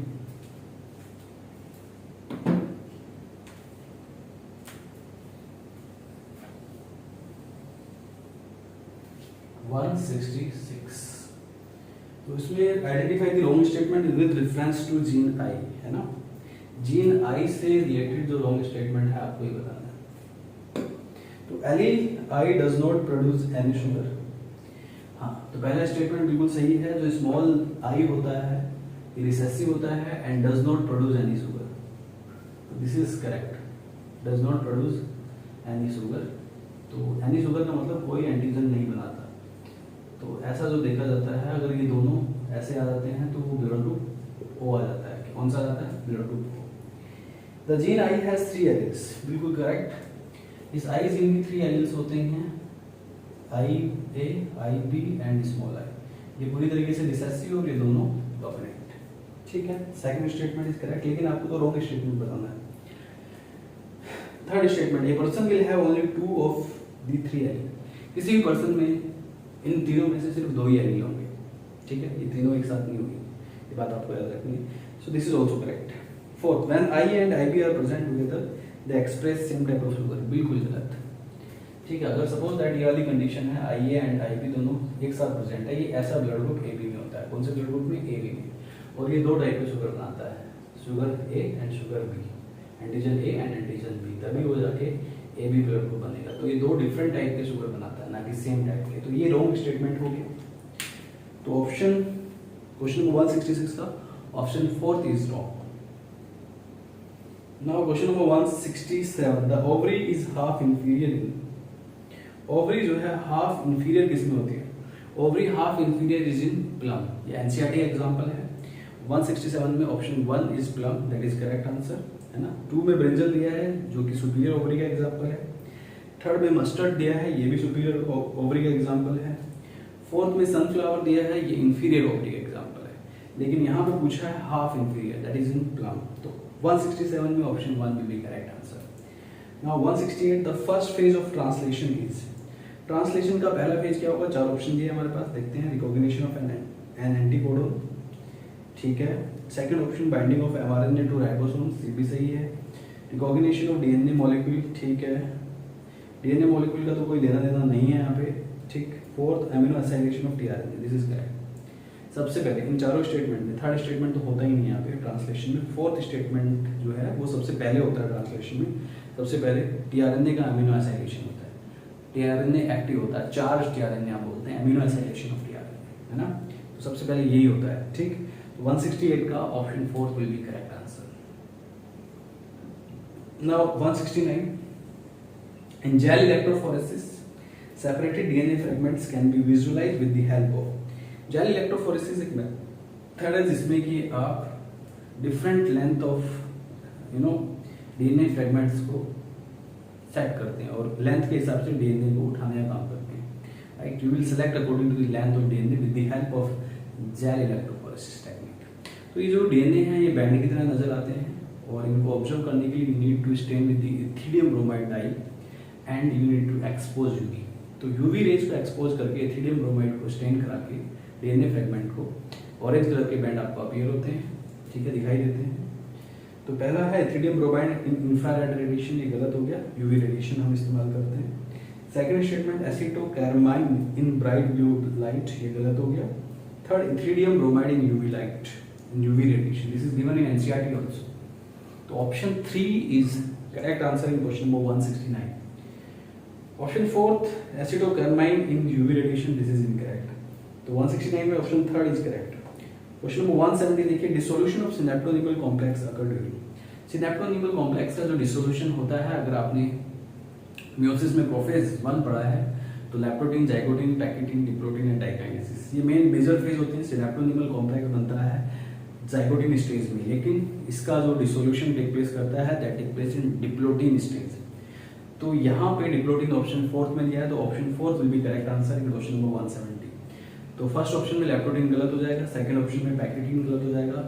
तो इसमें identify the wrong statement with reference to gene I, है ना। जीन आई से रिलेटेड जो रॉन्ग स्टेटमेंट है आपको ये बताना है। तो allele I does not produce any sugar. हाँ, तो पहला स्टेटमेंट बिल्कुल सही है। जो स्मॉल आई होता है ये रिसेसिव होता है and does not produce any sugar, तो this is correct, does not produce any sugar. तो एनी शुगर का मतलब कोई एंटीजन नहीं बनाता। तो ऐसा जो देखा जाता है, अगर ये दोनों ऐसे आ जाते हैं तो वो ब्लड ग्रुप ओ आ जाता है। कौन सा आ जाता है? Blood group O. The gene I has 3 alleles, बिल्कुल करेक्ट। इस आई जीन की 3 एलील्स होते हैं, I A, I B and small I. ये पूरी तरीके से रिसेसिव और ये दोनों डोमिनेंट। ठीक है, सेकंड स्टेटमेंट इज करेक्ट, लेकिन आपको तो रॉन्ग स्टेटमेंट बताना है। Third statement, a person will have only 2 of the 3 allele. किसी भी पर्सन में इन तीनों में से सिर्फ 2 ही एलील होंगे। ठीक है, ये तीनों एक साथ नहीं होंगे, ये बात आपको याद रखनी है। So this is also correct. Fourth, when I and I B are present together they express same type of sugar, बिल्कुल गलत। ठीक है, अगर सपोज दैट ये वाली कंडीशन है, आई ए एंड आई बी दोनों एक साथ प्रेजेंट है, ये ऐसा ब्लड ग्रुप ए बी में होता है। कौन से ब्लड ग्रुप में? ए बी में। और ये 2 टाइप के शुगर बनाता है, sugar A and sugar B, antigen A and antigen B, तभी वो जाके ए बी ब्लड ग्रुप बनेगा। तो ये 2 डिफरेंट टाइप के शुगर बनाता है, ना कि सेम टाइप के। तो ये रॉन्ग स्टेटमेंट हो गया। तो ऑप्शन, क्वेश्चन नंबर 166 का option 4 is wrong. Now question number 167, the ovary is half inferior in. Ovary जो है हाफ इंफीरियर किस में होती है? Ovary half inferior is in plum. ये एनसीईआरटी एग्जांपल है। 167 में option 1 is plum, that is correct answer, है ना। 2 में ब्रिंजल दिया है जो कि सुपीरियर ओवरी का एग्जांपल है। थर्ड में मस्टर्ड दिया है, ये भी सुपीरियर ओवरी का एग्जांपल है। फोर्थ में सनफ्लावर दिया है, ये इंफीरियर ओवरी का एग्जांपल है। लेकिन यहाँ पे पूछा है half inferior, that is in plum. तो 167 में option 1 will be correct answer. Now 168, the first phase of translation is. Translation का पहला फेज क्या होगा? 4 ऑप्शन दिए हमारे पास, देखते हैं। रिकॉग्निशन ऑफ एन एंटीकोडन, ठीक है। Second option binding of mRNA to ribosome, ये भी सही है। रिकॉग्निशन ऑफ डीएनए मॉलिक्यूल, ठीक है। डीएनए मॉलिक्यूल का तो कोई लेना देना नहीं है यहाँ पे, ठीक। Fourth, amino acylation of tRNA, this is correct. सबसे पहले इन चारों स्टेटमेंट में, थर्ड स्टेटमेंट तो होता ही नहीं यहाँ पे ट्रांसलेशन में। फोर्थ स्टेटमेंट जो है वो सबसे पहले होता है ट्रांसलेशन में। सबसे पहले टीआरएनए का अमीनो एसाइलेशन होता है, टीआरएनए एक्टिव होता है, चार्ज टीआरएनए आप बोलते हैं, अमीनो एसाइलेशन ऑफ टीआरएनए, है ना। तो सबसे पहले यही होता है, ठीक। 168 का option 4 will be correct answer. Now 169, in gel electrophoresis separated DNA fragments can be visualized with the help of gel electrophoresis। एक मेथड है जिसमें कि आप different length of DNA fragments को सेट करते हैं और लेंथ के हिसाब से डीएनए को उठाने का काम करते हैं, right. You will select according to the length of DNA with the help of gel electrophoresis technique. तो ये जो डीएनए हैं ये बैंड की तरह नजर आते हैं और इनको ऑब्जर्व करने के लिए you need to stain with the ethidium bromide dye and you need to expose UV. तो यूवी रेज को एक्सपोज करके इथिडियम ब्रोमाइड को स्टेन करा के डीएनए फ्रेगमेंट को ऑरेंज कलर के बैंड आपको अपीयर होते हैं, ठीक है, दिखाई देते हैं। तो पहला है इथिडियम ब्रोमाइड इन इंफ्रारेड रेडिएशन, ये गलत हो गया, यूवी रेडिएशन हम इस्तेमाल करते हैं। Second statement acetocarmine in bright blue light, ये गलत हो गया। Third, ethidium bromide in UV light, in UV radiation, this is given in NCERT also. तो option 3 is correct answer in question number 169। Option 4 acetocarmine in UV radiation, this is incorrect. तो 169 में option 3 is correct. Question number 170 देखिए, dissolution of synaptonemal complex occur during. Synaptonemal complex का जो dissolution होता है, अगर आपने मियोसिस में प्रोफेज 1 पढ़ा है तो leptotene, zygotene, pachytene, diplotene and diakinesis, ये मेन मेजर फेज होते हैं। सिनेप्टोनिमल कॉम्प्लेक्स बनता है जाइगोटीन स्टेज में, लेकिन इसका जो डिसोल्यूशन टेक प्लेस करता है that take place in diplotene stage. तो यहाँ पे डिप्लोटीन ऑप्शन 4 में दिया है, तो option 4 will be correct answer in question number 170। तो फर्स्ट ऑप्शन में लैप्टोटीन गलत हो जाएगा, सेकंड ऑप्शन में पैकेटीन गलत हो जाएगा,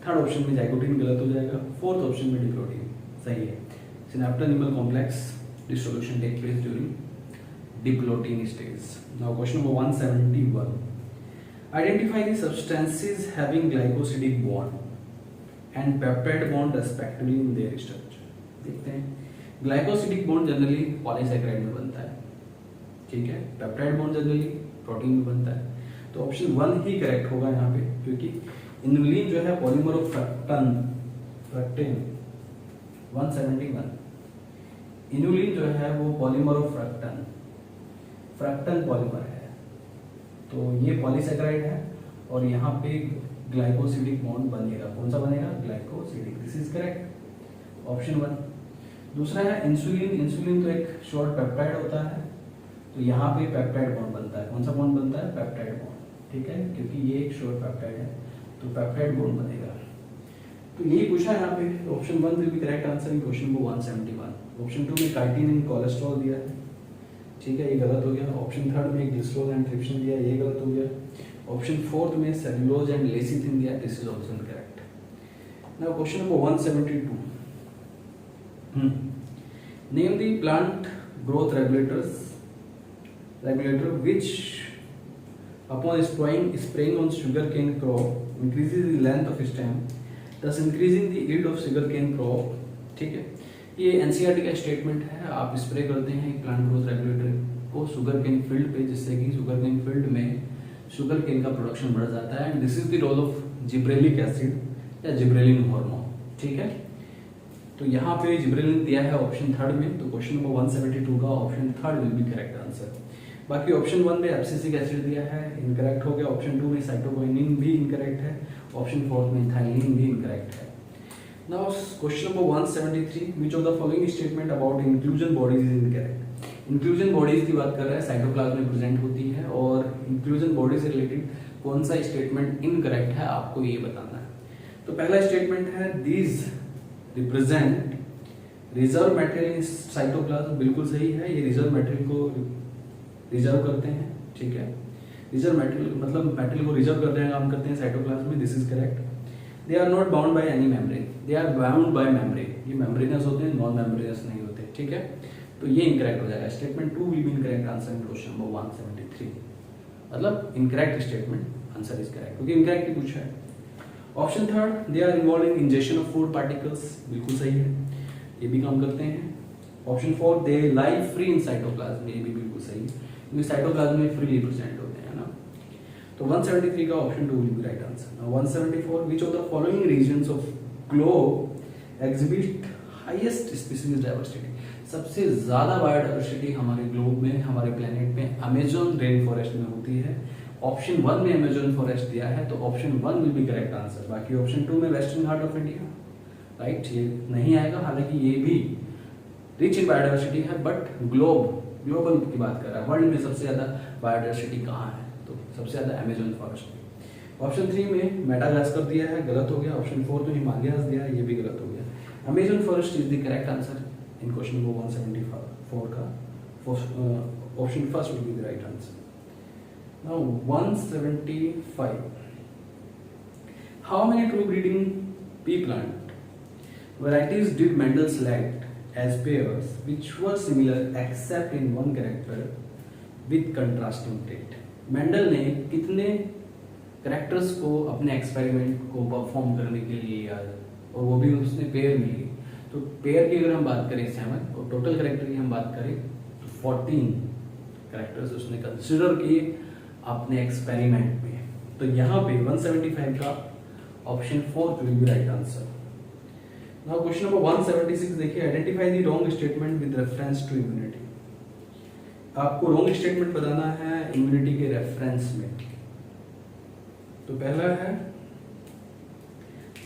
थर्ड ऑप्शन में जाइगोटीन गलत हो जाएगा, फोर्थ ऑप्शन में डिप्लोटीन सही है। Synaptonemal complex dissolution take place during diplotene stage. Now question number 171, identify the substances having glycosidic bond and peptide bond respectively in their structure। देखते हैं, ग्लाइकोसिडिक बॉन्ड जनरली पॉलीसैकेराइड में बनता है, ठीक है। पेप्टाइड बॉन्ड जनरली प्रोटीन में बनता है। तो ऑप्शन 1 ही करेक्ट होगा यहाँ पे, क्योंकि इनुलिन जो है पॉलीमर ऑफ फ्रक्टेन 171, इनुलिन जो है वो पॉलीमर ऑफ फ्रक्टन पॉलीमर है, तो ये पॉलीसेकेराइड है और यहाँ पे ग्लाइकोसिडिक बॉन्ड बनेगा। कौन सा बनेगा? Glycosidic. This is correct, option 1। दूसरा है इंसुलिन। इंसुलिन तो एक शॉर्ट पेप्टाइड होता है, तो यहाँ पे पेप्टाइड बॉन्ड बनता है। कौन सा बॉन्ड बनता है? पेप्टाइड बॉन्ड, ठीक है, क्योंकि ये एक शॉर्ट पेप्टाइड है तो पेप्टाइड बॉन्ड बनेगा। तो यही पूछा है यहाँ पे, option 1 will be correct answer in question number 171। Option 2 में काइटिन एंड कोलेस्ट्रॉल दिया है, ठीक है, ये गलत हो गया। ऑप्शन 3 में ग्लिसरॉल एंड ट्रिप्सिन दिया है, ये गलत हो गया। ऑप्शन 4 में सेलुलोज एंड लेसिथिन दिया है, this is option correct. Now question number 172, name the plant growth regulator which upon spraying on sugarcane crop increases the length of stem, thus increasing the yield of sugarcane crop। ठीक है, ये NCERT का statement है। आप spray करते हैं एक plant growth regulator को सुगरकेन फील्ड पे, जिससे कि सुगरकेन फील्ड में सुगरकेन का प्रोडक्शन बढ़ जाता है। And this is the role of gibberellic acid या जिब्रेलिन हार्मोन, ठीक है। तो यहाँ पे जिब्रेलिन दिया है ऑप्शन 3 में, तो क्वेश्चन नंबर 172 का option 3 will be correct answer. बाकी ऑप्शन 1 में एब्सिसिक एसिड दिया है, इनकरेक्ट हो गया। ऑप्शन 2 में साइटोकिनिन भी इनकरेक्ट है। ऑप्शन 4 में इथाइलिन भी इनकरेक्ट है। Now question number 173, which of the following statement about inclusion bodies is incorrect. Inclusion bodies की बात कर रहा है, साइटोप्लाज्म में प्रेजेंट होती है, और इंक्लूजन बॉडी से रिलेटेड कौन सा स्टेटमेंट इनकरेक्ट है आपको ये बताना है। तो पहला स्टेटमेंट है these represent reserve material in cytoplasm, बिल्कुल सही है। ये रिजर्व मटेरियल को रिजर्व करते हैं, ठीक है। रिजर्व मटेरियल मतलब मटेरियल को रिजर्व करते हैं, काम करते हैं साइटोप्लाज्म में, this is correct. They are not bound by any membrane, they are bound by membrane. ये मेम्ब्रेनस होते हैं, नॉन मेम्ब्रेनस नहीं होते, ठीक है। तो ये इनकरेक्ट हो जाएगा। Statement 2 will be incorrect answer in question number 173, मतलब incorrect statement, answer is correct, क्योंकि इनकरेक्ट ही पूछा है। Option 3, they are involve in injection of food particles, बिल्कुल सही है, ये भी काम करते हैं। Option 4, they lie free in cytoplasm, ये भी बिल्कुल सही है, क्योंकि साइटोप्लाज्म में फ्रीली प्रेजेंट होते हैं ना। तो 173 का option 2 will be right answer. Now 174, which of the following reasons of globe exhibit highest species diversity. सबसे ज्यादा बायोडाइवर्सिटी हमारे ग्लोब में, हमारे प्लेनेट में अमेजन रेन फॉरेस्ट में होती है। ऑप्शन 1 में अमेजन फॉरेस्ट दिया है, तो option 1 will be correct answer. बाकी ऑप्शन 2 में western Ghat of India, right, ये नहीं आएगा। हालांकि ये भी रिच इन बायोडाइवर्सिटी है, बट ग्लोबल की बात कर रहा है, वर्ल्ड में सबसे ज्यादा बायोडाइवर्सिटी कहाँ है, तो सबसे ज्यादा अमेजन फॉरेस्ट में। ऑप्शन 3 में मेडागास्कर दिया है, गलत हो गया। ऑप्शन 4 में हिमालयाज दिया है, ये भी गलत हो गया। Amazon forest is the correct answer in question number 174 का option first will be the right answer. Now 175, how many true breeding pea plant varieties did Mendel select as pairs which were similar except in one character with contrasting trait। Mendel ने कितने characters को अपने experiment को perform करने के लिए याद, और वो भी उसने पेयर में ली। तो पेयर की अगर हम बात करें 7 और टोटल कैरेक्टर की हम बात करें तो 14 कैरेक्टर्स उसने कंसिडर किए अपने एक्सपेरिमेंट में। तो यहाँ पे 175 का option 4 will be right answer. Now question number 176 देखिए, identify the wrong statement with reference to immunity. आपको रॉन्ग स्टेटमेंट बताना है इम्यूनिटी के रेफरेंस में। तो पहला है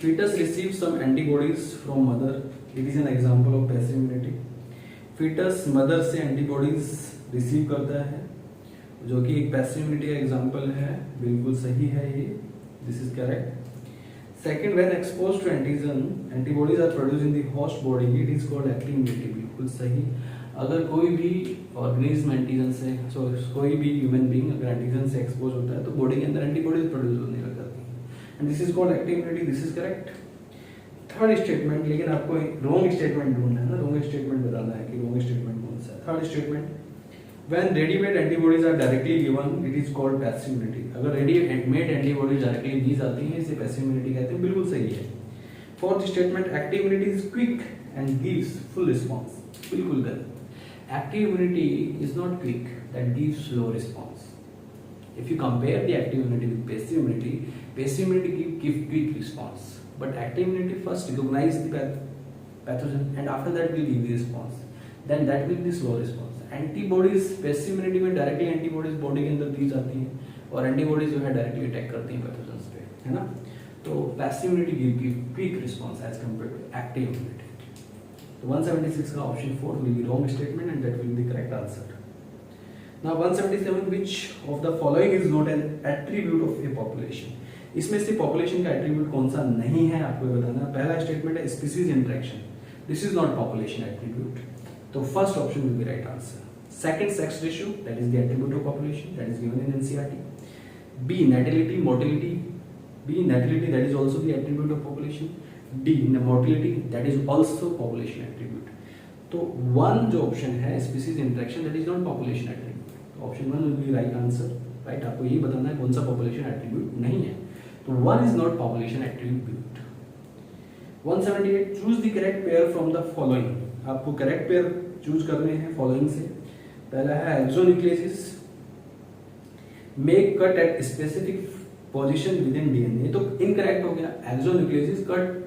fetus receives some antibodies from mother, it is an example of passive immunity। fetus mother से एंटीबॉडीज रिसीव करता है, जो कि एक पैसिव इम्यूनिटी का एग्जांपल है, बिल्कुल सही है ये, this is correct. Second, when exposed to antigen antibodies are produced in the host body, it is called active immunity, बिल्कुल सही। अगर कोई भी ऑर्गेनिज्म एंटीजन से, कोई भी ह्यूमन बीइंग अगर एंटीजन से एक्सपोज होता है तो बॉडी के अंदर एंटीबॉडीज प्रोड्यूस होने लग जाती है, and this is called active immunity, this is correct. Third statement, लेकिन आपको रॉन्ग स्टेटमेंट ढूंढना है ना, रॉन्ग स्टेटमेंट बताना है कि रॉन्ग स्टेटमेंट कौन सा है। Third statement, when ready-made antibodies are directly given, it is called passive immunity। अगर ready-made antibodies directly दी जाती हैं, इसे passive immunity कहते हैं, बिल्कुल सही है। Fourth statement, active immunity is quick and gives full response, बिल्कुल गलत। Active immunity is not quick, that gives slow response। If you compare the active immunity with passive immunity give quick response, but active immunity first recognize the pathogen and after that will give the response, then that will be slow response। Antibodies passive immunity में directly antibodies body के अंदर दी जाती हैं, और antibody जो है directly attack करती हैं पैथोजेंस पे, है ना। तो passive immunity give quick response as compare to active immunity. तो 176 का option 4 will be wrong statement and that will be the correct answer. Now 177 which of the following is not an attribute of a population. इसमें से population का attribute कौन सा नहीं है आपको बताना। पहला स्टेटमेंट है species interaction, this is not population attribute, तो first option will be right answer. Second sex ratio, that is the attribute of population, that is given in NCERT. B natality mortality, B natality, that is also the attribute of population. D mortality, that is also population attribute. तो one जो option है species interaction, that is not population attribute, option one will be right answer, right. आपको यही बताना है कौन सा population attribute नहीं है, तो one is not population attribute. 178 choose the correct pair from the following. आपको करेक्ट पेयर चूज करने हैं फॉलोइंग से। पहला है exonucleases make cut at specific position within DNA, तो इनकरेक्ट हो गया। Exonucleases cut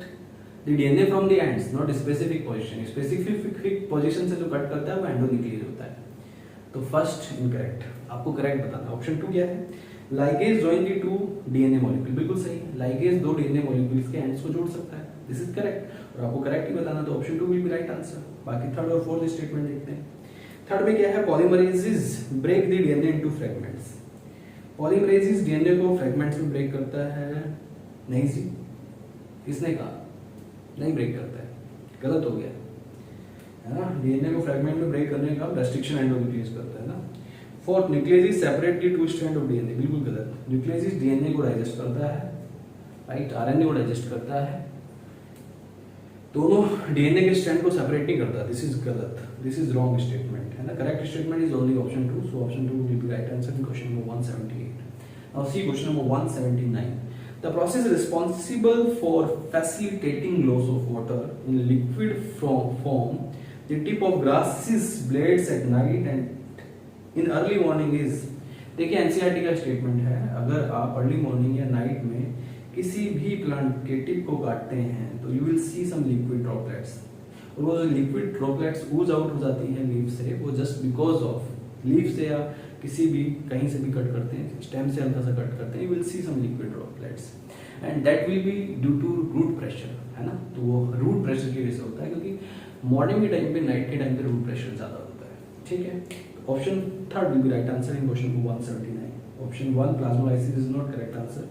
the DNA from the ends, not specific position. Specific position से जो कट करता है वो एंडोन्यूक्लियस होता है, तो फर्स्ट इनकरेक्ट। आपको करेक्ट बताना, ऑप्शन 2 क्या है, ligase join the two DNA molecule, बिल्कुल सही है। लाइगेज दो डीएनए मॉलिक्यूल्स के एंड्स को जोड़ सकता है, दिस इज करेक्ट, और आपको करेक्ट ही बताना, तो option 2 will be right answer. बाकी थर्ड और फोर्थ स्टेटमेंट देखते हैं। थर्ड में क्या है, polymerases break the DNA into fragments. Polymerases DNA को फ्रैगमेंट्स में ब्रेक करता है, नहीं जी, किसने कहा, नहीं ब्रेक करता है, गलत हो गया, है ना। डीएनए को फ्रैगमेंट में ब्रेक करने का रेस्ट्रिक्शन एंडोन्यूक्लियस करता है ना। Fourth, nucleus separate the two strand of DNA, बिल्कुल गलत। न्यूक्लियस डीएनए को डाइजेस्ट करता है, राइट, आरएनए को डाइजेस्ट करता है, दोनों डीएनए के स्ट्रैंड को सेपरेट नहीं करता, दिस इज गलत, दिस इज रॉन्ग स्टेटमेंट, है ना। Correct statement is only option 2, so option 2 will be right answer in question number 178। Now see question number 179। The process responsible for facilitating loss of water in liquid form, the tip of grasses blades at night and in early morning is, देखिए NCERT का statement है, अगर आप early morning या night में किसी भी plant के टिप को काटते हैं तो you will see some liquid droplets, और वो जो लिक्विड ड्रॉपलेट्स ऊज आउट हो जाती हैं लीफ से, वो जस्ट बिकॉज ऑफ लीफ से या किसी भी कहीं से भी कट करते हैं, स्टेम से हल्का सा कट करते हैं, you will see some liquid droplets and that will be due to root pressure, है ना। तो वो रूट प्रेशर की वजह से होता है, क्योंकि मॉर्निंग के टाइम पे, नाइट के टाइम पे रूट प्रेशर ज्यादा होता है, ठीक है। Option third will be right answer in question 179। Option 1 plasmolysis is not correct answer,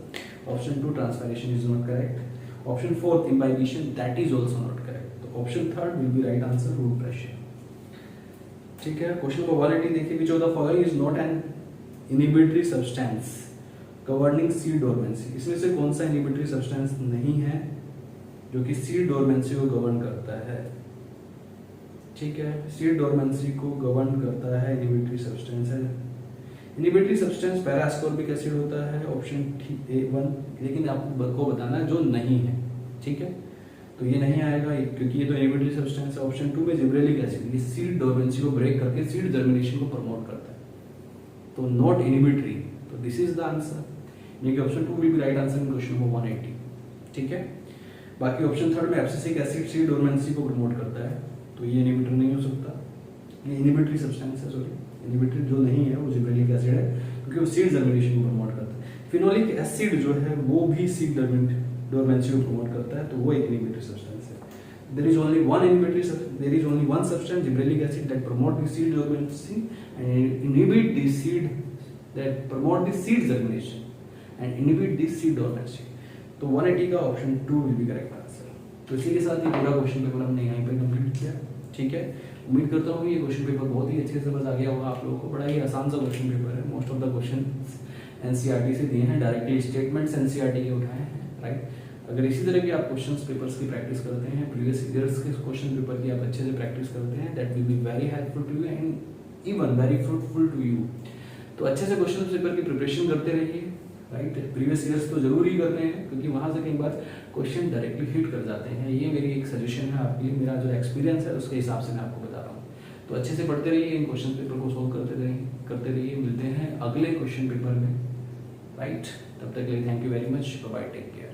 option 2 transpiration is not correct, option 4 imbibition that is also not correct, तो option third will be right answer, root pressure, ठीक है। Question number 180 देखिए, which of the following is not an inhibitory substance governing seed dormancy. इसमें से कौन सा inhibitory substance नहीं है जो कि सीड डोरमेंसी को गवर्न करता है, ठीक है। सीड डोरमेंसी को गवर्न करता है इनहिबिटरी सब्सटेंस है, inhibitory substance para ascorbic acid होता है, ऑप्शन A1, लेकिन आपको बताना है जो नहीं है, ठीक है। तो ये नहीं आएगा क्योंकि ये तो इनहिबिटरी सब्सटेंस है। ऑप्शन 2 में जिब्रेलिक एसिड, ये सीड डोरमेंसी को ब्रेक करके सीड जर्मिनेशन को प्रमोट करता है, तो नॉट इनहिबिटरी, तो दिस इज द आंसर, यानी कि option 2 will be right answer in question number 180, ठीक है। बाकी ऑप्शन थर्ड में एब्सिसिक एसिड सीड डोरमेंसी को प्रमोट करता है, तो ये इनहिबिटर नहीं हो सकता, ये इनहिबिटरी सब्सटेंस है, सॉरी इनहिबिटरी जो नहीं है वो जिब्रेलिक एसिड है, क्योंकि वो सीड जर्मिनेशन को प्रमोट करता है। फिनोलिक एसिड जो है वो भी सीड डोरमेंसी को प्रमोट करता है, तो वो एक इनहिबिटरी सब्सटेंस है। There is only one substance, gibberellic acid, that promote the seed dormancy and inhibit the seed, that promote the seed germination and inhibit the seed dormancy. तो 180 का option 2 will be correct answer. तो इसी के साथ ये पूरा question paper हमने यहाँ पे कंप्लीट किया, ठीक है। उम्मीद करता हूँ ये क्वेश्चन पेपर बहुत ही अच्छे से समझ आ गया होगा आप लोगों को। बड़ा ही आसान सा क्वेश्चन पेपर है, most of the question NCERT से दिए हैं, डायरेक्टली स्टेटमेंट्स एनसीईआरटी के उठाए हैं, राइट। अगर इसी तरह की आप क्वेश्चंस पेपर्स की प्रैक्टिस करते हैं, प्रीवियस ईयर्स के क्वेश्चन पेपर की आप अच्छे से प्रैक्टिस करते हैं, that will be very helpful to you and even very fruitful to you. तो अच्छे से क्वेश्चन पेपर की प्रिपरेशन करते रहिए, राइट। प्रीवियस ईयर्स तो जरूर ही करते हैं, क्योंकि वहां से कई बार क्वेश्चन डायरेक्टली हिट कर जाते हैं। ये मेरी एक सजेशन है आपके लिए, मेरा जो एक्सपीरियंस है उसके हिसाब से मैं आपको बता रहा हूँ। तो अच्छे से पढ़ते रहिए, इन क्वेश्चन पेपर को सोल्व करते रहिए। मिलते हैं अगले क्वेश्चन पेपर में, राइट। तब तक के लिए thank you very much, bye, take care.